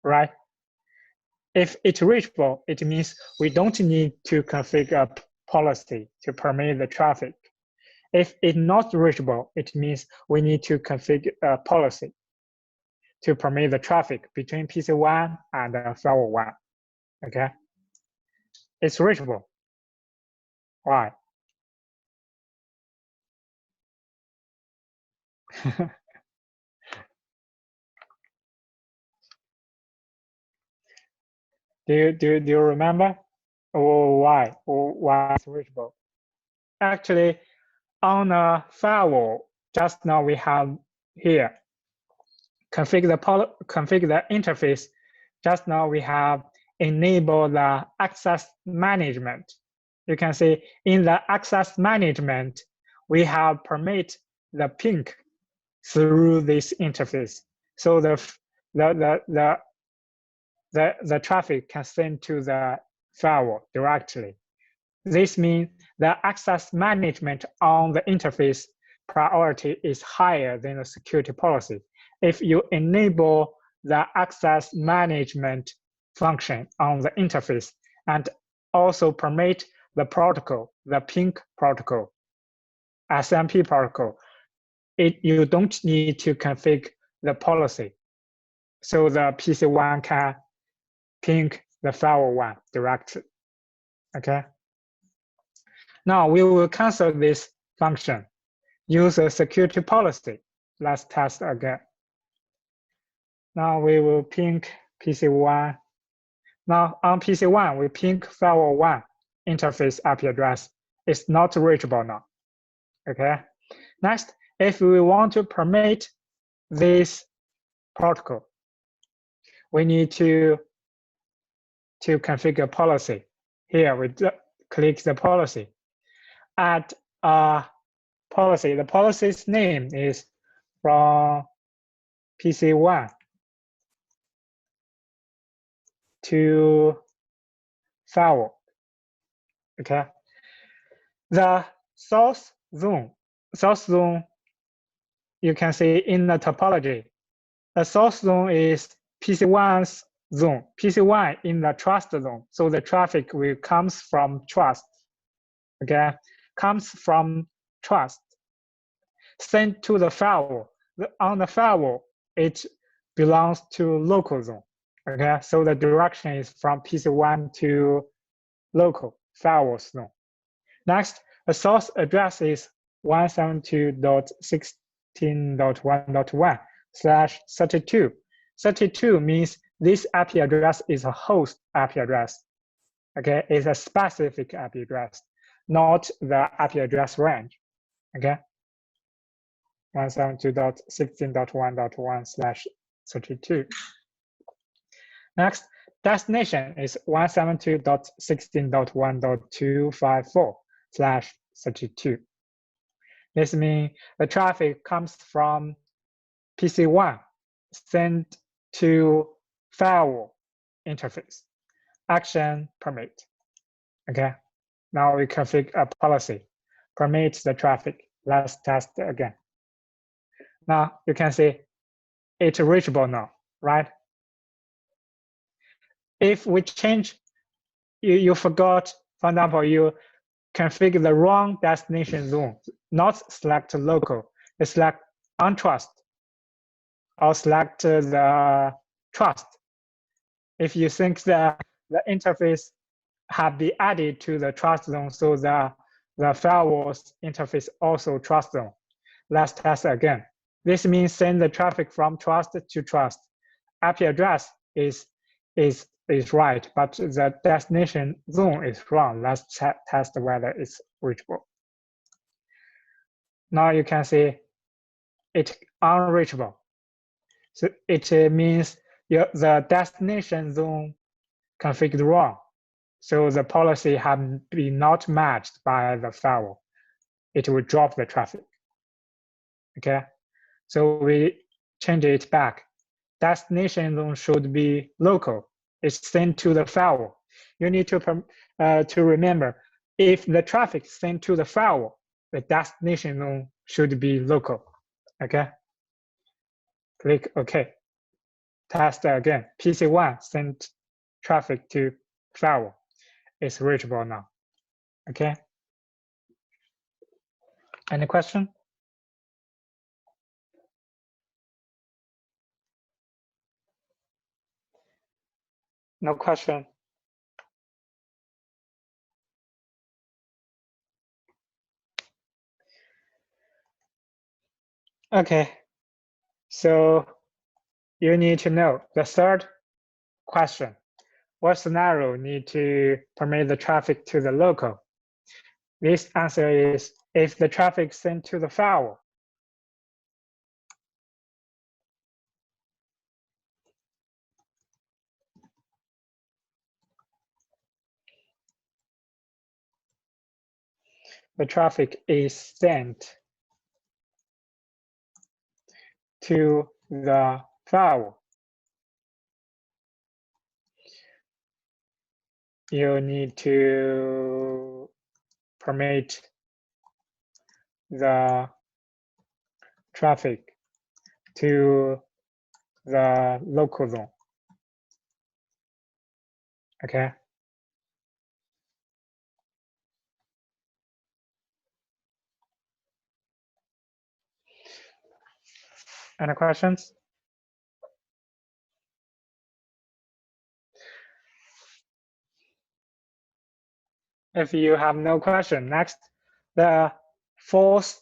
right? If it's reachable, it means we don't need to configure a policy to permit the traffic. If it's not reachable, it means we need to configure a policy to permit the traffic between PC1 and firewall 1. Okay? It's reachable. Why? Do you remember? Or why? Or why it's reachable? Actually, on a firewall, just now we have here configure the interface. Just now we have enable the access management. You can see in the access management, we have permit the ping through this interface. So the traffic can send to the firewall directly. This means the access management on the interface priority is higher than the security policy. If you enable the access management function on the interface and also permit the protocol, the ping protocol, SMP protocol, you don't need to configure the policy. So the PC1 can ping the firewall 1 directly. Okay. Now we will cancel this function. Use a security policy. Let's test again. Now we will ping PC1. Now on PC1, we ping firewall 1 interface IP address. It's not reachable now. Okay. Next, if we want to permit this protocol, we need to configure policy. Here we click the policy. Add a policy. The policy's name is from PC1 to firewall. Okay. The source zone, you can see in the topology. The source zone is PC1's zone. PC1 in the trust zone. So the traffic will comes from trust. Okay, comes from trust. Sent to the firewall. On the firewall, it belongs to local zone. Okay, so the direction is from PC1 to local firewall zone. Next, the source address is 172.16.1.1/32. 32 means this IP address is a host IP address. Okay, it's a specific IP address, not the IP address range. Okay, 172.16.1.1/32. Next, destination is 172.16.1.254/32. This means the traffic comes from PC1 sent to firewall interface. Action permit. Okay, now we configure a policy. Permit the traffic. Let's test again. Now you can see it's reachable now, right? If we change, you forgot, for example, you configure the wrong destination zone, not select local, you select untrust or select the trust. If you think the interface have been added to the trust zone, so the firewall's interface also trust zone. Let's test again. This means send the traffic from trust to trust. IP address is right, but the destination zone is wrong. Let's test whether it's reachable. Now you can see it's unreachable. So it means the destination zone configured wrong. So the policy have been not matched by the firewall. It will drop the traffic. Okay, so we change it back. Destination zone should be local. It's sent to the firewall. You need to remember, if the traffic is sent to the firewall, the destination zone should be local. Okay. Click OK. Test again. PC1 sent traffic to firewall. It's reachable now. Okay. Any question? No question. Okay. So you need to know the third question. What scenario need to permit the traffic to the local? This answer is if the traffic sent to the firewall. The traffic is sent to the firewall. You need to permit the traffic to the local zone. Okay. Any questions? If you have no question, next, the fourth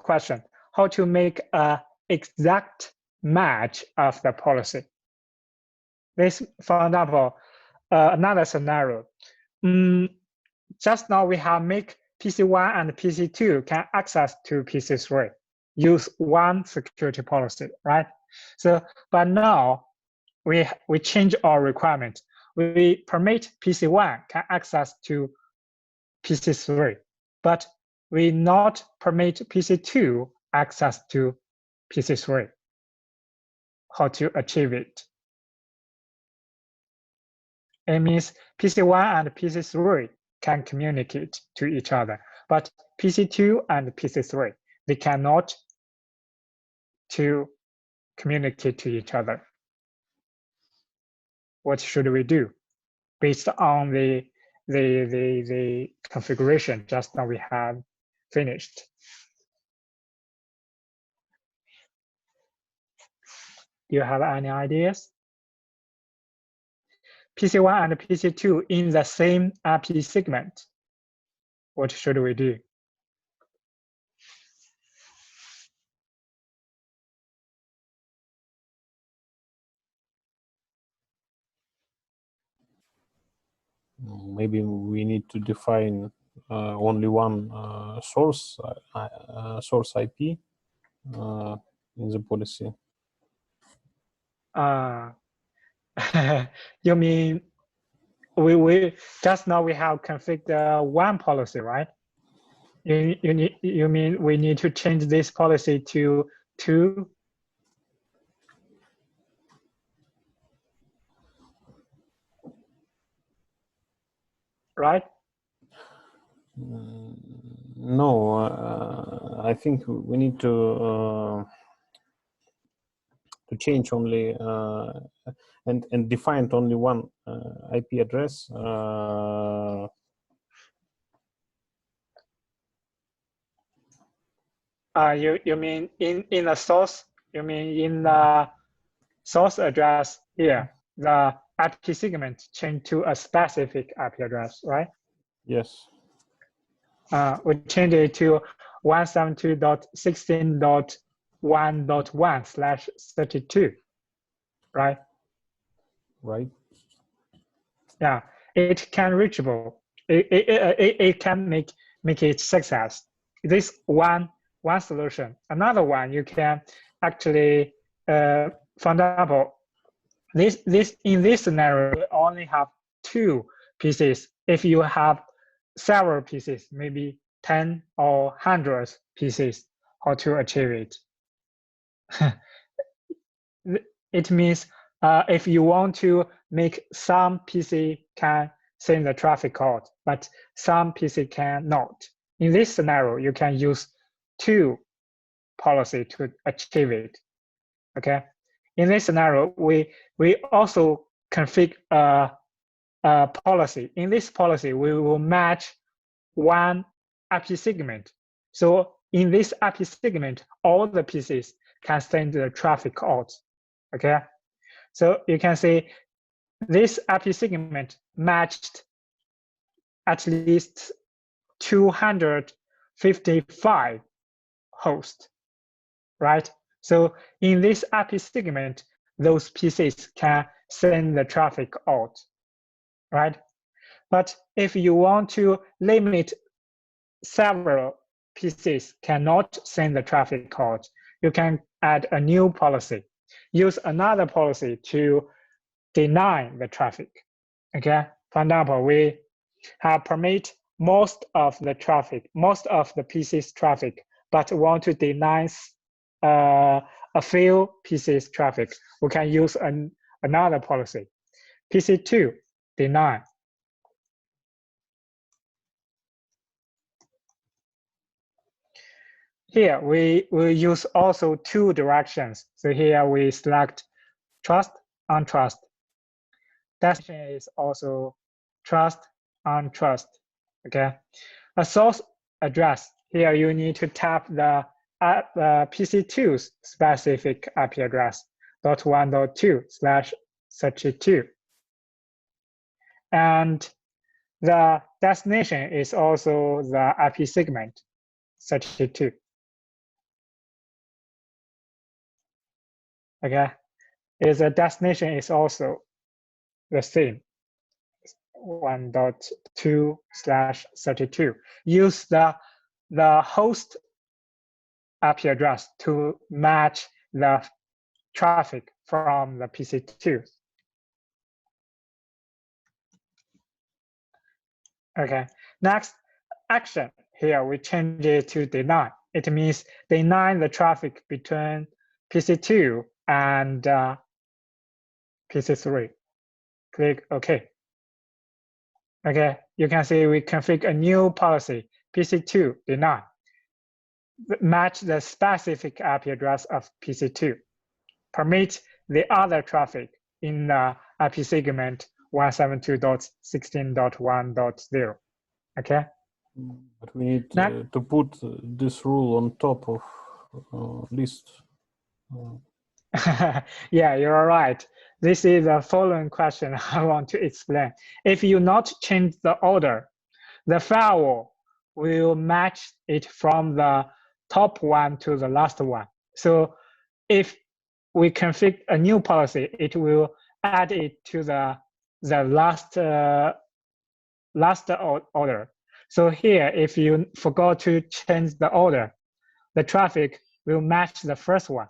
question, how to make an exact match of the policy. This, for example, another scenario. Just now we have make PC1 and PC2 can access to PC3, use one security policy, right? So, but now we change our requirement. We permit PC1 can access to PC3, but we not permit PC2 access to PC3. How to achieve it? It means PC1 and PC3 can communicate to each other, but PC2 and PC3, they cannot to communicate to each other. What should we do? Based on the configuration just now we have finished. Do you have any ideas? PC1 and PC2 in the same IP segment. What should we do? Maybe we need to define only one source IP in the policy. You mean we just now we have configured one policy, right? You mean we need to change this policy to two? Right? No, I think we need to change only and defined only one IP address, you mean in the source? You mean in the source address here, the IP segment changed to a specific IP address, right? yes. We change it to 172.16.1.1/32, right? Right. Yeah, it can reachable. It can make it success. This one solution. Another one, you can actually, for example, in this scenario, we only have 2 pieces. If you have several pieces, maybe 10 or hundreds pieces, how to achieve it? It means if you want to make some PC can send the traffic code, but some PC cannot. In this scenario, you can use 2 policy to achieve it. Okay. In this scenario, we also configure a policy. In this policy, we will match one IP segment. So in this IP segment, all the PCs can send the traffic out. Okay. So you can see this IP segment matched at least 255 hosts, right? So in this IP segment, those PCs can send the traffic out, right? But if you want to limit several PCs cannot send the traffic out, you can add a new policy. Use another policy to deny the traffic. Okay, for example, we have permit most of the PC's traffic, but want to deny a few PC's traffic. We can use another policy, PC2 deny. Here we will use also 2 directions. So here we select trust, untrust. Destination is also trust, untrust. Okay. A source address. Here you need to tap the PC2's specific IP address .1.2/32. And the destination is also the IP segment 32. Okay, the destination is also the same 1.2/32. Use the host IP address to match the traffic from the PC2. Okay, next action. Here we change it to deny. It means deny the traffic between PC2 and PC3. Click OK. Okay, you can see we configure a new policy, PC2 deny. Match the specific IP address of PC2. Permit the other traffic in the IP segment 172.16.1.0. Okay. But we need to put this rule on top of list. Yeah, you're right. This is the following question I want to explain. If you not change the order, the firewall will match it from the top one to the last one. So if we configure a new policy, it will add it to the last order. So here, if you forgot to change the order, the traffic will match the first one.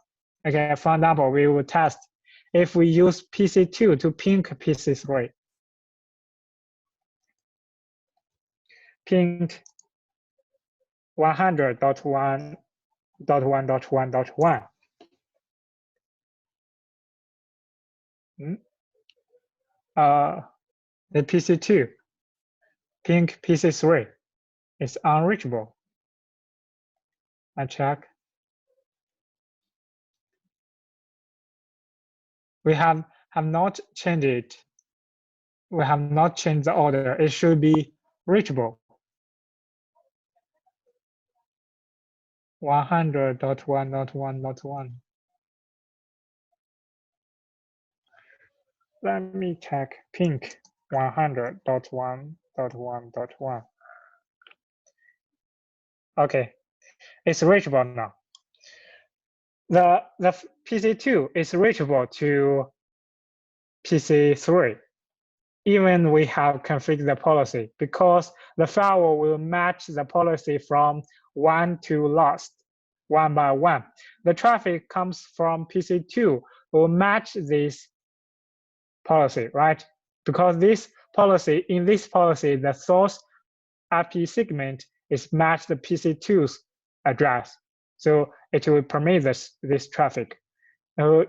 Okay, for example, we will test if we use PC2 to ping PC3. Ping 100.1.1.1.1. The PC2 ping PC3 is unreachable. I check. We have not changed it. We have not changed the order. It should be reachable. 100.1.1.1. Let me check pink 100.1.1.1. Okay, it's reachable now. The PC2 is reachable to PC3, even we have configured the policy, because the firewall will match the policy from one to last, one by one. The traffic comes from PC2 will match this policy, right? Because this policy, in this policy, the source IP segment is matched the PC2's address. So it will permit this traffic. So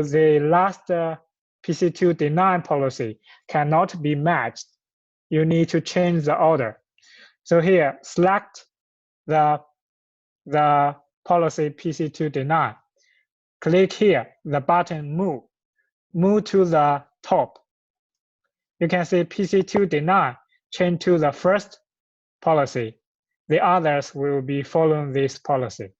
the last PC2 deny policy cannot be matched. You need to change the order. So here, select the policy PC2 deny. Click here, the button move. Move to the top. You can see PC2 deny change to the first policy. The others will be following this policy.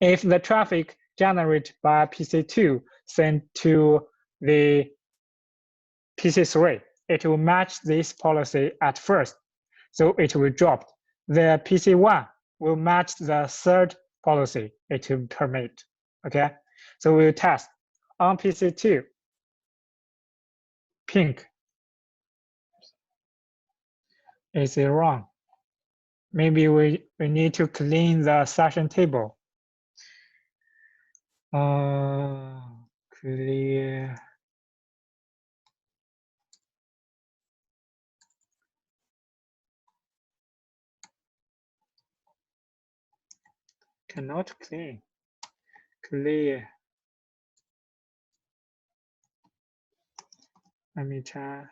If the traffic generated by PC2 sent to the PC3, it will match this policy at first, so it will drop. The PC1 will match the third policy it will permit, okay? So we'll test on PC2, pink. Is it wrong? Maybe we need to clean the session table. Clear. Cannot clean. Clear. Let me try.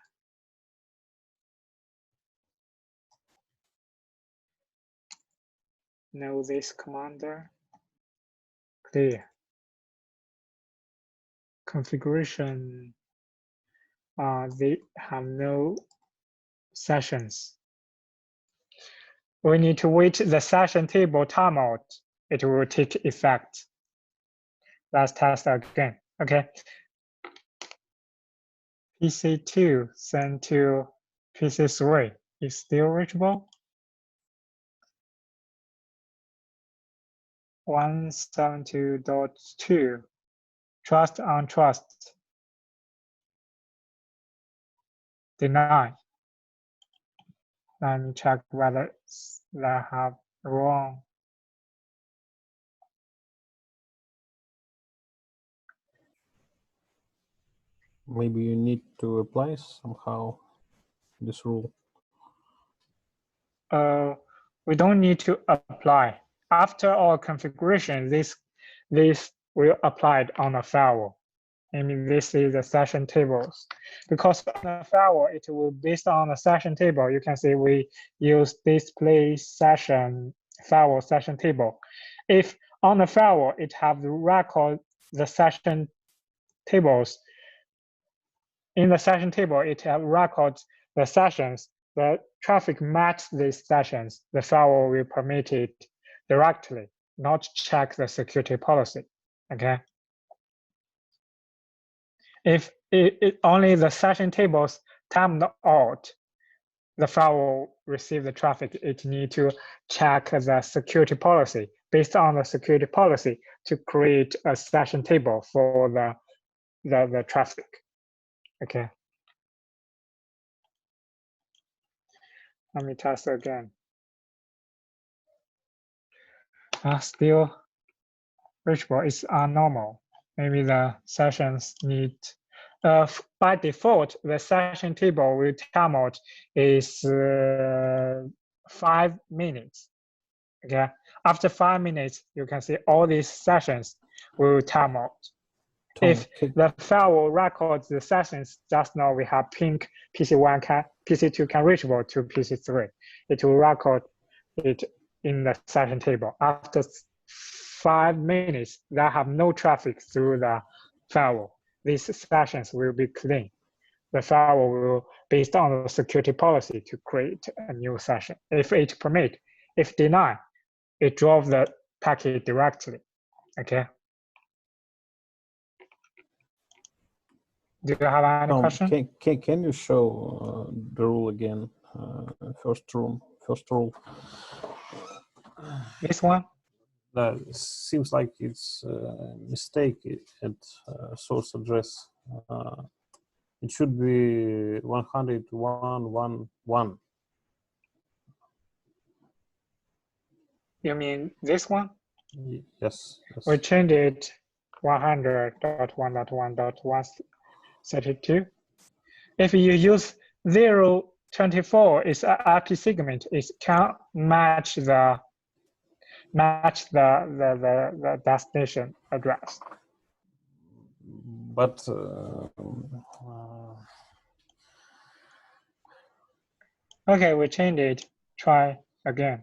Know this commander. Clear. Configuration. They have no sessions. We need to wait the session table timeout. It will take effect. Let's test again. Okay. PC2 sent to PC3 is still reachable. 172.2 trust on trust deny. Let me check whether they have wrong. Maybe you need to apply somehow this rule. We don't need to apply. After our configuration, this will apply on the firewall. I mean, this is the session tables. Because on the firewall, it will based on the session table. You can see we use display session firewall session table. If on the firewall, it have the record the session tables. In the session table, it have records the sessions. The traffic match these sessions. The firewall will permit it directly, not check the security policy. Okay. If only the session tables timed out, the firewall receive the traffic. It need to check the security policy based on the security policy to create a session table for the traffic. Okay. Let me test again. Still reachable. It's normal. Maybe the sessions need. By default, the session table will time out is 5 minutes. Okay. After 5 minutes, you can see all these sessions will time out. If the firewall records the sessions, just now we have pink PC1 PC2 can reachable to PC3. It will record it in the session table. After 5 minutes, they have no traffic through the firewall. these sessions will be clean. The firewall will, based on the security policy, to create a new session. If it permit, if deny, it drop the packet directly. Okay. Do you have any question? Can you show the rule again? First rule. This one? That seems like it's a mistake at source address. It should be 101.1.1. You mean this one? Yes. We changed it 100.1.1.132. If you use 024, it's an IP segment. It can match the destination address. But okay, we changed it. Try again.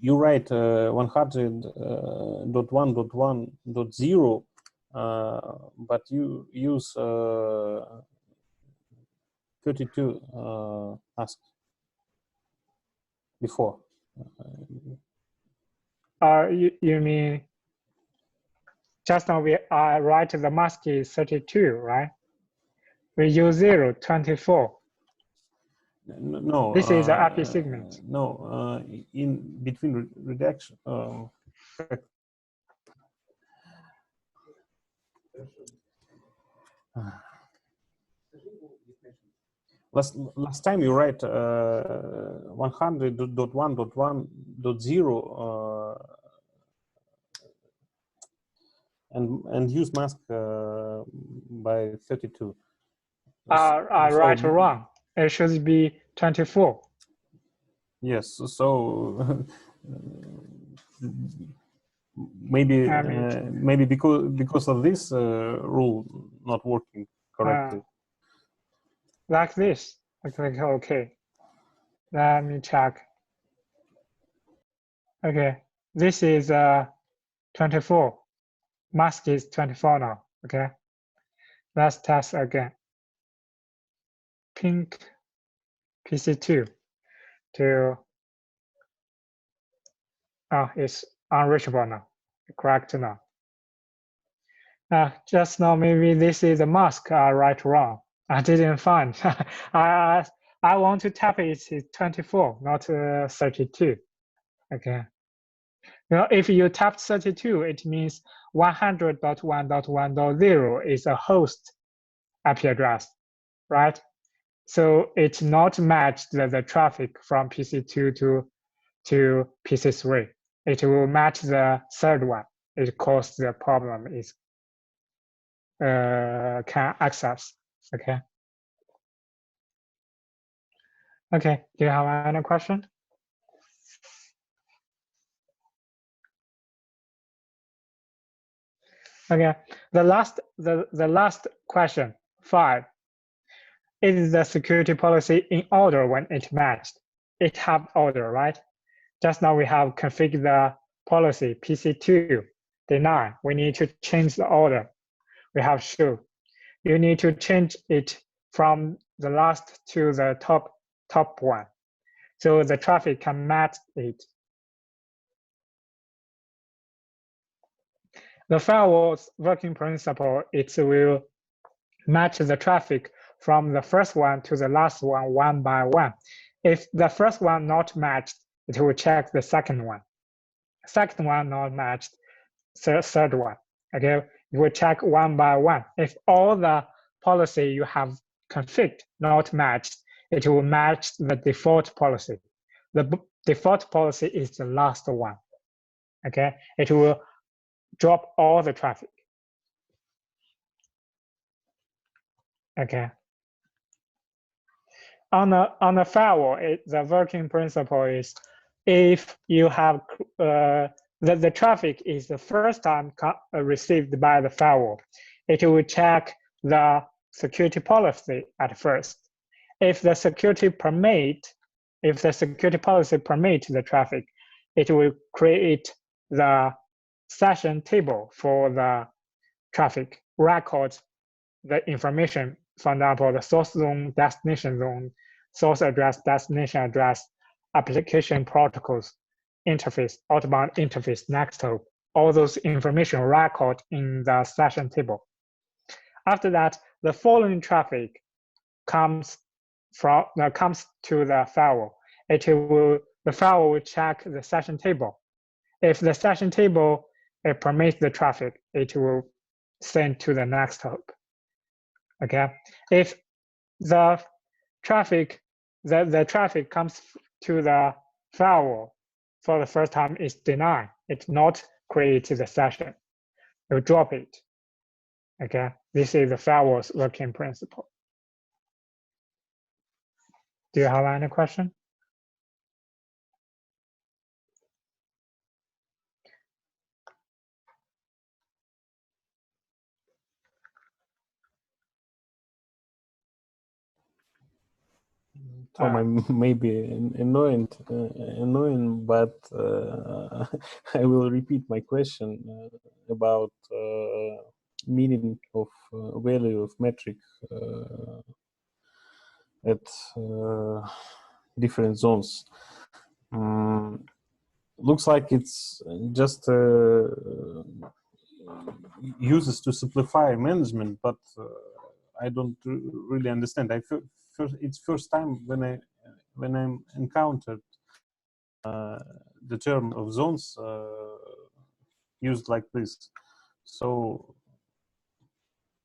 You write 100.1.1.0, but you use 32 mask before. You mean just now we write the mask is 32, right? We use 024. No. This is the IP segment. No, in between redaction. Last time you write 100.1.1.0 and use mask by 32. I write wrong. It should be 24. Yes. So maybe because of this rule not working correctly. Like this. Okay. Let me check. Okay. This is 24. Mask is 24 now. Okay. Let's test again. Pink PC2 to it's unreachable now. Correct now. Just now maybe this is a mask I write wrong. I didn't find. I want to tap it is 24, not 32. Okay. Well, if you tap 32, it means 100.1.1.0 is a host IP address, right? So it's not matched the traffic from PC2 to PC3. It will match the third one. It caused the problem is can access. Okay. Okay. Do you have any question? Okay. The last question 5. Is the security policy in order when it matched? It have order, right? Just now we have configured the policy PC2 deny. We need to change the order. We have show. You need to change it from the last to the top one, so the traffic can match it. The firewall's working principle, it will match the traffic from the first one to the last one by one. If the first one not matched, it will check the second one. Second one not matched, third one. Okay, it will check one by one. If all the policy you have configured not matched, it will match the default policy. The default policy is the last one. Okay, it will drop all the traffic. Okay. On a firewall, the working principle is if you have the traffic is the first time received by the firewall, it will check the security policy at first. If the security policy permits the traffic, it will create the session table for the traffic record the information, for example, the source zone, destination zone, source address, destination address, application protocols, interface, outbound interface, next hop, all those information record in the session table. After that, the following traffic comes to the firewall. The firewall will check the session table. If the session table permits the traffic, it will send to the next hop. Okay. If the traffic comes to the firewall for the first time, it's denied. It's not created the session. It will drop it. Okay. This is the firewall's working principle. Do you have any question? Tom, I may be annoying, but I will repeat my question about meaning of value of metric at different zones. Looks like it's just uses to simplify management, but I don't really understand. It's first time when I encountered the term of zones used like this. So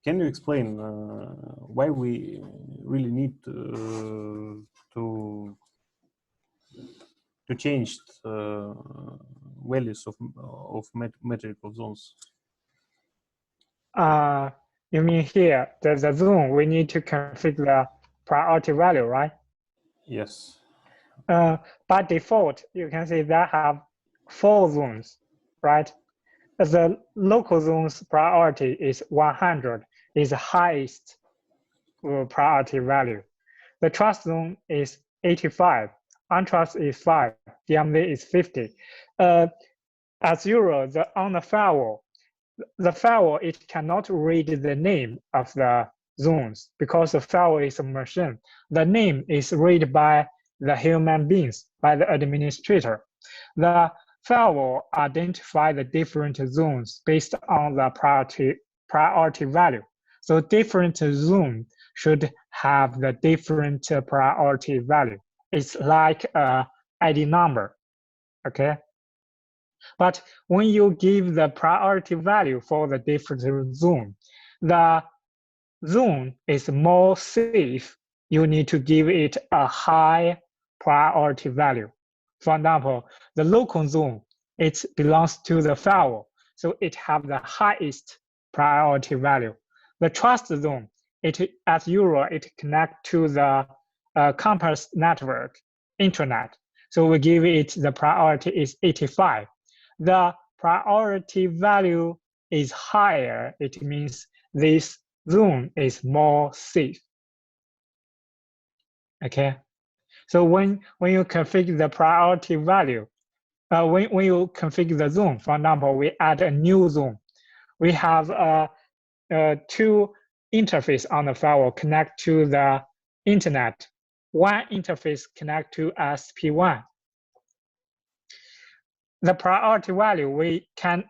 can you explain why we really need to change values of metrical zones? You mean here, there's a zone, we need to configure the priority value, right? Yes. By default, you can see that have 4 zones, right? The local zone's priority is 100, is the highest priority value. The trust zone is 85, untrust is 5, DMZ is 50. As usual, on the firewall, it cannot read the name of the zones because the firewall is a machine. The name is read by the human beings, by the administrator. The firewall identify the different zones based on the priority value. So different zone should have the different priority value. It's like a ID number, okay? But when you give the priority value for the different zone, the zone is more safe. You need to give it a high priority value. For example, the local zone, it belongs to the firewall, so it have the highest priority value. The trust zone, as usual, it connect to the campus network, internet. So we give it the priority is 85. The priority value is higher. It means this zone is more safe. Okay. So when you configure the priority value, when you configure the zone, for example, we add a new zone. We have 2 interfaces on the firewall connect to the internet. One interface connect to SP1. The priority value, we can't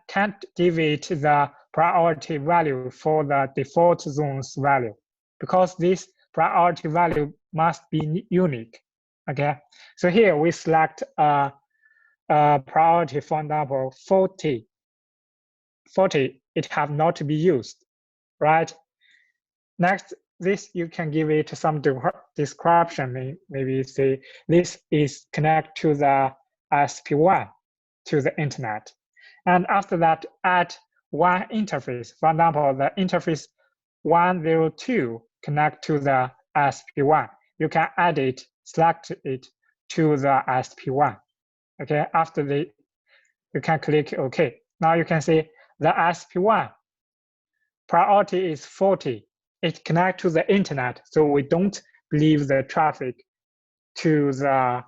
give it the priority value for the default zone's value because this priority value must be unique. Okay, so here we select a priority, for example, 40. 40, it have not to be used, right? Next, this you can give it some description. Maybe say this is connect to the SP1 to the internet. And after that, add one interface. For example, the interface 102 connect to the SP1. You can add it, select it to the SP1. Okay, after you can click OK. Now you can see the SP1 priority is 40. It connects to the internet, so we don't leave the traffic to the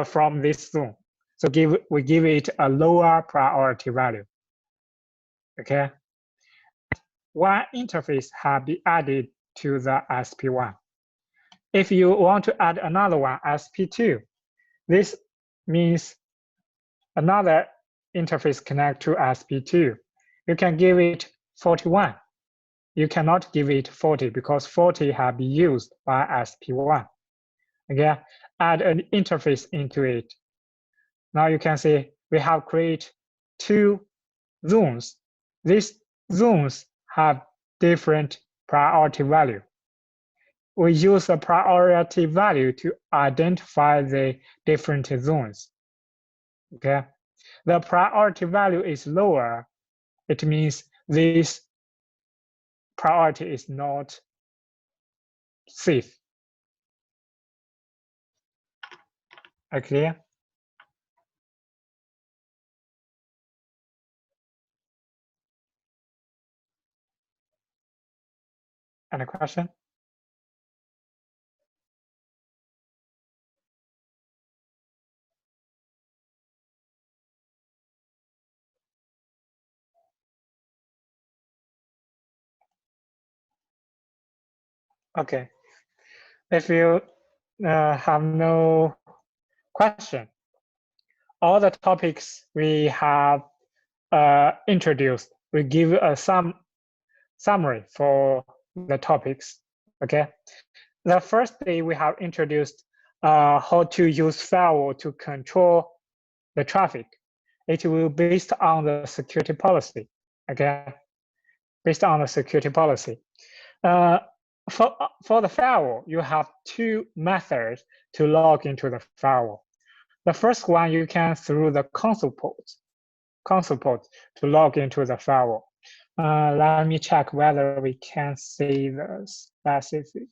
from this zone. So we give it a lower priority value. Okay. one interface has been added to the SP1. If you want to add another one, SP2, this means another interface connect to SP2. You can give it 41. You cannot give it 40 because 40 have been used by SP1. Again, add an interface into it. Now you can see we have created two zones. These zones have different priority value. We use the priority value to identify the different zones. Okay, the priority value is lower. It means this priority is not safe. Clear? Any question? Okay. If you have no question, all the topics we have introduced, we give a summary for the topics. Okay. The first day we have introduced how to use firewall to control the traffic. It will be based on the security policy. Okay, based on the security policy. For the firewall, you have two methods to log into the firewall. The first one, you can through the console port to log into the firewall. Let me check whether we can see the specific.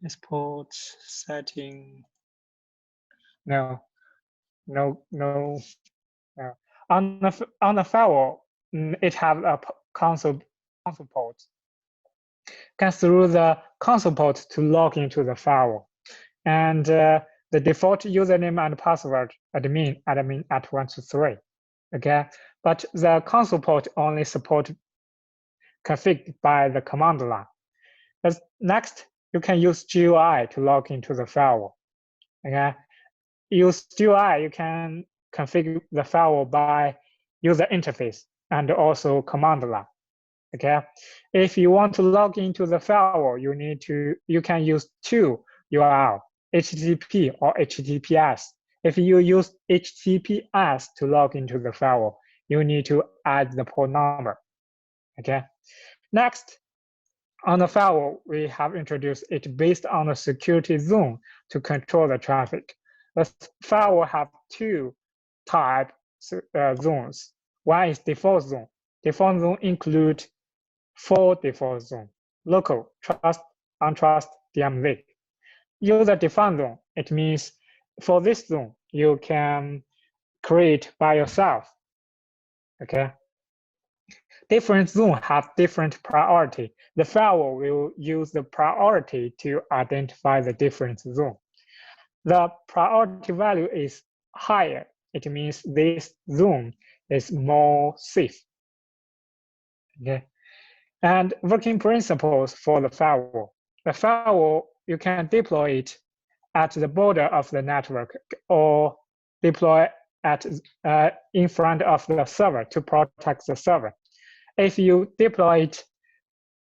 This port setting. No. On the firewall, it has a console port. Can through the console port to log into the firewall, and the default username and password admin at 123. Okay, but the console port only support configured by the command line. Next, you can use GUI to log into the firewall. Okay, use GUI, you can configure the firewall by user interface and also command line. Okay, if you want to log into the firewall, you can use two URL, HTTP or HTTPS. If you use HTTPS to log into the firewall, you need to add the port number. Okay, next, on the firewall, we have introduced it based on the security zone to control the traffic. The firewall have two type zones. One is default zone. Default zone include 4 default zones: local, trust, untrust, DMZ. User defined zone, it means for this zone, you can create by yourself. Okay. Different zones have different priority. The firewall will use the priority to identify the different zone. The priority value is higher. It means this zone is more safe. Okay. And working principles for the firewall. The firewall, you can deploy it at the border of the network or deploy at in front of the server to protect the server. If you deploy it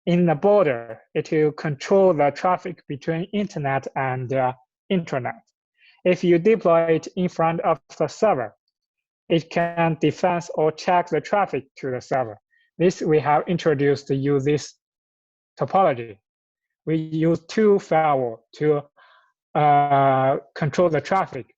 in the border, it will control the traffic between internet and intranet. If you deploy it in front of the server, it can defend or check the traffic to the server. This we have introduced to use this topology. We use two firewalls to control the traffic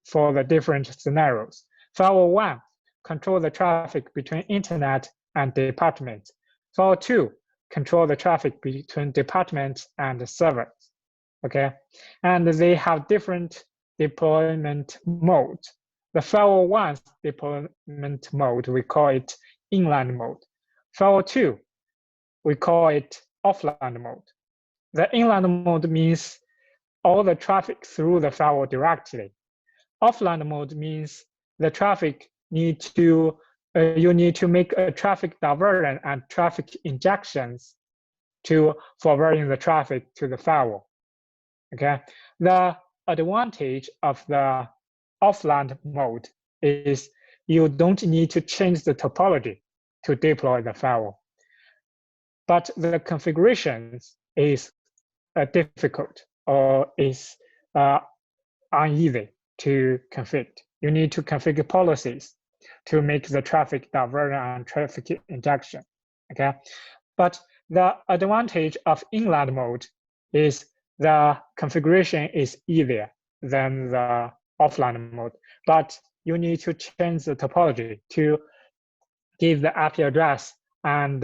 for the different scenarios. Firewall 1 control the traffic between internet and department. Firewall 2 control the traffic between departments and servers. Okay, and they have different deployment mode. The firewall 1's deployment mode, we call it inline mode. Firewall 2, we call it offline mode. The inline mode means all the traffic through the firewall directly. Offline mode means the traffic need to make a traffic diversion and traffic injections to forwarding the traffic to the firewall. Okay, the advantage of the offline mode is you don't need to change the topology to deploy the firewall, but the configurations is difficult or is uneasy to configure. You need to configure policies to make the traffic diversion and traffic injection. Okay, but the advantage of inland mode is the configuration is easier than the offline mode, but you need to change the topology to give the IP address and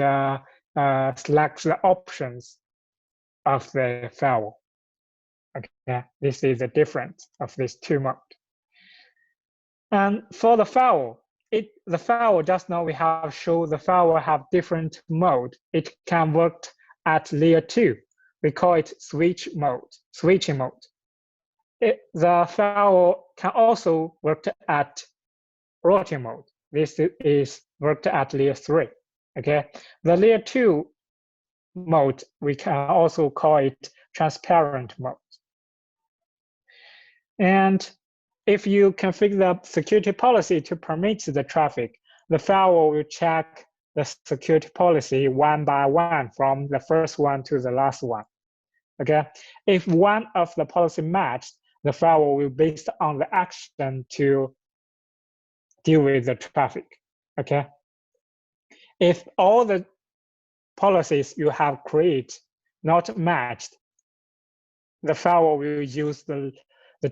select the options of the firewall. Okay, this is the difference of these two modes. And for the firewall, the firewall just now we have shown the firewall have different mode. It can work at layer 2. We call it switching mode. The firewall can also work at routing mode. This is worked at layer 3. Okay, the layer 2 mode we can also call it transparent mode. And if you configure the security policy to permit the traffic, the firewall will check the security policy one by one from the first one to the last one. Okay, if one of the policy matched, the firewall will based on the action to deal with the traffic. Okay, if all the policies you have created not matched, the firewall will use the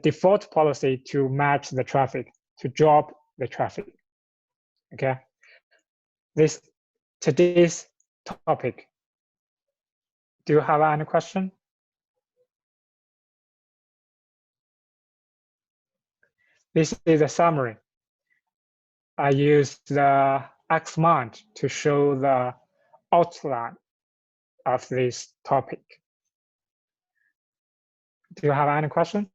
default policy to match the traffic, to drop the traffic. Okay, today's topic. Do you have any question? This is a summary. I used the Xmount to show the outline of this topic. Do you have any question?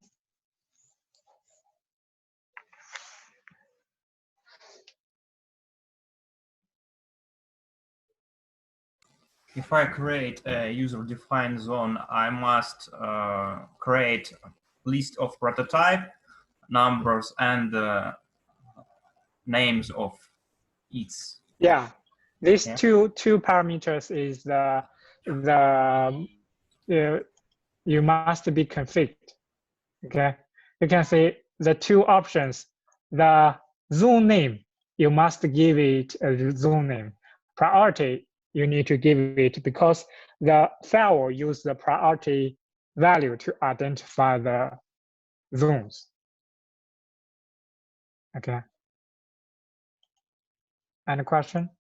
If I create a user-defined zone, I must create a list of prototype numbers and names of its. Yeah, these two parameters is you must be configured. Okay, you can see the two options. The zone name, you must give it a zone name. Priority, you need to give it because the firewall use the priority value to identify the zones. Okay. Any question?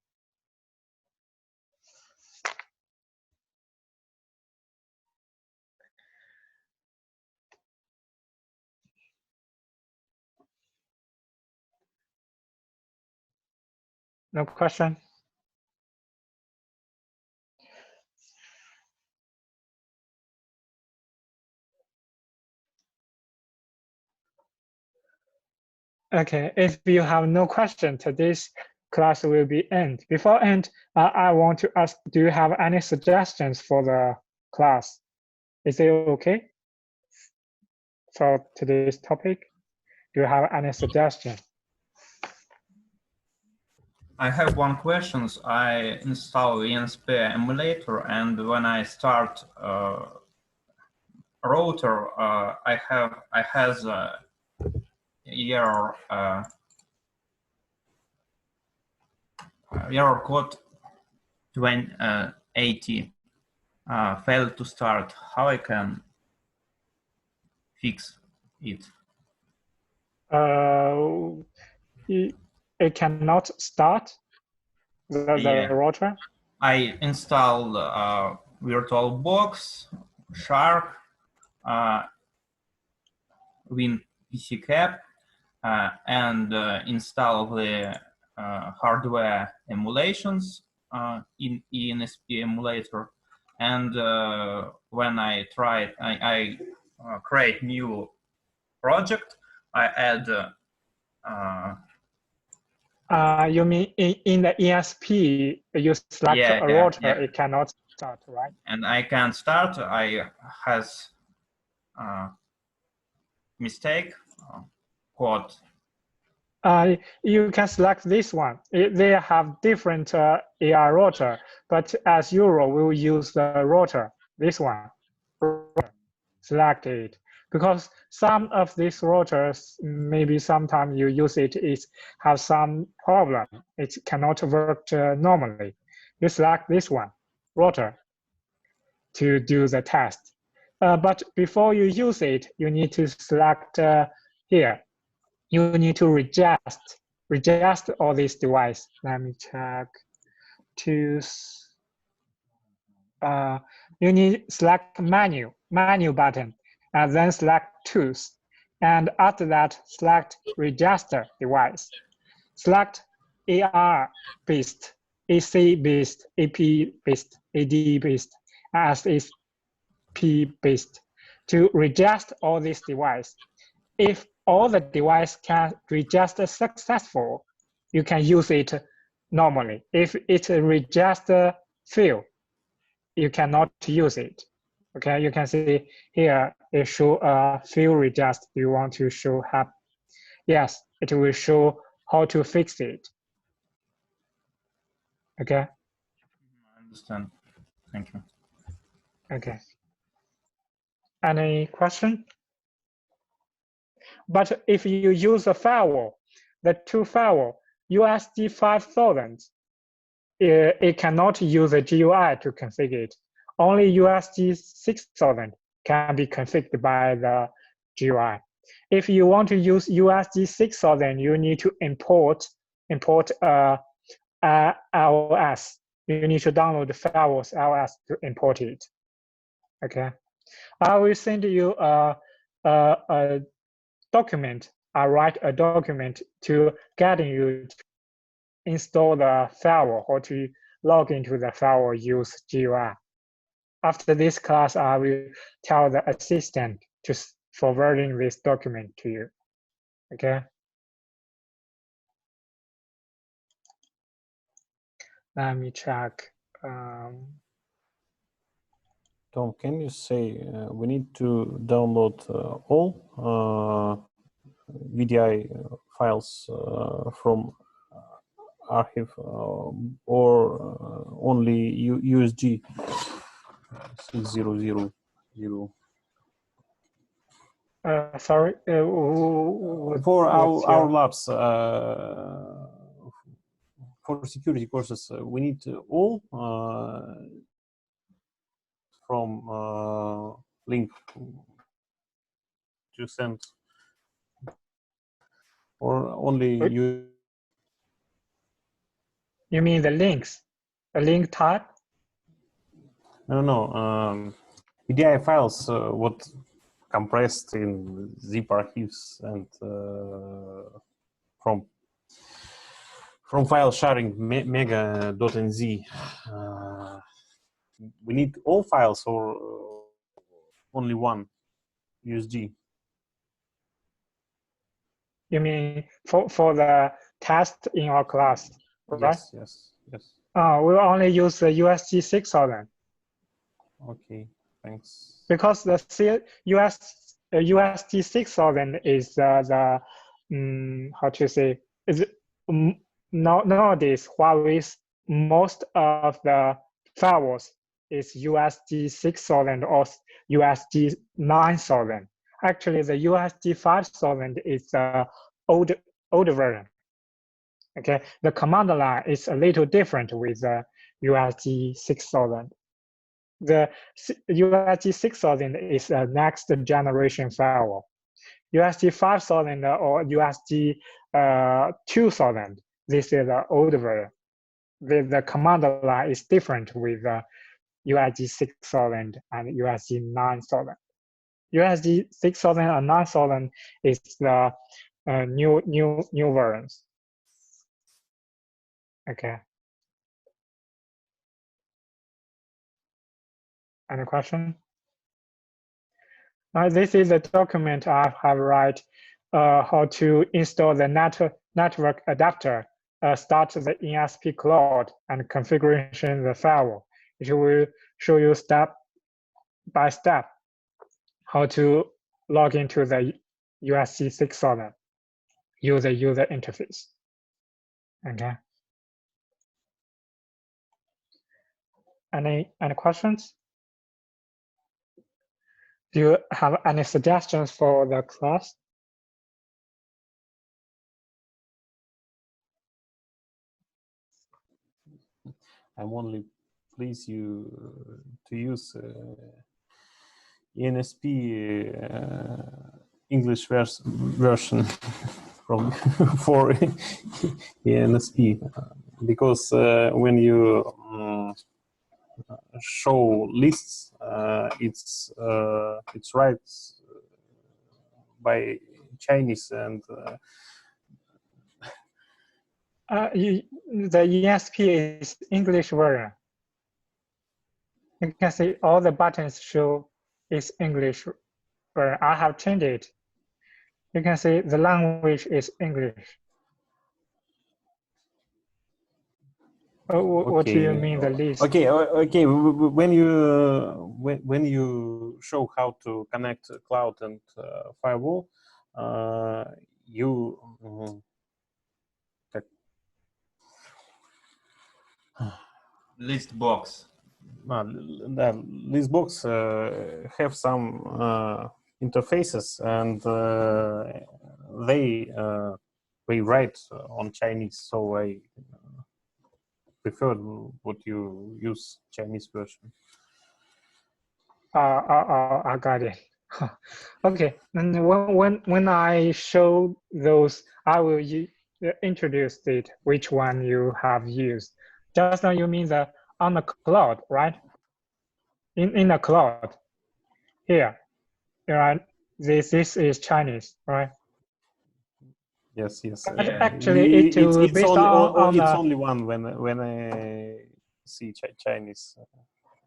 No question? Okay, if you have no question, today's class will be end. Before end, I want to ask, do you have any suggestions for the class? Is it okay for today's topic? Do you have any suggestion? I have one question. I install ENSP emulator, and when I start router, I has error error code 2080 failed to start. How I can fix it? It cannot start the router. I installed VirtualBox, Shark, WinPCCap, and install the hardware emulations in ENSP emulator. And when I try, I create new project. I add You mean in the ESP, you select Yeah, a yeah, rotor, yeah. it cannot start, right? And I can't start. I has mistake code. You can select this one. They have different AR rotor, but as Euro, we'll use the rotor, this one. Select it, because some of these rotors, maybe sometimes you use it, have some problem. It cannot work normally. You select this one, rotor, to do the test. But before you use it, you need to select here. You need to reject all these devices. Let me check. Choose. You need select menu button, and then select tools. And after that, select register device. Select AR based, AC based, AP based, AD based, SSP based to register all these devices. If all the device can register successful, you can use it normally. If it register fail, you cannot use it. Okay, you can see here it show fail register. You want to show how? Yes, it will show how to fix it. Okay. I understand. Thank you. Okay. Any question? But if you use a firewall, the two firewall, USD 5000, it cannot use a GUI to configure it. Only USD 6000 can be configured by the GUI. If you want to use USD 6000, you need to import LS. You need to download the firewall's LS to import it. Okay. I will send you a document. I write a document to guide you to install the firewall or to log into the firewall use GUI. After this class, I will tell the assistant to forwarding this document to you. Okay. Let me check. Tom, can you say we need to download all VDI files from archive or only USG 6000? Sorry. For our labs, for security courses, we need all from link to send, or only you? You mean the links, the link type? No. VDI files, what compressed in zip archives and from file sharing mega.nz. We need all files or only one USG? You mean for the test in our class, right? Yes. We'll only use the USG 6000. Okay, thanks. Because the USG 6000 is the how to say, is nowadays Huawei's most of the firewalls is USG 6000 or USG 9000. Actually, the USG 5000 is the older version. Okay, the command line is a little different with the USG 6000. The USG 6000 is a next generation firewall. USG 5000 or USG 2000, this is the older version. The command line is different with USG 6000 and USG 9000. USG 6000 and 9000 is the new versions. Okay. Any question? This is a document I have write how to install the network adapter start the ESP cloud and configuration the firewall. It will show you step by step how to log into the USC 6000 user interface. Okay. Any questions? Do you have any suggestions for the class? I'm only please you to use ENSP English version from for ENSP because when you show lists, it's right by Chinese and the ESP is English version. You can see all the buttons show is English version. I have changed it. You can see the language is English. What do you mean the list? Okay. When you show how to connect cloud and firewall, you List box. List box have some interfaces and they write on Chinese, so I prefer what you use Chinese version. I got it. Okay, and when I show those, I will introduce it, which one you have used. Just now you mean the on the cloud, right? In the cloud, here, right? This is Chinese, right? Yes. But actually, it will be based on it's only one when I see Chinese.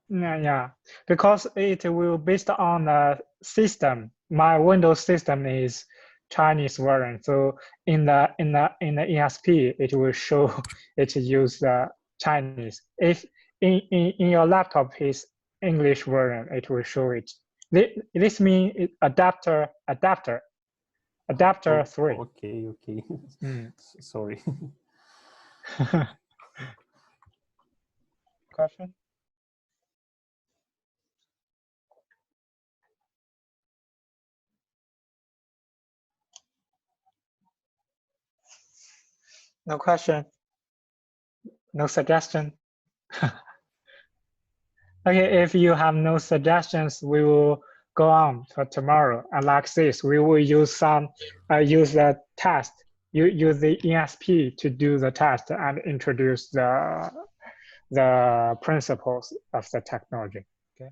Yeah, because it will based on the system. My Windows system is Chinese version, so in the ESP, it will show it use Chinese. If in your laptop is English version, it will show it. This means adapter 3. Okay. Sorry. Question? No question? No suggestion? Okay, if you have no suggestions, we will go on for tomorrow. And like this, we will use use the test, use the ESP to do the test and introduce the principles of the technology. Okay.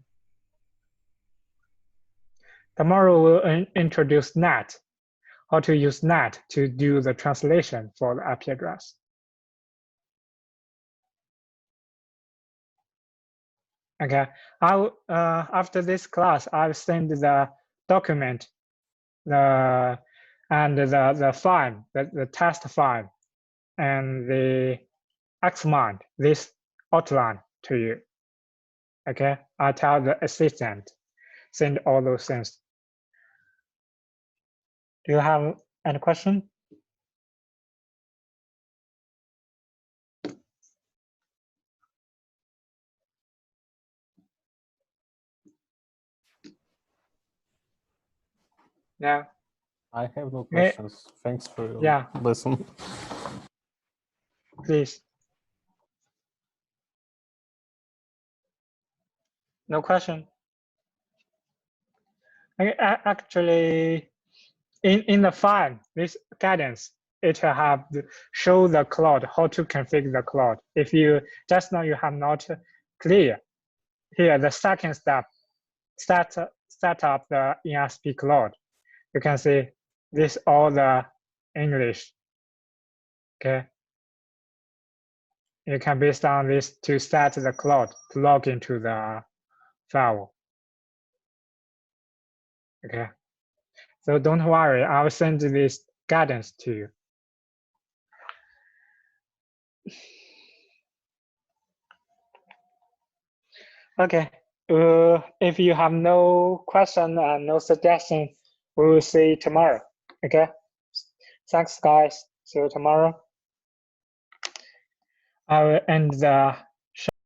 Tomorrow we'll introduce NAT, how to use NAT to do the translation for the IP address. Okay, after this class, I'll send the document, the file, the test file, and the XMind, this outline to you. Okay, I'll tell the assistant, send all those things. Do you have any question? Yeah. I have no questions. Thanks for your lesson. Please. No question. Actually, in the file, this guidance, it have show the cloud, how to configure the cloud. If you just now you have not clear, here the second step, set up the ESP cloud. You can see this all the English. Okay. You can based on this to set the cloud to log into the firewall. Okay. So don't worry, I will send this guidance to you. Okay. If you have no question and no suggestion, we will see you tomorrow. Okay. Thanks, guys. See you tomorrow. I will end the